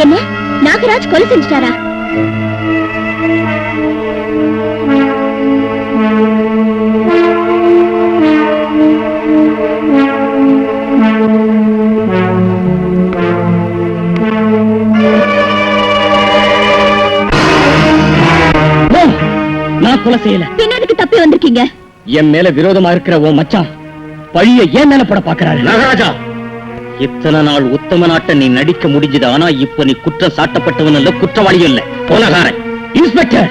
[SPEAKER 2] என்ன நாகராஜ் கொலை செஞ்சிட்டாரா?
[SPEAKER 1] நான் கொலை செய்யல.
[SPEAKER 2] பின்னாடிக்கு தப்பி வந்திருக்கீங்க.
[SPEAKER 1] என் மேல விரோதமா இருக்கிற உன் மச்சான் பழிய ஏன் மேல போட பாக்குறாரு.
[SPEAKER 4] நாகராஜா, இத்தனை நாள் உத்தம நாட்டை நீ நடிக்க முடிஞ்சது. ஆனா இப்ப நீ குற்றம் சாட்டப்பட்டவன் இல்ல, குற்றவாளி இல்ல, கொலைகாரன்.
[SPEAKER 1] இன்ஸ்பெக்டர்,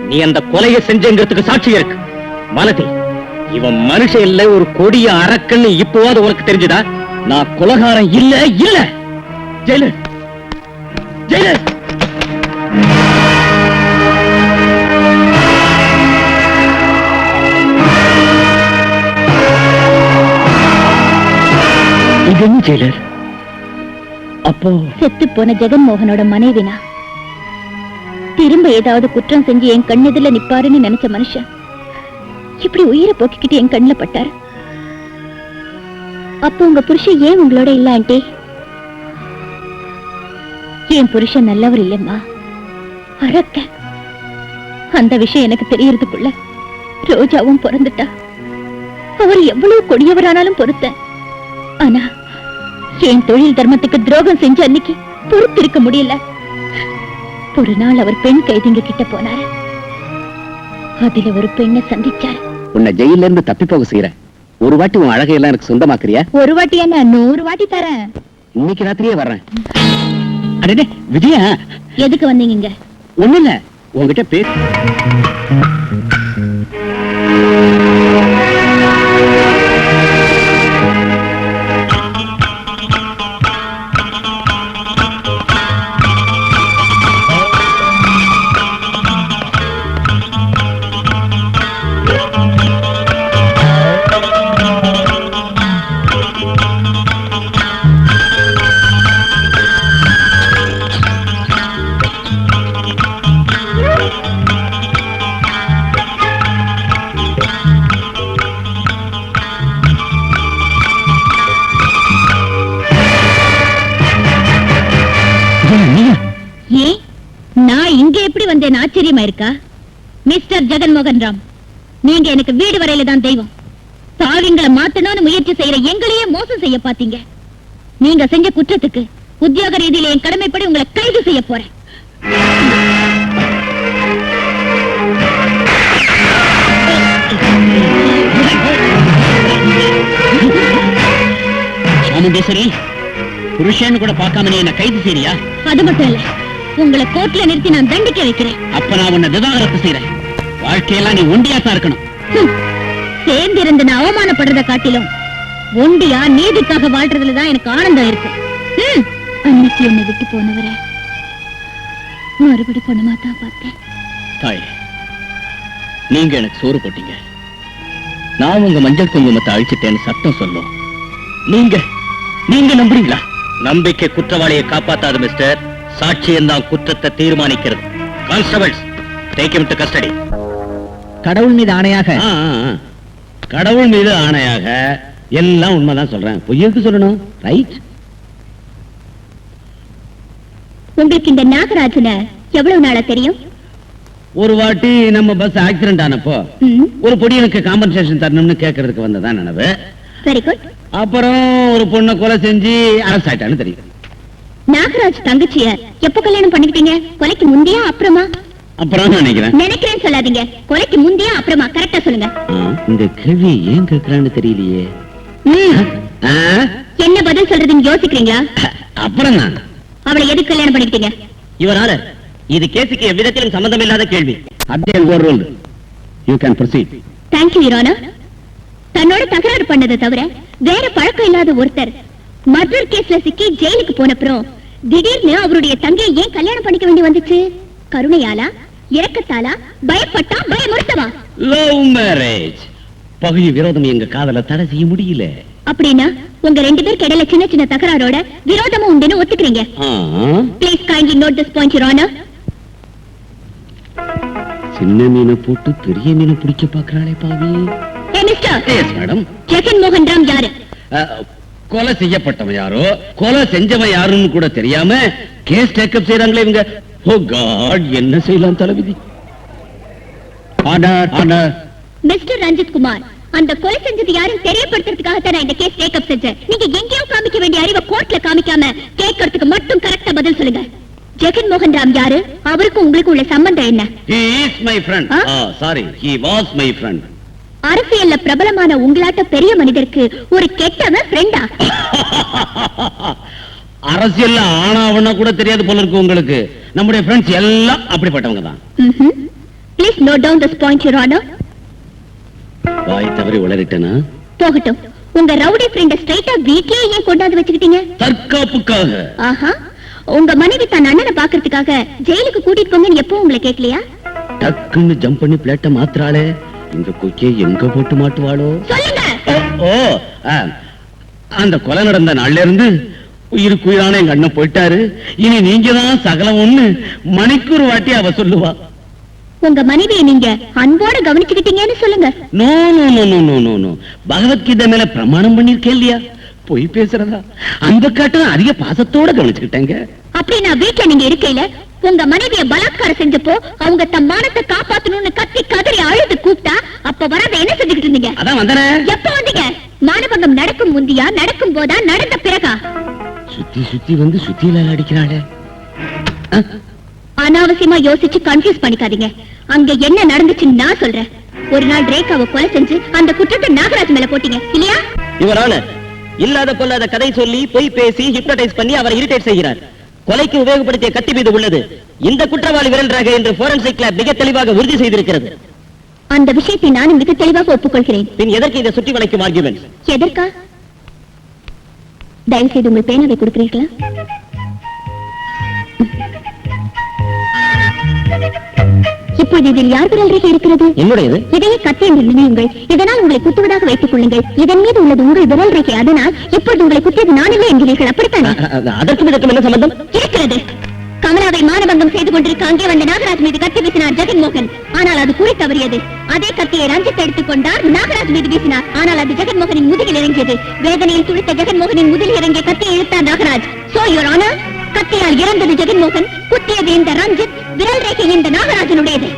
[SPEAKER 4] நீ அந்த கொலையை செஞ்சங்கிறதுக்கு சாட்சி இருக்கு. மனதி, இவன் மனுஷன் இல்ல, ஒரு கொடிய அரக்கன்னு இப்போவாது உனக்கு தெரிஞ்சுதா?
[SPEAKER 1] நான் கொலைகாரன் இல்ல. இல்ல ஜெயிலர், ஜெயிலர். இது என்ன ஜெயிலர்? அப்போ
[SPEAKER 2] செத்து போன ஜெகன்மோகனோட மனைவினா திரும்ப ஏதாவது குற்றம் செஞ்சு என் கண்ணெதில நிப்பாருன்னு நினைச்ச மனுஷன் இப்படி உயிரை போக்கிக்கிட்டு என் கண்ணுல பட்டாரு. அப்போ உங்க புருஷன் ஏன் உங்களோட இல்ல ஆண்டி? என் புருஷன் நல்லவர் இல்லம்மா, அரக்க. அந்த விஷயம் எனக்கு தெரியறதுக்குள்ள ரோஜாவும் பிறந்துட்டா. அவர் எவ்வளவு கொடியவரானாலும் பொறுத்தேன். ஆனா என் தொழில் தர்மத்துக்கு துரோகம் செஞ்ச அன்னைக்கு பொறுத்திருக்க முடியல. ஒரு நாள் அவர் பெண் கைதிங்க கிட்ட போனாரு. அதுல ஒரு பெண்ணை சந்திச்சாரு.
[SPEAKER 3] உன்னை ஜெயில இருந்து தப்பி போக செய்யற ஒரு வாட்டி உன் அழகையெல்லாம் எனக்கு சொந்தமாக்குறியா?
[SPEAKER 2] ஒரு வாட்டி என்ன 100 வாட்டி தரேன்.
[SPEAKER 3] இன்னைக்கு ராத்திரியே வர்றேன்.
[SPEAKER 1] அடடே விஜயா,
[SPEAKER 2] எதுக்கு வந்தீங்க?
[SPEAKER 3] ஒண்ணு இல்ல, உங்ககிட்ட பேச.
[SPEAKER 2] ஏன்
[SPEAKER 5] நான் இங்க எப்படி வந்தேன் ஆச்சரியமா இருக்கா? மிஸ்டர் ஜெகன்மோகன் ராம், நீங்க எனக்கு வீடு வரையில தான் தெய்வம். பாவிங்களை மாத்தணும்னு முயற்சி செய்யற எங்களையே மோசம் செய்ய பாத்தீங்க. நீங்க செஞ்ச குற்றத்துக்கு உத்தியோக ரீதியில என் கடமைப்படி உங்களை கைது செய்ய போறேன்.
[SPEAKER 6] சாமுண்டேஸ்வரி, புருஷன்னு கூட பார்க்காம நீ என்ன கைது செய்றியா?
[SPEAKER 5] அது மட்டும் இல்ல, உங்களை கோர்ட்ல நிறுத்தி நான் தண்டிக்க வைக்கிறேன்.
[SPEAKER 6] அப்ப நான் உன்னை விவாகரத்து செய்யறேன். வாழ்க்கையெல்லாம் நீ ஒண்டியாத்தான் இருக்கணும்.
[SPEAKER 5] சேர்ந்து இருந்து நான் அவமானப்படுறத காட்டிலும் ஒண்டியா நீதிக்காக வாழ்றதுலதான் எனக்கு ஆனந்தம் இருக்கு. அன்னைக்கு என்னை விட்டு போனவரை மறுபடி பொண்ணு மாத்தா பார்த்தேன்.
[SPEAKER 4] தாய், நீங்க எனக்கு சோறு போட்டீங்க, நான் உங்க மஞ்சள் குங்குமத்தை அழிச்சிட்டேன்னு சத்தம் சொல்லும். நீங்க நம்புறீங்களா? நம்பிக்கை குற்றவாளியை காப்பாத்தாது மிஸ்டர். சாட்சியம் தான் குற்றத்தை தீர்மானிக்கிறது. Constables, take him to custody.
[SPEAKER 6] கடவுள் மீது ஆணையாக.
[SPEAKER 3] கடவுள் மீது ஆணையாக எல்லாம் உண்மைதான் சொல்றேன். பொய்யருக்கு சொல்லணும். ரைட்?
[SPEAKER 2] உங்களுக்கு இந்த நாகராஜனை எவ்வளவு நாளா தெரியும்?
[SPEAKER 3] ஒரு வாட்டி நம்ம பஸ் ஆக்சிடென்ட் ஆனப்போ ஒரு பொடியனுக்கு காம்பன்சேஷன் தரணும்னு கேட்கறதுக்கு வந்ததான் நினைவு.
[SPEAKER 2] Very good.
[SPEAKER 3] அப்புறம் ஒரு பொண்ணை கொலை செஞ்சு அரெஸ்ட் ஆயிட்டான்னு தெரியும்.
[SPEAKER 2] நாகராஜ் தங்கச்சிய எப்ப கல்யாணம் பண்ணிக்கிட்டீங்க? கொலைக்கு முந்தையா அப்புறமா?
[SPEAKER 3] அப்புறம்
[SPEAKER 2] நினைக்கிறேன்னு சொல்லாதீங்க. கொலைக்கு முந்தையா அப்புறமா கரெக்டா சொல்லுங்க.
[SPEAKER 3] இந்த கேள்வி ஏன் கேட்கறான்னு தெரியலையே.
[SPEAKER 2] என்ன பதில் சொல்றதுன்னு யோசிக்கிறீங்களா?
[SPEAKER 3] அப்புறம் தான்
[SPEAKER 2] அவளை எதுக்கு கல்யாணம் பண்ணிக்கிட்டீங்க?
[SPEAKER 7] இவரால இது கேஸுக்கு எவ்விதத்திலும் சம்பந்தம் இல்லாத கேள்வி.
[SPEAKER 6] You can proceed.
[SPEAKER 2] Thank you, Your Honor. தன்னோட தகராறு பண்ணதை தவிர வேற பழக்கம் இல்லாத ஒருத்தர் மர்டர் கேஸ்ல சிக்கி ஜெயிலுக்கு போனப்புறம் திடீர்னு அவருடைய தங்கையை ஏன் கல்யாணம் பண்ணிக்க வேண்டி வந்துச்சு? கருணையாலா, இரக்கத்தாலா, பயப்பட்டா, பயமுறுத்தவா?
[SPEAKER 3] Love marriage. பகுதி விரோதம் எங்க காதல தடை செய்ய முடியல.
[SPEAKER 2] அப்படின்னா உங்க ரெண்டு பேருக்கு இடையில சின்ன சின்ன தகராறோட விரோதமும் உண்டுன்னு ஒத்துக்கிறீங்க. Please kindly note this point, Your Honor.
[SPEAKER 3] சின்ன மீனை போட்டு பெரிய மீனை பிடிக்க பாக்குறாளே பாவி.
[SPEAKER 2] Hey, Mister.
[SPEAKER 3] Yes madam.
[SPEAKER 2] Jagan மோகன் ராம் யாரு?
[SPEAKER 3] கொலை செய்யப்பட்டவன் யாரோ, கொலை செஞ்சவன் யாருன்னு கூட தெரியாம கேஸ் டேக்கப் செய்யறாங்களே இவங்க. ஓ காட், என்ன செய்யலாம் தளபதி?
[SPEAKER 6] Order, order.
[SPEAKER 2] Mister Ranjith Kumar, அந்த கொலை செஞ்சது யாரும் தெரியப்படுத்துறதுக்காக தான் இந்த கேஸ் டேக்கப் செஞ்சேன். நீங்க எங்கேயோ காமிக்க வேண்டிய அறிவை கோர்ட்ல காமிக்காம கேட்கறதுக்கு மட்டும் கரெக்டா பதில் சொல்லுங்க. ஜெகன் மோகன் ராம் யாரு? அவருக்கு உங்களுக்கு உள்ள சம்பந்தம் என்ன?
[SPEAKER 3] He is my friend. Sorry, he was my friend.
[SPEAKER 2] அரசியல்ல பிரபலமான உங்களாட்ட பெரிய மனிதருக்கு ஒரு கெட்டவன் ஃப்ரெண்டா?
[SPEAKER 3] அரசியல்ல ஆனாவனா கூட தெரியாது போல இருக்கு உங்களுக்கு. நம்முடைய ஃப்ரெண்ட்ஸ் எல்லாம் அப்படிப்பட்டவங்க தான்.
[SPEAKER 2] Please note down this point, Your Honor.
[SPEAKER 3] வாய் தவறி உளறிட்டேனா?
[SPEAKER 2] போகட்டும். உங்க ரவுடி ஃப்ரெண்ட ஸ்ட்ரைட்டா வீட்லயே ஏன் கொண்டாந்து வச்சுக்கிட்டீங்க?
[SPEAKER 3] தற்காப்புக்காக.
[SPEAKER 2] ஆஹா, உங்க மனைவி தன் அண்ணனை பாக்குறதுக்காக ஜெயிலுக்கு கூட்டிட்டு போங்கன்னு எப்போ உங்களை கேட்கலையா?
[SPEAKER 3] டக்குன்னு ஜம்ப் பண்ணி பிளேட்ட மாத்துறாளே, இந்த கொக்கியை எங்க போட்டு மாட்டுவாளோ?
[SPEAKER 2] சொல்லுங்க.
[SPEAKER 3] ஓ, அந்த கொலை நடந்த நாள்ல இருந்து உயிருக்குயிரான எங்க அண்ணன் போயிட்டாரு, இனி நீங்க தான் சகலம் ஒண்ணு மணிக்கு ஒரு வாட்டி அவ சொல்லுவா.
[SPEAKER 2] உங்க மனைவியை நீங்க அன்போட கவனிச்சுக்கிட்டீங்கன்னு சொல்லுங்க.
[SPEAKER 3] No no no no no no no, Bhagavad Gita மேல பிரமாணம் பண்ணிருக்கேன் இல்லையா? போய் பேசுறதா? அந்த காட்டு அதிக பாசத்தோட கவனிச்சுக்கிட்டாங்க.
[SPEAKER 2] அப்படி நான் வீட்டுல நீங்க இருக்கையில உங்க மனைவிய பலாத்காரம் செஞ்சப்போ அவங்க தம் மானத்தை காப்பாத்தணும்னு கத்தி கதறி அழுது கூப்பிட்டா அப்ப வராத என்ன செஞ்சுக்கிட்டு இருந்தீங்க?
[SPEAKER 3] அதான் வந்தனே.
[SPEAKER 2] எப்ப வந்தீங்க? மானபங்கம் நடக்கும் முந்தியா, நடக்கும் போதா, நடந்த பிறகா?
[SPEAKER 3] சுத்தி சுத்தி வந்து சுத்தியில அடிக்கிறாளே.
[SPEAKER 2] அனாவசியமா யோசிச்சு கன்ஃபியூஸ் பண்ணிக்காதீங்க. அங்க என்ன நடந்துச்சுன்னு நான் சொல்றேன். ஒரு நாள் ரேகாவை கொலை செஞ்சு அந்த குற்றத்தை நாகராஜ் மேல போட்டீங்க இல்லையா?
[SPEAKER 7] இவரான இல்லாத கொள்ளாத கதை சொல்லி பொய் பேசி ஹிப்னடைஸ் பண்ணி அவரை இரிட்டேட் செய்கிறார். கொலைக்கு உபயோகப்படுத்திய கத்தி மீது உள்ளது இந்த குற்றவாளி விரல் ரேகை என்று போரன்சிக் லேப் மிக தெளிவாக உறுதி செய்திருக்கிறது.
[SPEAKER 2] அந்த விஷயத்தை நானும் மிக தெளிவாக ஒப்புக்கொள்கிறேன்.
[SPEAKER 7] பின் எதற்கு இந்த சுற்றி வளைக்கும் ஆர்குமெண்ட்?
[SPEAKER 2] எதற்கா? தயவு செய்து உங்கள் பேனாவை கொடுக்கிறீர்களா? இப்போது இதில் யார் விரல் ரேகை இருக்கிறது?
[SPEAKER 7] என்னுடையது.
[SPEAKER 2] இதையே கத்தி என்று நினையுங்கள். இதனால் உங்களை குத்துவதாக வைத்துக் கொள்ளுங்கள். இதன் மீது உள்ளது உங்கள் விரல் ரேகை. அதனால் இப்பொழுது உங்களை குத்தியது நான் இல்லை என்கிறீர்கள், அப்படித்தானே?
[SPEAKER 7] அதற்கும் இதற்கும் என்ன சம்பந்தம்
[SPEAKER 2] இருக்கிறது. கமலாவை மானபங்கம் செய்து கொண்டிருக்க அங்கே வந்த நாகராஜ் மீது கத்தி வீசினார் ஜெகன் மோகன். ஆனால் அது குறி தவறியது. அதே கத்தியை ரஞ்சித் எடுத்துக் கொண்டார், நாகராஜ் மீது வீசினார். ஆனால் அது ஜெகன் மோகனின் முதுகில் இறங்கியது. வேதனையில் துடித்த ஜெகன் மோகனின் முதுகில் இறங்கிய கத்தியை இழுத்தார் நாகராஜ். So, Your Honor, கத்தியால் இறந்தது ஜெகன்மோகன், குத்தியது இந்த ரஞ்சித், விரல் ரேகை இந்த நாகராஜனுடையது.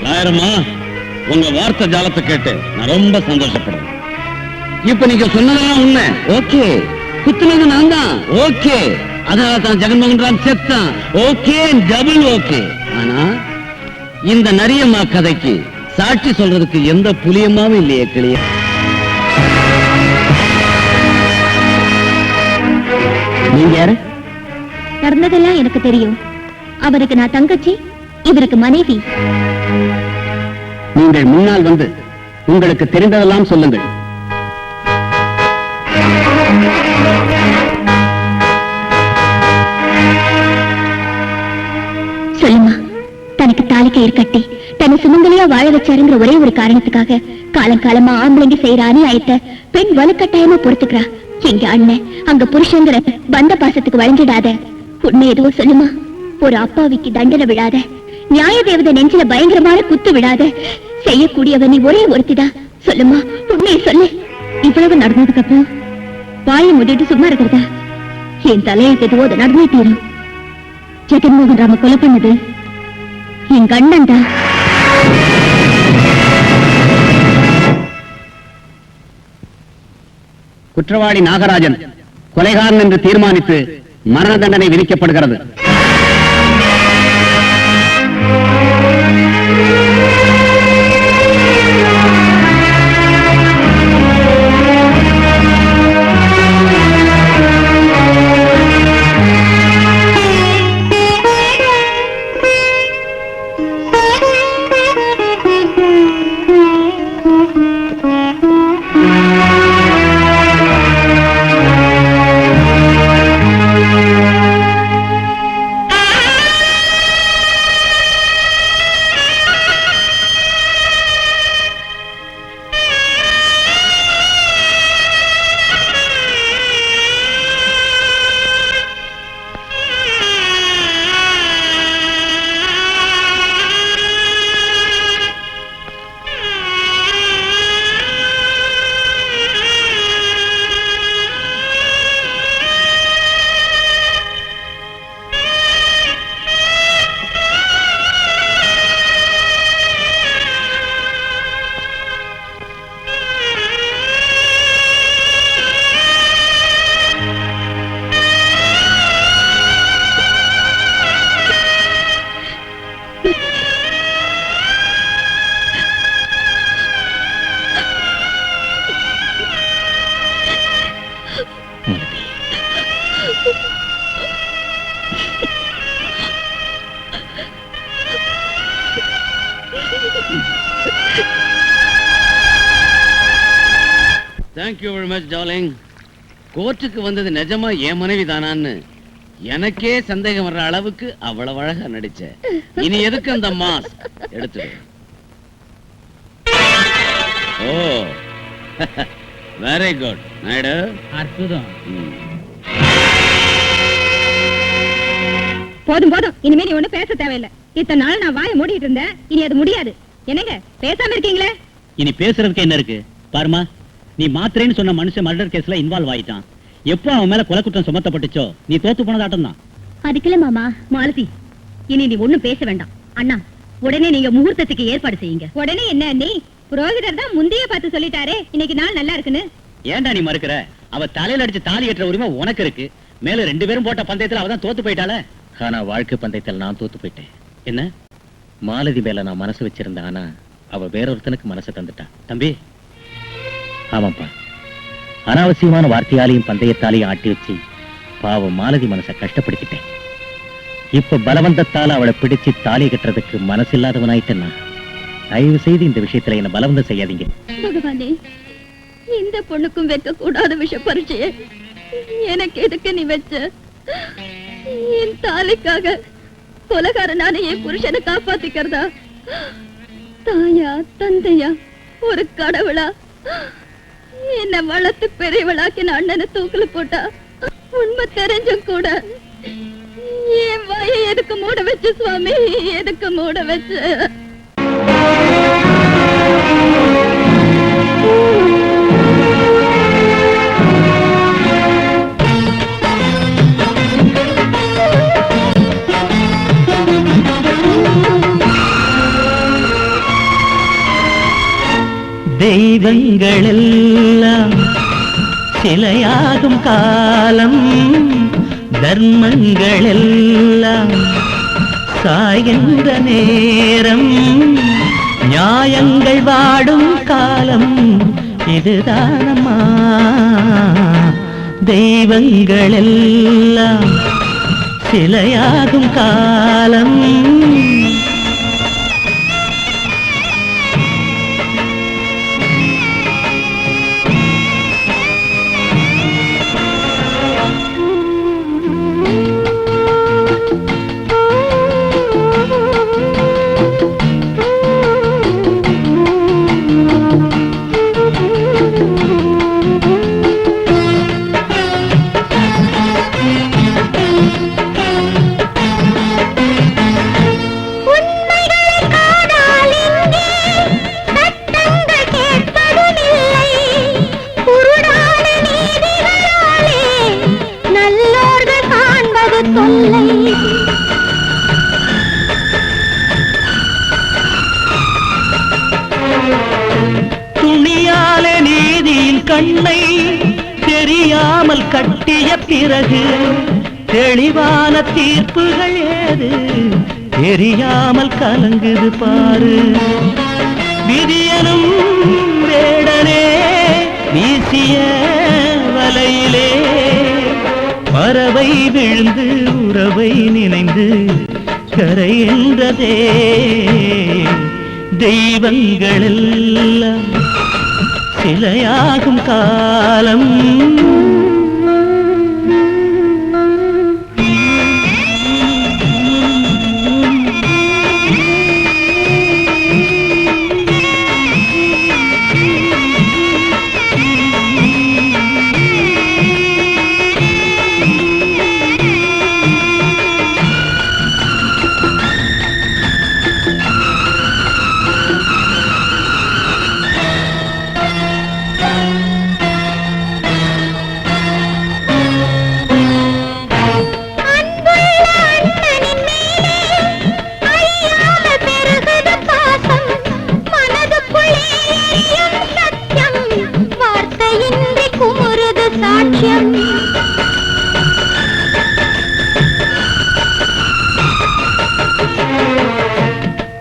[SPEAKER 3] நாயரம்மா, உங்க வார்த்தை ஜாலத்தை கேட்டு நான் ரொம்ப சந்தோஷப்படுறேன்.
[SPEAKER 6] இப்ப நீங்க சொன்னதெல்லாம் உண்மை.
[SPEAKER 3] ஓகே, குத்துனது நான் தான். ஓகே, அதனால தான் ஜெகன்மோகன் ராம் செத்தான். Okay, double okay. ஆனா இந்த நரியம்மா கதைக்கு சாட்சி சொல்றதுக்கு எந்த புலியமாவும் இல்லையே கிளிய.
[SPEAKER 6] நீங்க யாரு?
[SPEAKER 2] நடந்ததெல்லாம் எனக்கு தெரியும். அவருக்கு நான் தங்கச்சி, இவருக்கு மனைவி.
[SPEAKER 6] நீங்கள் முன்னால் வந்து உங்களுக்கு தெரிந்ததெல்லாம் சொல்லுங்கள்.
[SPEAKER 2] சொல்லுமா, தனக்கு தாலி கயிறு கட்டி தன்னை சுமங்கலியா வாழ வச்சாருங்கிற ஒரே ஒரு காரணத்துக்காக காலம் காலமா ஆம்பளைங்க செய்யற அநியாயத்தை பெண் வலுக்கட்டாயமா பொறுத்துக்கிறா. எங்க அண்ணன் அங்க புருஷங்கிற பந்த பாசத்துக்கு வளைஞ்சிடாத. உண்மை எதுவும் சொல்லுமா. ஒரு அப்பாவிக்கு தண்டனை விடாத, நியாய தேவதை நெஞ்சில பயங்கரமான குத்து விடாத, செய்யக்கூடியவ நீ ஒரே ஒருத்திதான். சொல்லுமா, உண்மையை சொல்லு. இவ்வளவு நடந்ததுக்கு அப்புறம் வாயை மூடிட்டு சும்மா இருக்கிறதா? என் தலையெழுத்து எதுவோ அதை நடந்தே தீரும். ஜெகன்மோகன் ராம கொலை பண்ணது என் அண்ணன் தான்.
[SPEAKER 6] குற்றவாளி நாகராஜன் கொலைகாரன் என்று தீர்மானித்து மரண தண்டனை விதிக்கப்படுகிறது.
[SPEAKER 3] Thank you very much darling. கோர்ட்டுக்கு வந்தது நிஜமா என் மனைவி தானான்னு எனக்கே சந்தேகம் வர்ற அளவுக்கு அவ்வளவு அழகா நடிச்ச. இனி எதுக்கு அந்த மாஸ்க் எடுத்துடு. ஓ, வெரி குட் நாயுடு.
[SPEAKER 1] அற்புதம்.
[SPEAKER 5] போதும் போதும், இனிமே நீ ஒண்ணு பேச தேவையில்லை. இத்தனை நாள் நான் வாயை மூடிட்டு இருந்தேன், இனி அது முடியாது. என்னங்க பேசாம இருக்கீங்களே?
[SPEAKER 7] இனி பேசுறதுக்கு என்ன இருக்கு பாருமா. நீ மாத்திரேன்னு சொன்ன மனுஷன் மர்டர் கேஸ்ல இன்வால்வ் ஆயிட்டான். எப்போ அவன் மேல கொலை குற்றம் சுமத்தப்பட்டுச்சோ நீ தோத்து போனதாட்டம் தான்.
[SPEAKER 2] அதுக்குள்ள மாமா.
[SPEAKER 5] மாலதி, இனி நீ ஒண்ணும் பேச வேண்டாம். அண்ணா, உடனே நீங்க முகூர்த்தத்துக்கு ஏற்பாடு செய்யுங்க. உடனே என்ன அண்ணி? புரோகிதர் தான் முந்தைய பார்த்து சொல்லிட்டாரே இன்னைக்கு நாள் நல்லா இருக்குன்னு.
[SPEAKER 7] ஏன்டா நீ மறுக்கிற? அவ தலையில அடிச்சு தாலி கட்டுற உரிமை உனக்கு இருக்கு. மேல 2 பேரும் போட்ட பந்தயத்துல அவ தான் தோத்து போயிட்டாளே. ஆனா வாழ்க்கை பந்தயத்துல நான் தோத்து போயிட்டேன். என்ன? மாலதி மேல நான் மனசு வச்சிருந்த, ஆனா அவ வேறொருத்தனுக்கு மனசை தந்துட்டா. தம்பி, ஆமாப்பா, அனாவசியமான வார்த்தையாலையும் பந்தயத்தாலையும் ஆட்டி வச்சு பாவம் மாலதி மனசை கஷ்டப்படுத்திட்டேன். இப்ப பலவந்தத்தால அவளை பிடிச்சு தாலி கட்டுறதுக்கு மனசு இல்லாதவனாயிட்டேன்னா தயவு செய்து இந்த விஷயத்துல என்ன பலவந்தம் செய்யாதீங்க.
[SPEAKER 2] பகவானே, இந்த பொண்ணுக்கும் வைக்க கூடாத விஷ பரிச்சையே எனக்கு எதுக்கு நீ வச்ச? என் தாலிக்காக கொலைகாரனான என் புருஷனை காப்பாத்திக்கிறதா? தாயா தந்தையா ஒரு கடவுளா என்ன வளர்த்து பெரியவளாக்கி அண்ணனை தூக்குல போட்டா உண்மை தெரிஞ்சும் கூட என் வாயை எதுக்கு மூட வச்சு சுவாமி? எதுக்கு மூட வச்சு?
[SPEAKER 8] தெய்வங்கள் எல்லாம் சிலையாகும் காலம், தர்மங்கள் எல்லாம் சாய்கின்ற நேரம், நியாயங்கள் வாடும் காலம் இதுதானம்மா. தெய்வங்கள் எல்லாம் சிலையாகும் காலம். துணியாலே நீதியின் கண்ணை தெரியாமல் கட்டிய பிறகு தெளிவான தீர்ப்புகள் ஏது தெரியாமல் கலங்குது பாரு. விதியனும் வேடனே வீசிய வலையிலே பறவை விழுந்து உறவை நினைந்து கரைகின்றதே. தெய்வங்கள் எல்லாம் சிலையாகும் காலம்.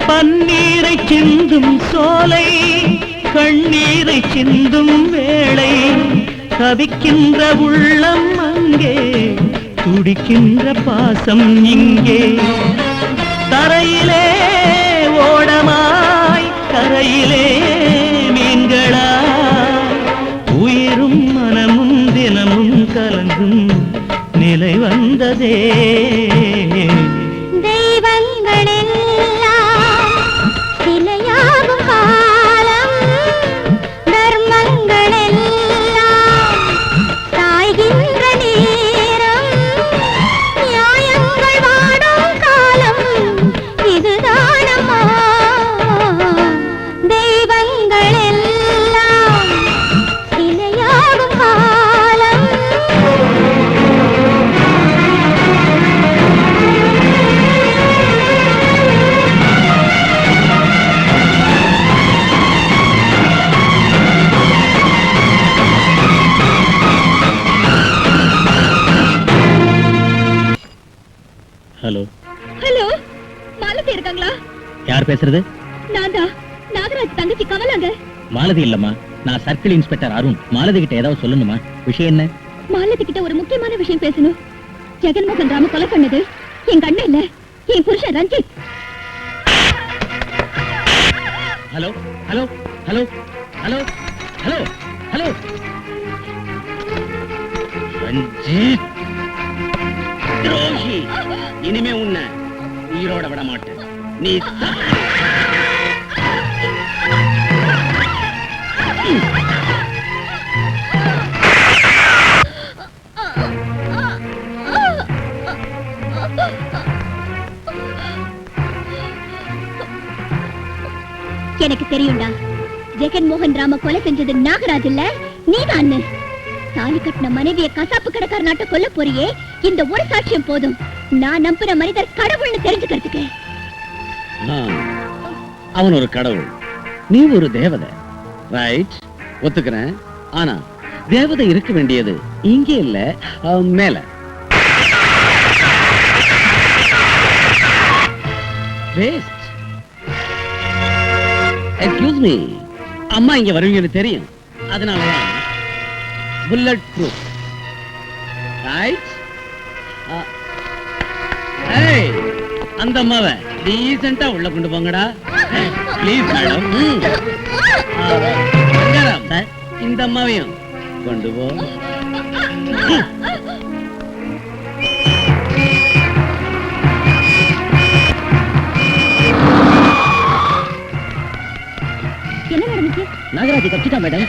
[SPEAKER 8] பன்னீரை சிந்தும் சோலை கண்ணீரை சிந்தும் வேளை தவிக்கின்ற உள்ளம் அங்கே துடிக்கின்ற பாசம் இங்கே. தரையிலே ஓடமாய் கரையிலே மீன்களாய் உயிரும் மனமும் தினமும் கலங்கும் நிலை வந்ததே.
[SPEAKER 4] ஹலோ
[SPEAKER 5] ஹலோ, மாலதி இருக்காங்களா?
[SPEAKER 4] யார் பேசுறது?
[SPEAKER 5] நான் தான் நாகராஜ் தங்கச்சி கமலாங்க.
[SPEAKER 4] மாலதி இல்லம்மா, நான் சர்க்கிள் இன்ஸ்பெக்டர் அருண். மாலதி கிட்ட ஏதாவது சொல்லணுமா? விஷயம் என்ன?
[SPEAKER 5] மாலதி கிட்ட ஒரு முக்கியமான விஷயம் பேசணும். ஜெகன்மோகன் ராம கொலை பண்ணது என் கண்ணு இல்ல, என் புருஷன் Ranjith.
[SPEAKER 3] Hello hello hello hello hello hello Ranjith துரோகி, இனிமே உன்னை உயிரோட விட மாட்டேன். நீ
[SPEAKER 2] எனக்கு தெரியும்டா, ஜெகன்மோகன் ராம கொலை செஞ்சது நாகராஜ் இல்ல, நீதான். தாலி கட்டின மனைவிய கசாப்பு கடைக்கார நாட்ட கொல்ல போறியே, இந்த ஒரு சாட்சியம் போதும் நான் நம்புற மனிதர் கடவுள்னு தெரிஞ்சுக்கிறதுக்கு.
[SPEAKER 3] அவன் ஒரு கடவுள், நீ ஒரு தேவதை. ரைட், ஒத்துக்கிறேன். ஆனா தேவதை இருக்க வேண்டியது இங்கே இல்ல, மேல. வேஸ்ட். எக்ஸ்கியூஸ் மீ, அம்மா இங்க வருவீங்கன்னு தெரியும், அதனாலதான் புல்லட் ப்ரூஃப். ரைட். ஏய், அந்த அம்மாவை டீசெண்டா உள்ள கொண்டு போங்கடா ப்ளீஸ் மேடம். சார், இந்த அம்மாவையும் கொண்டு போ.
[SPEAKER 2] என்ன நடந்துச்சு?
[SPEAKER 1] நாகராஜ் தப்பிச்சிட்டான் மேடம்.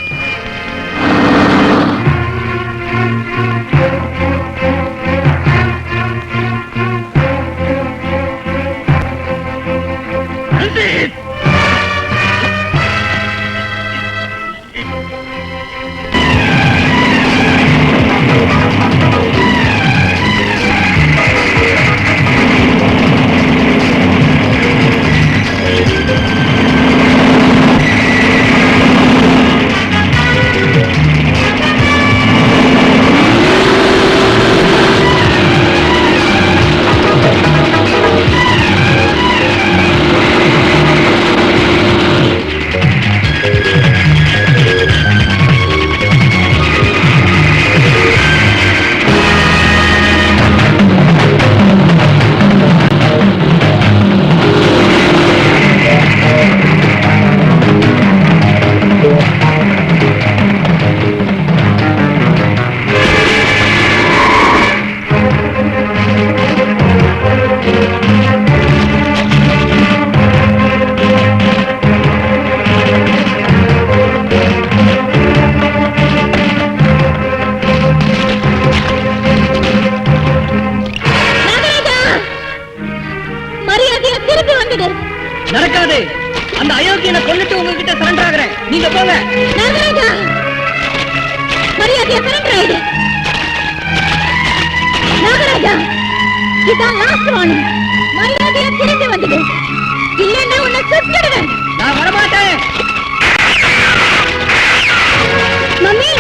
[SPEAKER 1] நடக்காது. அந்த அயோக்கியனை கொல்லிட்டு உங்ககிட்ட சரண்டர் ஆகுறேன். நீங்க போங்க.
[SPEAKER 2] நாகராஜா, மரியாதையா சரண்டர் ஆயிடு. நாகராஜா, இதான் லாஸ்ட் வார்னிங். மரியாதையா திரும்பி வந்துடு, இல்லைன்னா உன்னை சுட்டுடுவேன்.
[SPEAKER 1] நான் வரமாட்டேன்.
[SPEAKER 2] மம்மி,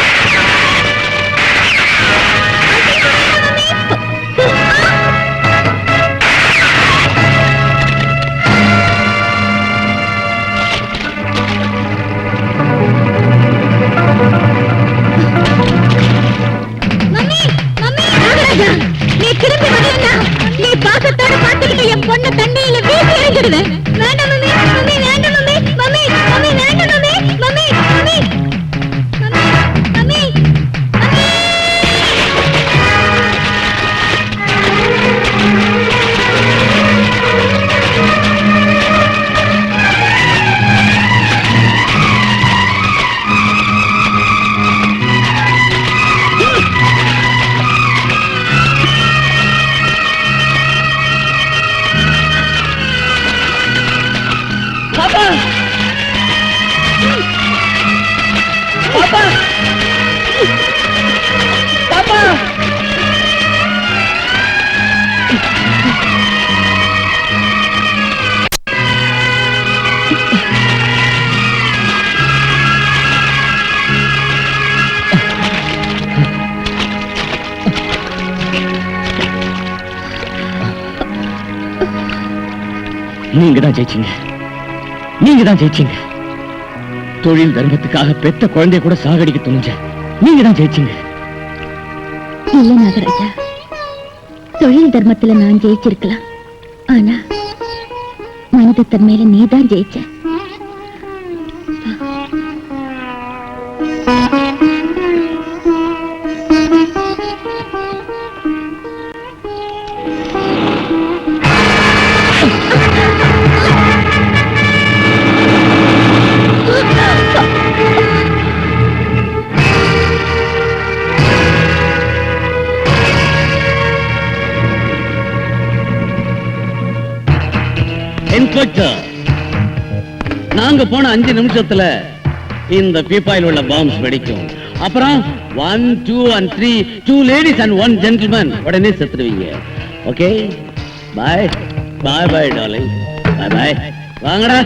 [SPEAKER 2] நீ திரும்பி வரலன்னா நீ பாசத்தோட பார்த்துக்கிட்டு என் பொண்ணை தண்ணியில வீசி எறிஞ்சிடுவேன். வேண்டாம் மம்மி, மம்மி வேண்டாம் மம்மி, மம்மி மம்மி வேண்டாம் mummy, mummy mummy mummy mummy.
[SPEAKER 1] பாப்பா, பாப்பா, பாப்பா.
[SPEAKER 4] நீங்க தான் ஜெயிச்சீங்க. நீங்க தான் ஜெயிச்சீங்க. தொழில் தர்மத்துக்காக பெத்த குழந்தைய கூட சாகடிக்க துணிஞ்ச நீங்க தான் ஜெயிச்சீங்க.
[SPEAKER 2] இல்ல நாகராஜா, தொழில் தர்மத்துல நான் ஜெயிச்சிருக்கலாம், ஆனா மனித தன்மையில நீதான் ஜெயிச்ச.
[SPEAKER 3] இன்ஸ்பெக்டர், நாங்க போன 5 நிமிஷத்துல இந்த பீப்பாயில் உள்ள பாம்ஸ் வெடிக்கும். அப்புறம் 1, 2 and 3, 2 ladies and 1 gentleman உடனே செத்துடுவீங்க. ஓகே, பாய் பாய் பாய் டார்லிங், பாய் பாய். வாங்கடா.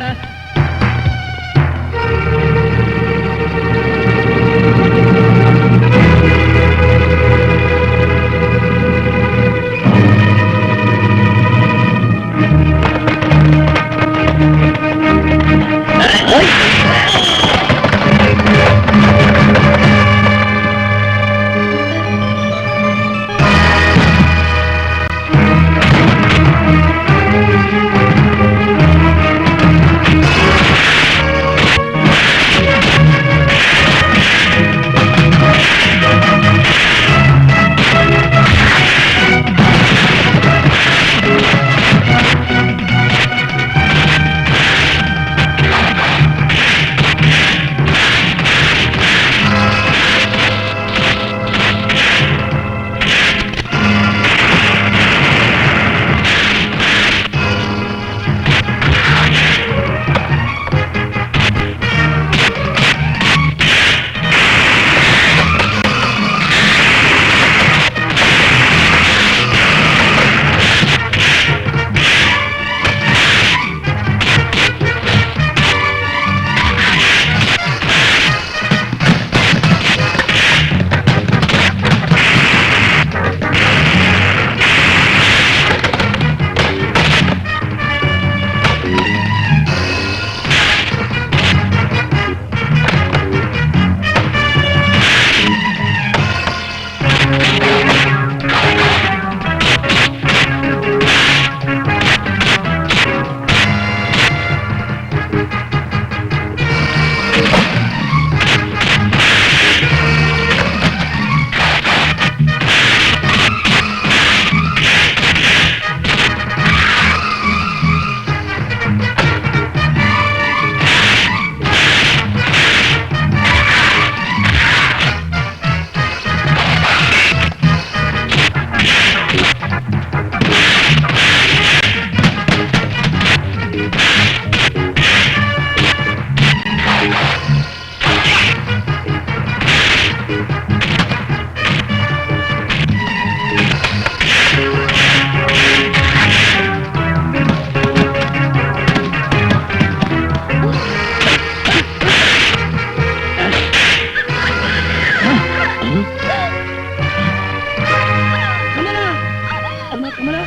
[SPEAKER 1] கமலா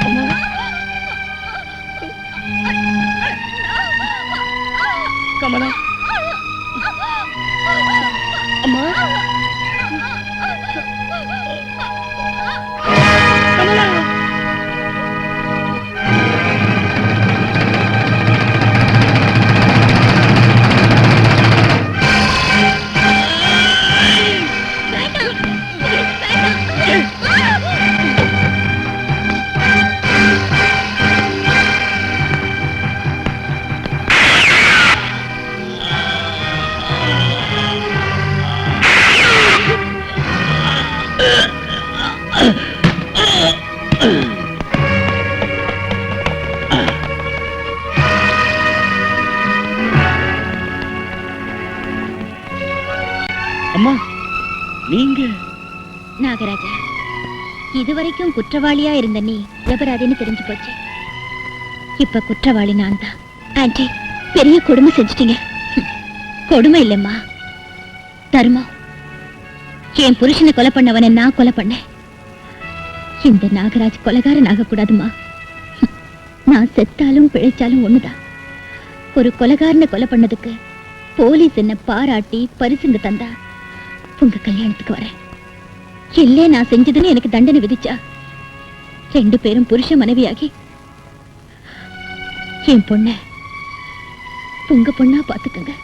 [SPEAKER 1] அம்மா கமலா அம்மா நீங்க
[SPEAKER 2] நாகராஜா, இதுவரைக்கும் குற்றவாளியா இருந்த நீ நிரபராதின்னு தெரிஞ்சு போச்சு. இப்ப குற்றவாளி நான் தான். ஆன்ட்டி, பெரிய கொடுமை செஞ்சிட்டீங்க. கொடுமை இல்லம்மா, தர்மம். என் புருஷனை கொலை பண்ணவனை நான் கொலை பண்ணேன். இந்த நாகராஜ் கொலைகாரன் ஆகக்கூடாதுமா. நான் செத்தாலும் பிழைச்சாலும் ஒண்ணுதான். ஒரு கொலைகாரனை கொலை பண்ணதுக்கு போலீஸ் என்ன பாராட்டி பரிசுங்க தந்தா உங்க கல்யாணத்துக்கு வரேன். இல்லே நான் செஞ்சதுன்னு எனக்கு தண்டனை விதிச்சா 2 பேரும் புருஷ மனைவியாகி என் பொண்ண உங்க பொண்ணா பாத்துக்கங்க.